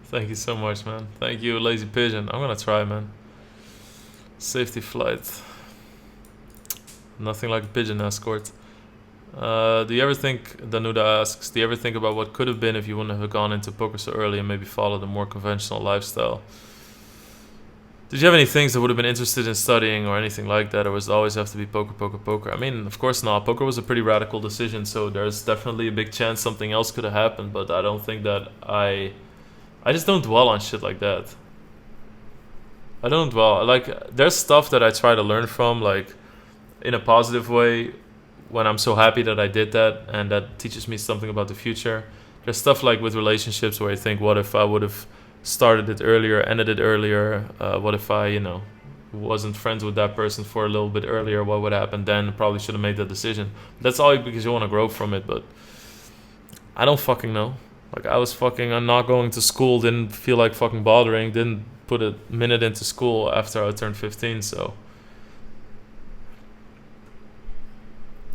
Thank you so much, man. Thank you, Lazy Pigeon. I'm gonna try, man. Safety flight. Nothing like a pigeon escort. Do you ever think, Danuda asks, do you ever think about what could have been if you wouldn't have gone into poker so early and maybe followed a more conventional lifestyle? Did you have any things that would have been interested in studying or anything like that, or was it always have to be poker, poker, poker? I mean, of course not. Poker was a pretty radical decision, so there's definitely a big chance something else could have happened, but I don't think that I just don't dwell on shit like that. I don't dwell. Like, there's stuff that I try to learn from, like, in a positive way, when I'm so happy that I did that, and that teaches me something about the future. There's stuff like with relationships where I think, what if I would have started it earlier, ended it earlier? What if I, you know, wasn't friends with that person for a little bit earlier? What would happen then? Probably should have made that decision. That's all because you want to grow from it, but I don't fucking know. Like, I'm not going to school, didn't feel like fucking bothering, didn't put a minute into school after I turned 15, so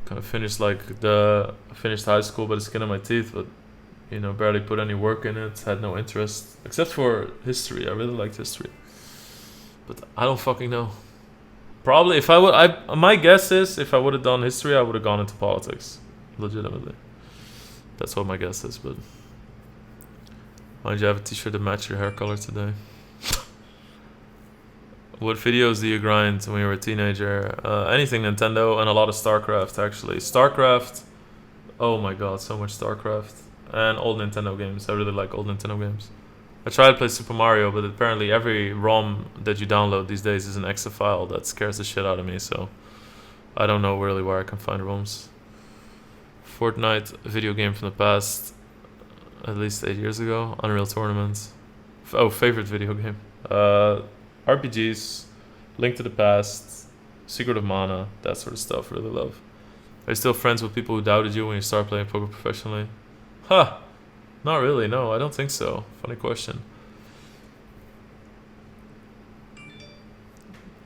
kind of finished high school by the skin of my teeth, but you know, barely put any work in it, had no interest, except for history. I really liked history. But I don't fucking know. Probably if my guess is if I would have done history, I would have gone into politics. Legitimately. That's what my guess is, but why don't you have a t-shirt to match your hair color today? What videos do you grind when you were a teenager? Anything Nintendo and a lot of StarCraft, actually. StarCraft, oh my god, so much StarCraft. And old Nintendo games. I really like old Nintendo games. I tried to play Super Mario, but apparently every ROM that you download these days is an exe file that scares the shit out of me, so I don't know really where I can find ROMs. Fortnite, a video game from the past, at least 8 years ago. Unreal Tournament. Favorite video game. RPGs, Link to the Past, Secret of Mana, that sort of stuff. Really love. Are you still friends with people who doubted you when you started playing poker professionally? Huh. Not really, no, I don't think so. Funny question.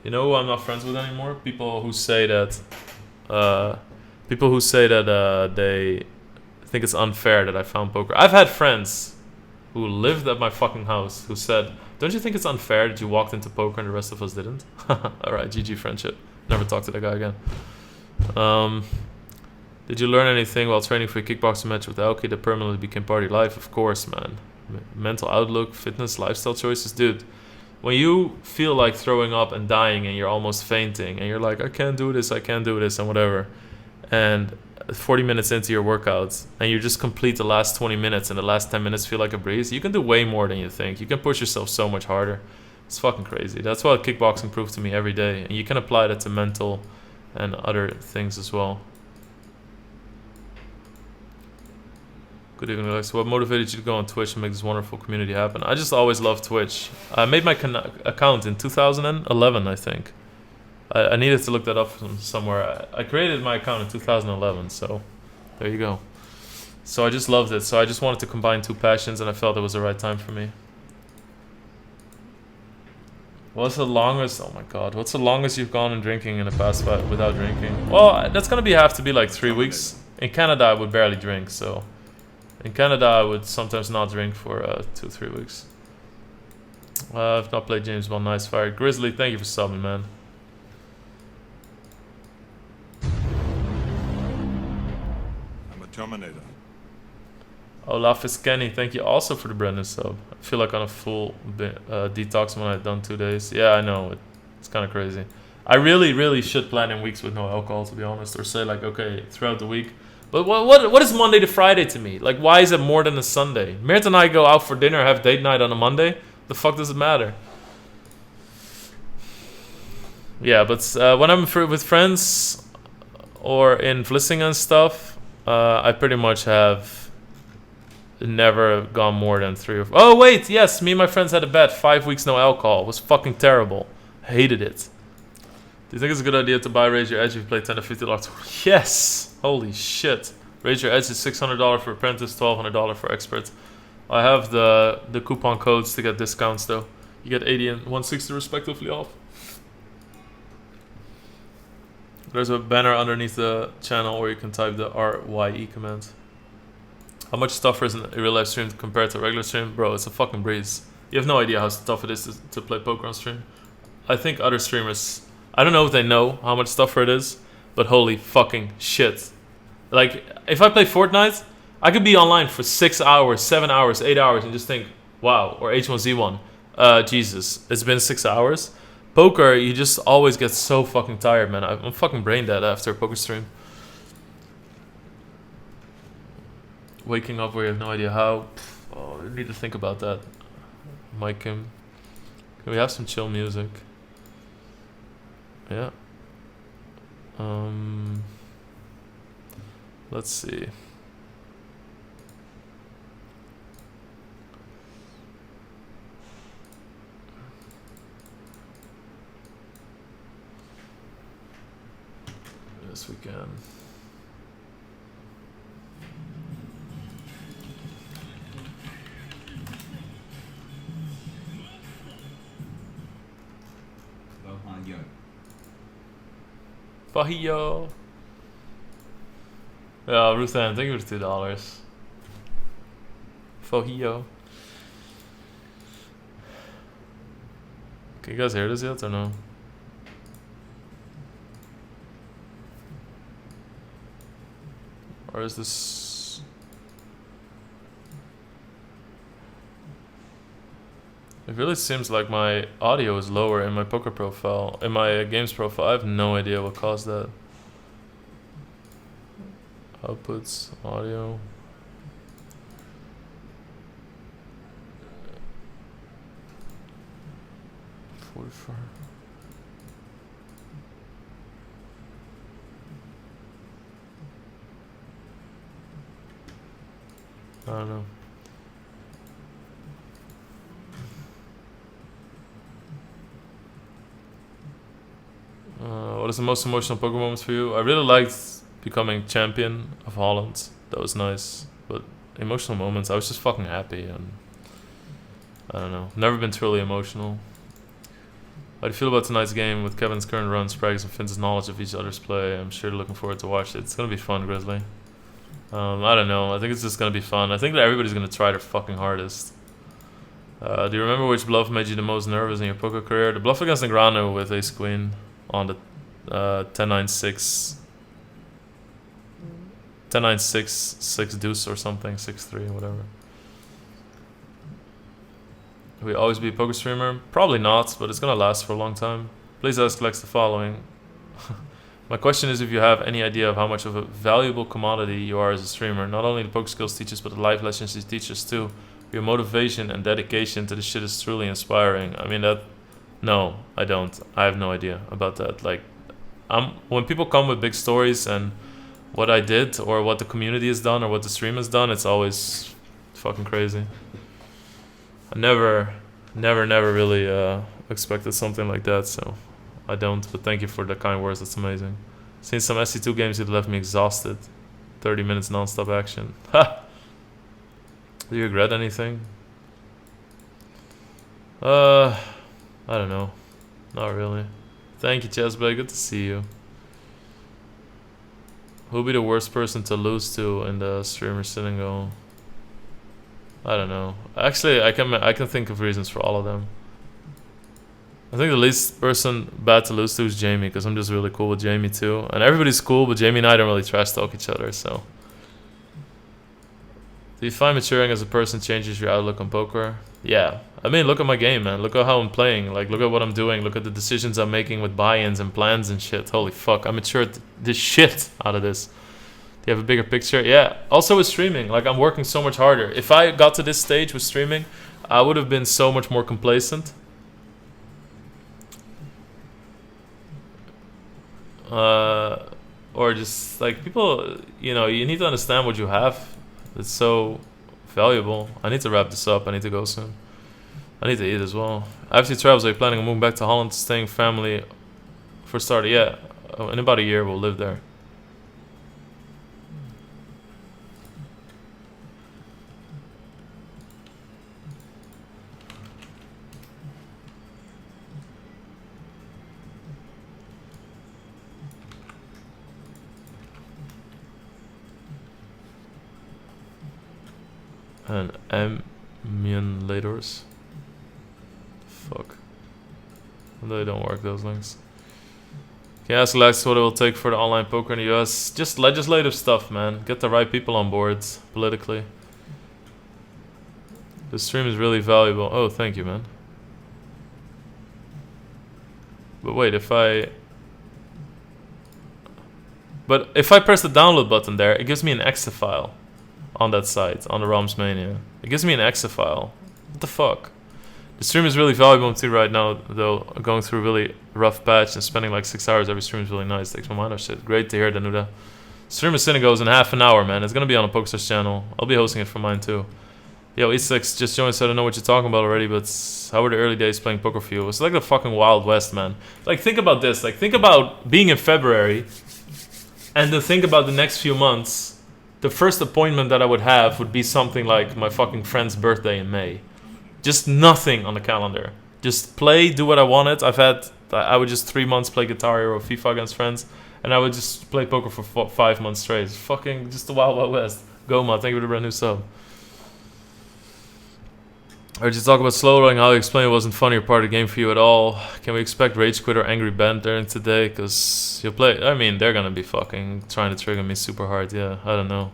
You know who I'm not friends with anymore? People who say that they think it's unfair that I found poker. I've had friends who lived at my fucking house who said, don't you think it's unfair that you walked into poker and the rest of us didn't? Alright, GG friendship. Never talk to that guy again. Did you learn anything while training for a kickboxing match with Elke that permanently became part of your life? Of course, man. Mental outlook, fitness, lifestyle choices. Dude, when you feel like throwing up and dying and you're almost fainting and you're like, I can't do this and whatever, and 40 minutes into your workouts and you just complete the last 20 minutes and the last 10 minutes feel like a breeze, you can do way more than you think. You can push yourself so much harder. It's fucking crazy. That's what kickboxing proved to me every day, and you can apply that to mental and other things as well. Good evening, Alex. What motivated you to go on Twitch and make this wonderful community happen? I just always loved Twitch. I made my account in 2011, I think. I needed to look that up from somewhere. I created my account in 2011, so there you go. So I just loved it. So I just wanted to combine two passions, and I felt it was the right time for me. What's the longest? Oh my god! What's the longest you've gone in drinking in the past without drinking? Well, that's gonna have to be like 3 weeks. In Canada, I would barely drink, so. In Canada, I would sometimes not drink for 2-3 weeks. I've not played James Bond. Nice fire. Grizzly, thank you for subbing, man. I'm a Terminator. Olaf is Kenny, thank you also for the brand new sub. I feel like on a full detox when I've done 2 days. Yeah, I know, it's kind of crazy. I really should plan in weeks with no alcohol, to be honest, or say like, okay, throughout the week. But what is Monday to Friday to me? Like, why is it more than a Sunday? Meert and I go out for dinner, have date night on a Monday. The fuck does it matter? Yeah, but when I'm with friends or in Vlissingen and stuff, I pretty much have never gone more than 3 or 4. Oh wait, yes, me and my friends had a bet. 5 weeks no alcohol. It was fucking terrible. Hated it. Do you think it's a good idea to buy Raise Your Edge if you play 10 to 50 dollars? Yes. Holy shit. Raise Your Edge is $600 for apprentice, $1,200 for expert. I have the coupon codes to get discounts though. You get 80 and 160 respectively off. There's a banner underneath the channel where you can type the RYE command. How much tougher is a real life stream compared to a regular stream? Bro, it's a fucking breeze. You have no idea how tough it is to play poker on stream. I think other streamers, I don't know if they know how much tougher it is, but holy fucking shit. Like, if I play Fortnite, I could be online for 6 hours, 7 hours, 8 hours and just think, wow, or H1Z1. Jesus, it's been 6 hours. Poker, you just always get so fucking tired, man. I'm fucking brain dead after a poker stream. Waking up where you have no idea how. Oh, I need to think about that. Mike Kim. Can we have some chill music? Yeah. Let's see. Yes, we can. Bahio. Yeah, Ruthan, thank you for $2. Fojio. Can you guys hear this yet or no? Or is this... It really seems like my audio is lower in my poker profile, in my games profile. I have no idea what caused that. Outputs, audio. I don't know. What is the most emotional poker moments for you? I really liked becoming champion of Holland. That was nice. But emotional moments, I was just fucking happy and I don't know. Never been truly emotional. How do you feel about tonight's game with Kevin's current run, Sprague's and Finn's knowledge of each other's play? I'm sure looking forward to watch it. It's gonna be fun, Grizzly. I don't know. I think it's just gonna be fun. I think that everybody's gonna try their fucking hardest. Do you remember which bluff made you the most nervous in your poker career? The bluff against Negrano with Ace Queen on the 10-9-6, 10-9-6, 6 deuce or something, 6-3, whatever. Will we always be a poker streamer? Probably not, but it's gonna last for a long time. Please ask Lex the following. My question is if you have any idea of how much of a valuable commodity you are as a streamer. Not only the poker skills teach us, but the life lessons you teach us too. Your motivation and dedication to the shit is truly inspiring. I mean that... No, I don't. I have no idea about that. Like, when people come with big stories and what I did or what the community has done or what the stream has done, it's always fucking crazy. I never really expected something like that, so I don't. But thank you for the kind words. That's amazing. Seen some SC2 games that left me exhausted. 30 minutes non-stop action. Ha! Do you regret anything? I don't know. Not really. Thank you, Chesbay. Good to see you. Who'll be the worst person to lose to in the streamer sitting goal? I don't know. Actually, I can think of reasons for all of them. I think the least person bad to lose to is Jamie, because I'm just really cool with Jamie too. And everybody's cool, but Jamie and I don't really trash talk each other, so... Do you find maturing as a person changes your outlook on poker? Yeah. I mean, look at my game, man. Look at how I'm playing. Like, look at what I'm doing. Look at the decisions I'm making with buy-ins and plans and shit. Holy fuck. I matured the shit out of this. Do you have a bigger picture? Yeah. Also with streaming. Like, I'm working so much harder. If I got to this stage with streaming, I would have been so much more complacent. Or just, like, people, you know, you need to understand what you have. It's so valuable. I need to wrap this up. I need to go soon. I need to eat as well. After your travels, are you planning on moving back to Holland, staying family for starter? Yeah. In about a year, we'll live there. And emulators. Fuck. They don't work, those links. Can you ask Lex what it will take for the online poker in the US? Just legislative stuff, man. Get the right people on board politically. The stream is really valuable. Oh, thank you, man. But wait, if I press the download button there, it gives me an exe file on that site, on the ROMs Mania. It gives me an exe file. What the fuck? The stream is really valuable too right now, though. Going through a really rough patch and spending like 6 hours every stream is really nice. Takes my mind off shit. Great to hear, Danuda. Stream of Cine goes in half an hour, man. It's gonna be on a PokerStars channel. I'll be hosting it for mine too. Yo, E6 just joined, so I don't know what you're talking about already, but how were the early days playing poker for you? It was like the fucking Wild West, man. Like, think about this. Like, think about being in February, and then think about the next few months. The first appointment that I would have would be something like my fucking friend's birthday in May. Just nothing on the calendar. Just play, do what I wanted. I would just 3 months play Guitar Hero or FIFA against friends, and I would just play poker for 5 months straight. It's fucking just the Wild Wild West. Goma, thank you for the brand new sub. I heard you talk about slow rolling, how you explain it wasn't funny or part of the game for you at all. Can we expect Rage Quit or Angry Band during today? Because you'll play. I mean, they're gonna be fucking trying to trigger me super hard. Yeah, I don't know.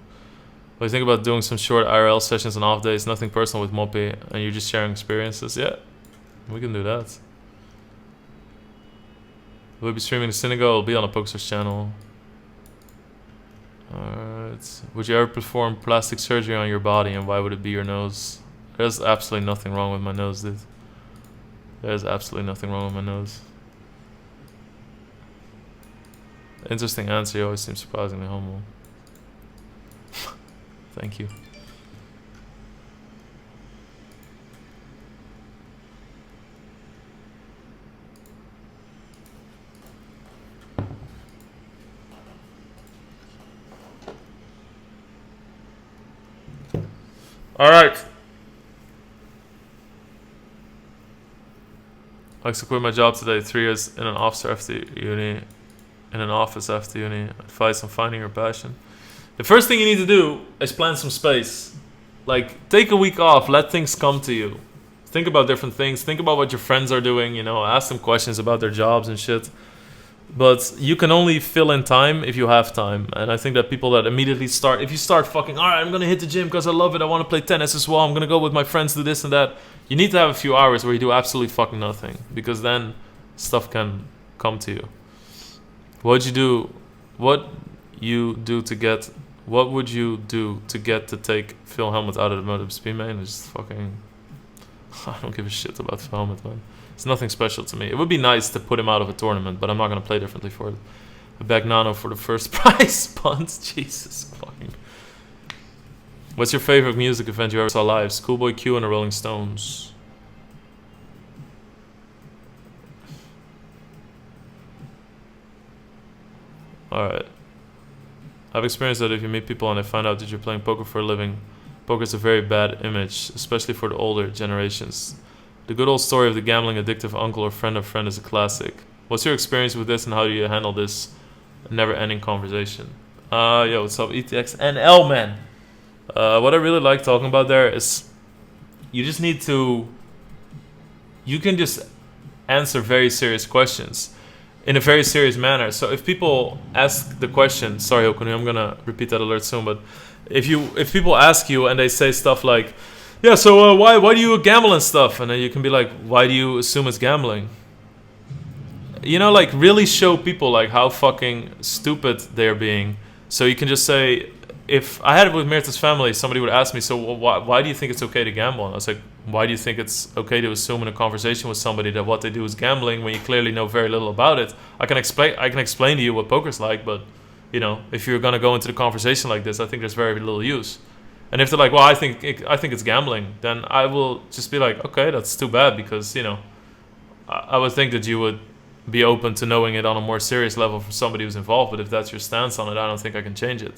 What do you think about doing some short IRL sessions on off days? Nothing personal with Moppy, and you're just sharing experiences? Yeah, we can do that. We'll be streaming the Synagogue. It'll be on a PokerStars channel. Alright. Would you ever perform plastic surgery on your body, and why would it be your nose? There's absolutely nothing wrong with my nose, dude. There's absolutely nothing wrong with my nose. Interesting answer. You always seem surprisingly humble. Thank you. All right. I like to quit my job today. 3 years in an office after uni. Advice on finding your passion. The first thing you need to do is plan some space. Like, take a week off. Let things come to you. Think about different things. Think about what your friends are doing. You know, ask them questions about their jobs and shit. But you can only fill in time if you have time. And I think that people that immediately start, if you start fucking, all right, I'm going to hit the gym because I love it. I want to play tennis as well. I'm going to go with my friends, do this and that. You need to have a few hours where you do absolutely fucking nothing. Because then stuff can come to you. What would you do to get to take Phil Hellmuth out of the Motive Speed, man? It's just fucking... I don't give a shit about Phil Hellmuth, man. It's nothing special to me. It would be nice to put him out of a tournament, but I'm not going to play differently for it. I beg Nano for the first prize. Puns. Jesus fucking... What's your favorite music event you ever saw live? Schoolboy Q and the Rolling Stones. Alright. I've experienced that if you meet people and they find out that you're playing poker for a living, poker is a very bad image, especially for the older generations. The good old story of the gambling addictive uncle or friend of friend is a classic. What's your experience with this and how do you handle this never-ending conversation? Yo, what's up, ETX NL, man? What I really like talking about there is you just need to... You can just answer very serious questions in a very serious manner. So if people ask the question, sorry Okuni, I'm gonna repeat that alert soon, but if people ask you and they say stuff like, yeah, so why do you gamble and stuff, and then you can be like, why do you assume it's gambling? You know, like really show people like how fucking stupid they're being. So you can just say, if I had it with Mirta's family, somebody would ask me, so why do you think it's okay to gamble? And I was like, why do you think it's okay to assume in a conversation with somebody that what they do is gambling when you clearly know very little about it? I can explain to you what poker's like, but you know, if you're gonna go into the conversation like this, I think there's very little use. And if they're like, well, I think it's gambling, then I will just be like, okay, that's too bad, because you know, I would think that you would be open to knowing it on a more serious level from somebody who's involved. But if that's your stance on it, I don't think I can change it.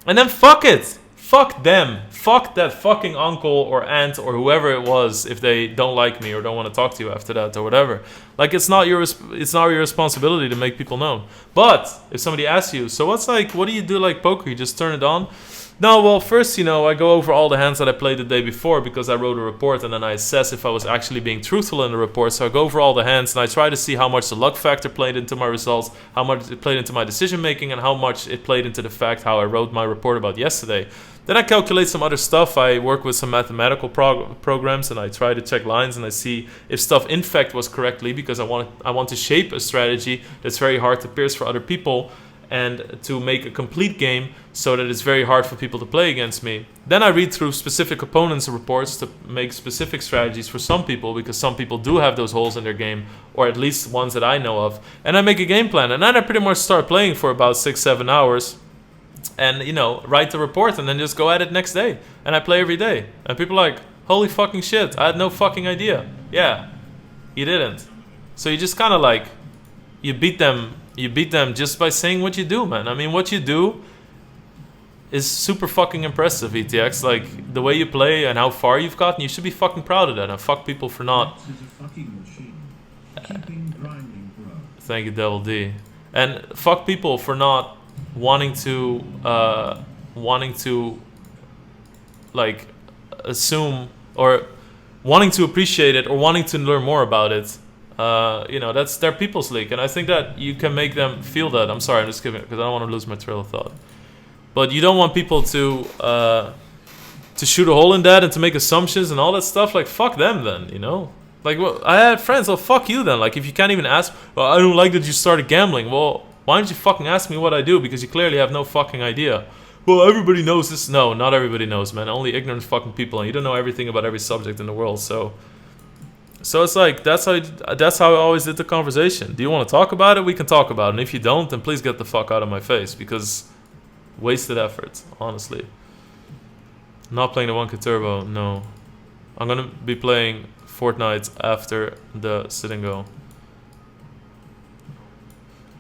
And then fuck it, fuck them, fuck that fucking uncle or aunt or whoever it was if they don't like me or don't want to talk to you after that or whatever. Like it's not your responsibility to make people known. But if somebody asks you, so what do you do like poker? You just turn it on? No, well, first, you know, I go over all the hands that I played the day before because I wrote a report, and then I assess if I was actually being truthful in the report. So I go over all the hands, and I try to see how much the luck factor played into my results, how much it played into my decision making, and how much it played into the fact how I wrote my report about yesterday. Then I calculate some other stuff. I work with some mathematical programs, and I try to check lines, and I see if stuff in fact was correctly, because I want to shape a strategy that's very hard to pierce for other people, and to make a complete game so that it's very hard for people to play against me. Then I read through specific opponents' reports to make specific strategies for some people, because some people do have those holes in their game, or at least ones that I know of. And I make a game plan, and then I pretty much start playing for about 6-7 hours, and you know, write the report, and then just go at it next day. And I play every day. And people are like, holy fucking shit, I had no fucking idea. Yeah, you didn't. So you just kind of like, you beat them just by saying what you do, man. I mean, what you do is super fucking impressive, ETX. Like, the way you play and how far you've gotten, you should be fucking proud of that. And fuck people for not. Thank you, Devil D. And fuck people for not wanting to, like, assume, or wanting to appreciate it, or wanting to learn more about it. You know, that's their people's league, and I think that you can make them feel that. I'm sorry, I'm just giving it because I don't want to lose my trail of thought. But you don't want people to shoot a hole in that and to make assumptions and all that stuff. Like, fuck them then, you know? Like, well, I had friends, well, fuck you then. Like, if you can't even ask, well, I don't like that you started gambling. Well, why don't you fucking ask me what I do? Because you clearly have no fucking idea. Well, everybody knows this. No, not everybody knows, man. Only ignorant fucking people, and you don't know everything about every subject in the world, so it's like, that's how I always did the conversation. Do you want to talk about it? We can talk about it. And if you don't, then please get the fuck out of my face, because wasted effort, honestly. Not playing the 1K Turbo, no. I'm gonna be playing Fortnite after the sit and go.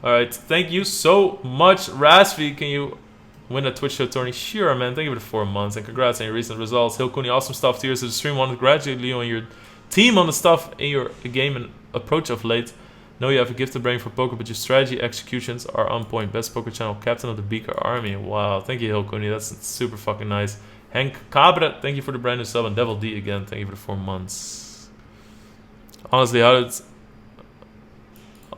Alright, thank you so much, Rasvi. Can you win a Twitch show tourney? Sure, man. Thank you for the 4 months, and congrats on your recent results. Hill Cooney, awesome stuff. 2 years of the stream. Want to congratulate you on your team on the stuff in your game and approach of late. Know you have a gifted brain for poker, but your strategy executions are on point. Best poker channel, captain of the Beaker Army. Wow, thank you, Hilkuni. That's super fucking nice. Hank Cabra, thank you for the brand new sub, and Devil D again, thank you for the 4 months. Honestly, how did,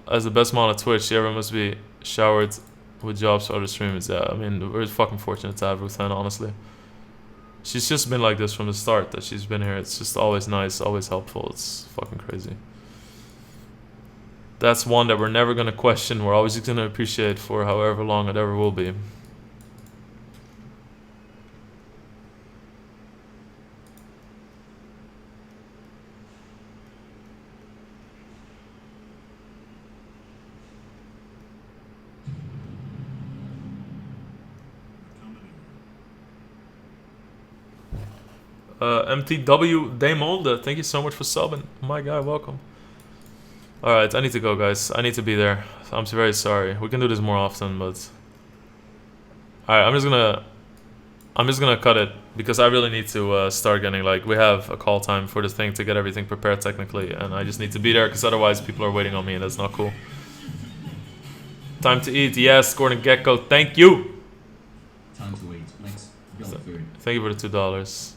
as the best mod on Twitch, everyone must be showered with jobs for other streamers. Yeah, I mean, we're fucking fortunate to have Ruthann, honestly. She's just been like this from the start that she's been here. It's just always nice, always helpful. It's fucking crazy. That's one that we're never going to question. We're always going to appreciate for however long it ever will be. MTW Daymonde, thank you so much for subbing. My guy, welcome. Alright, I need to go, guys. I need to be there. I'm very sorry. We can do this more often, but alright, I'm just gonna cut it because I really need to start getting, like, we have a call time for this thing to get everything prepared technically, and I just need to be there because otherwise people are waiting on me and that's not cool. Time to eat, yes, Gordon Gecko, thank you! Time to eat, thanks. Food. Thank you for the $2.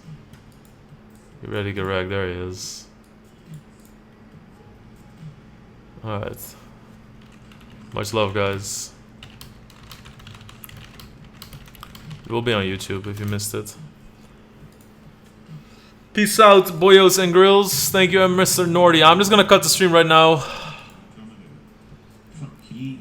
You ready to get ragged? There he is. Alright. Much love, guys. will be on YouTube if you missed it. Peace out, boyos and grills. Thank you, Mr. Nordy. I'm just gonna cut the stream right now. Fuck you.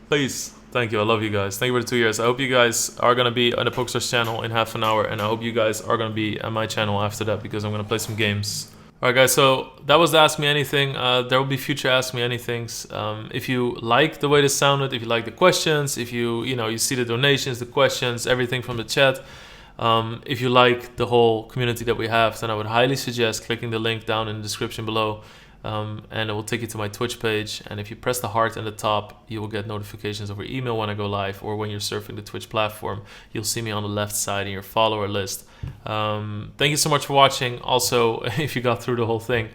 Please. Thank you. I love you guys. Thank you for the 2 years. I hope you guys are going to be on the Pokestars channel in half an hour. And I hope you guys are going to be on my channel after that, because I'm going to play some games. Alright guys, so that was the Ask Me Anything. There will be future Ask Me Anythings. If you like the way this sounded, if you like the questions, if you see the donations, the questions, everything from the chat. If you like the whole community that we have, then I would highly suggest clicking the link down in the description below. And it will take you to my Twitch page, and if you press the heart in the top, you will get notifications over email when I go live, or when you're surfing the Twitch platform, you'll see me on the left side in your follower list. Thank you so much for watching. Also, if you got through the whole thing,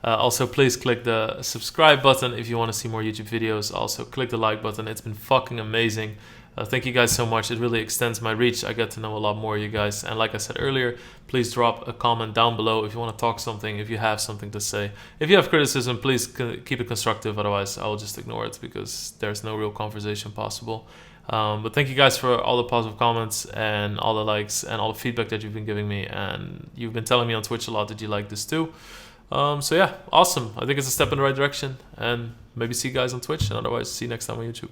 also please click the subscribe button if you want to see more YouTube videos. Also click the like button. It's been fucking amazing. Thank you guys so much. It really extends my reach. I get to know a lot more of you guys. And like I said earlier, please drop a comment down below if you want to talk something, if you have something to say. If you have criticism, please keep it constructive. Otherwise, I'll just ignore it, because there's no real conversation possible. But thank you guys for all the positive comments and all the likes and all the feedback that you've been giving me. And you've been telling me on Twitch a lot that you like this too. So yeah, awesome. I think it's a step in the right direction. And maybe see you guys on Twitch. And otherwise, see you next time on YouTube.